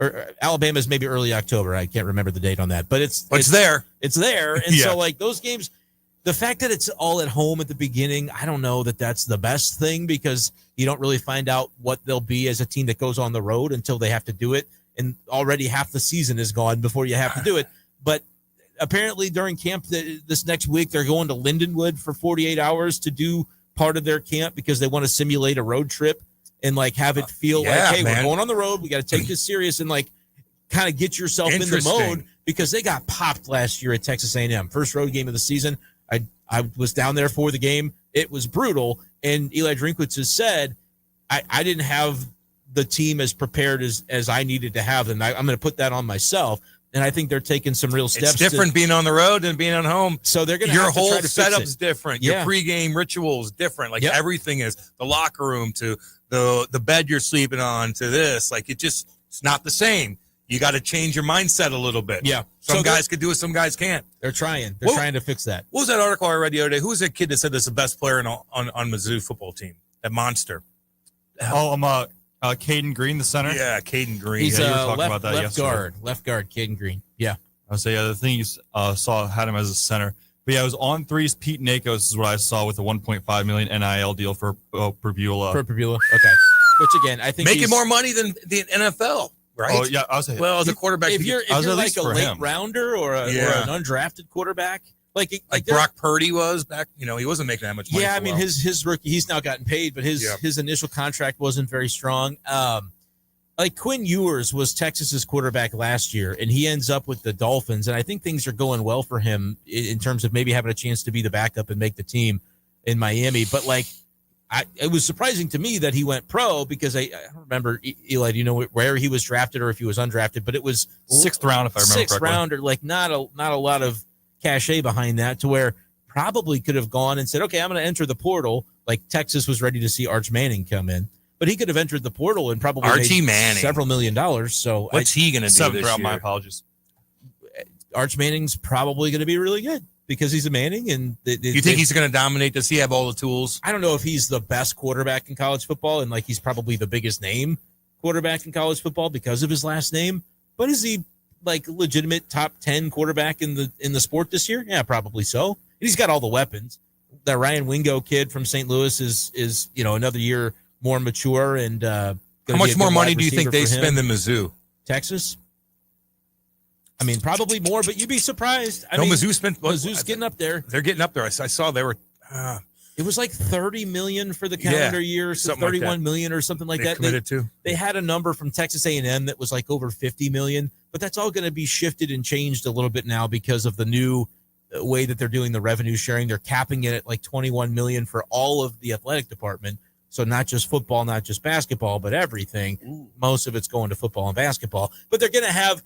or Alabama's maybe early October. I can't remember the date on that, but it's there. It's there. And so those games, the fact that it's all at home at the beginning, I don't know that that's the best thing, because you don't really find out what they'll be as a team that goes on the road until they have to do it. And already half the season is gone before you have to do it. But apparently during camp this next week, they're going to Lindenwood for 48 hours to do part of their camp, because they want to simulate a road trip and have it feel hey, we're going on the road. We got to take this serious and kind of get yourself in the mode, because they got popped last year at Texas A&M. First road game of the season. I was down there for the game. It was brutal. And Eli Drinkwitz has said, I didn't have the team as prepared as I needed to have them. I'm going to put that on myself. And I think they're taking some real steps. It's different being on the road than being on home. So they're going to your have to whole try to setup's different. Your pregame ritual is different. Everything is, the locker room to the bed you're sleeping on to this. It's not the same. You got to change your mindset a little bit. Yeah. Some guys could do it, some guys can't. They're trying. They're trying to fix that. What was that article I read the other day? Who was that kid that said that's the best player on Mizzou football team? That monster. Caden Green, the center. Yeah, Caden Green. He's you were talking about that yesterday. Left guard, Caden Green. Yeah. I would say the thing you saw had him as a center. But it was on threes. Pete Nakos is what I saw with a $1.5 million NIL deal for Perbula. Okay. Which again, I think making more money than the NFL, right? Oh yeah, I was saying. Well, as a quarterback, if you're like a late rounder or an undrafted quarterback, like Brock Purdy was back, he wasn't making that much money. Yeah, his rookie, he's now gotten paid, but his initial contract wasn't very strong. Like Quinn Ewers was Texas's quarterback last year, and he ends up with the Dolphins, and I think things are going well for him in terms of maybe having a chance to be the backup and make the team in Miami. But it was surprising to me that he went pro, because I don't remember, Eli, do you know where he was drafted or if he was undrafted? But it was 6th round, if I remember correctly. 6th rounder, not a lot of cachet behind that, to where probably could have gone and said, okay, I'm going to enter the portal. Like Texas was ready to see Arch Manning come in, but he could have entered the portal and probably made several $1 million. So what's he going to do 7th round? My apologies. Arch Manning's probably going to be really good, because he's a Manning. And you think he's going to dominate? Does he have all the tools? I don't know if he's the best quarterback in college football, and he's probably the biggest name quarterback in college football because of his last name. But is he legitimate top 10 quarterback in the sport this year? Yeah, probably so. And he's got all the weapons. That Ryan Wingo kid from St. Louis is another year more mature and how much more money do you think they spend than Mizzou? Texas? Probably more, but you'd be surprised. Mizzou's getting up there. They're getting up there. I saw they were. It was $30 million for the calendar year, so $31 million or something like that. They had a number from Texas A&M that was over $50 million, but that's all going to be shifted and changed a little bit now because of the new way that they're doing the revenue sharing. They're capping it at $21 million for all of the athletic department. So not just football, not just basketball, but everything. Most of it's going to football and basketball. But they're going to have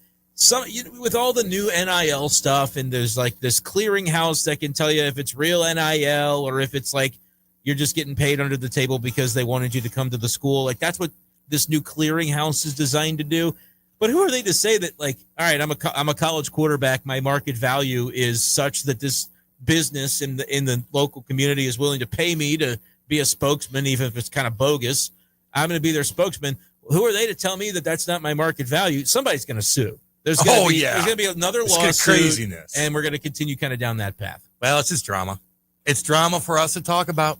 with all the new NIL stuff, and there's like this clearinghouse that can tell you if it's real NIL or if it's like you're just getting paid under the table because they wanted you to come to the school. Like that's what this new clearinghouse is designed to do. But who are they to say that, like, all right, I'm a college quarterback. My market value is such that this business in the local community is willing to pay me to be a spokesman, even if it's kind of bogus. I'm going to be their spokesman. Who are they to tell me that that's not my market value? Somebody's going to sue. There's going to be another lawsuit, craziness, and we're going to continue kind of down that path. Well, it's just drama. It's drama for us to talk about.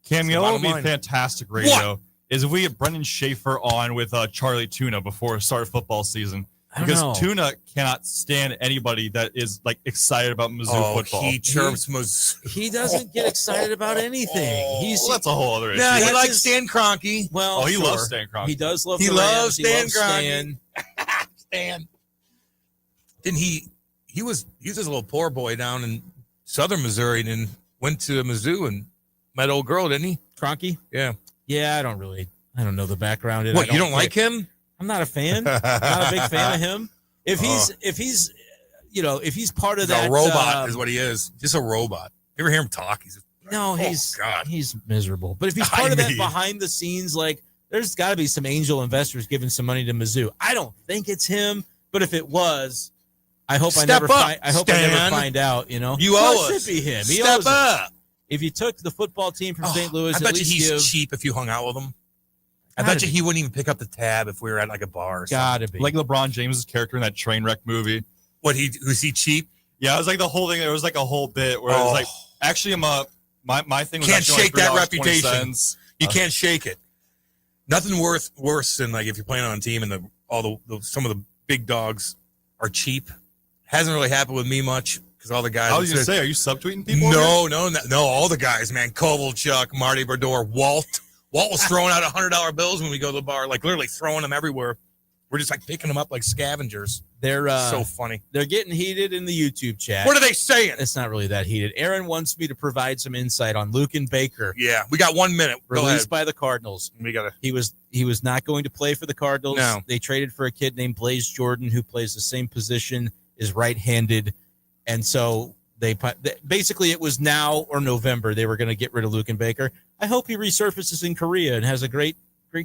Cam, you know what would be fantastic radio is if we get Brenden Schaefer on with Charlie Tuna before the start of football season. Because Tuna cannot stand anybody that is like excited about Mizzou football. He chirps Mizzou. He doesn't get excited about anything. That's a whole other issue. Yeah, he likes Stan Kroenke. Well, he loves Stan Kroenke. He does love. He loves Stan Kroenke. Stan. Didn't he? He was this little poor boy down in southern Missouri, and then went to Mizzou and met old girl, didn't he? Kroenke? Yeah. Yeah, I don't know the background. What, you don't like him? I'm not a fan. I'm not a big fan of him. If he's part of that, a robot is what he is. Just a robot. You ever hear him talk? He's miserable. But if he's part of that behind the scenes, like there's got to be some angel investors giving some money to Mizzou. I don't think it's him, but if it was, I hope I never find out. You know, you owe us. It should be him. He Step up. If you took the football team from St. Louis, I bet you he's cheap if you hung out with him. I bet you he wouldn't even pick up the tab if we were at like a bar or something. Gotta be. Like LeBron James' character in that train wreck movie. Was he cheap? Yeah, it was like the whole thing. There was like a whole bit where it was like, actually, my thing was can't actually shake like that reputation. You Uh, can't shake it. Nothing worse than like if you're playing on a team and some of the big dogs are cheap. Hasn't really happened with me much because all the guys. I was gonna say, are you subtweeting people? No, all the guys, man. Kovalchuk, Marty Brodeur, Walt was throwing out $100 bills when we go to the bar, like literally throwing them everywhere. We're just like picking them up like scavengers. They're so funny. They're getting heated in the YouTube chat. What are they saying? It's not really that heated. Aaron wants me to provide some insight on Luken Baker. Yeah, we got 1 minute. Released by the Cardinals. He was not going to play for the Cardinals. No. They traded for a kid named Blaze Jordan who plays the same position, is right-handed, and so basically it was now or November they were going to get rid of Luken Baker. I hope he resurfaces in Korea and has a great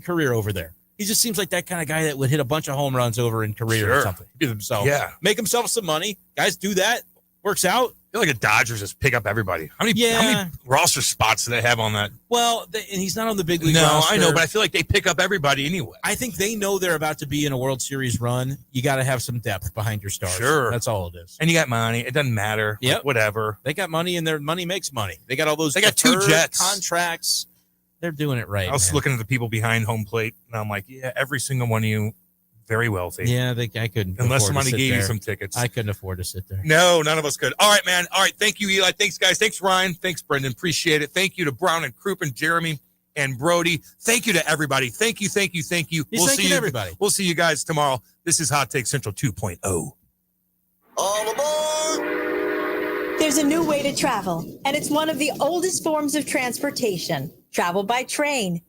career over there. He just seems like that kind of guy that would hit a bunch of home runs over in Korea or something. So make himself some money. Guys do that. Works out. I feel like the Dodgers just pick up everybody. How many roster spots do they have on that? Well, and he's not on the big league No, roster. I know, but I feel like they pick up everybody anyway. I think they know they're about to be in a World Series run. You got to have some depth behind your stars. Sure. That's all it is. And you got money. It doesn't matter. Yep. Like, whatever. They got money, and their money makes money. They got all those. They got 2 jets. Contracts. They're doing it right. I was looking at the people behind home plate, and I'm like, yeah, every single one of you, very wealthy. Yeah, I couldn't. Unless afford somebody to sit gave you there. some tickets. I couldn't afford to sit there. No, none of us could. All right, man. All right. Thank you, Eli. Thanks, guys. Thanks, Ryan. Thanks, Brendan. Appreciate it. Thank you to Brown and Crouppen, Jeremy and Brody. Thank you to everybody. Thank you. He's thanking everybody. We'll see you guys tomorrow. This is Hot Take Central 2.0. All aboard! There's a new way to travel, and it's one of the oldest forms of transportation. Travel by train.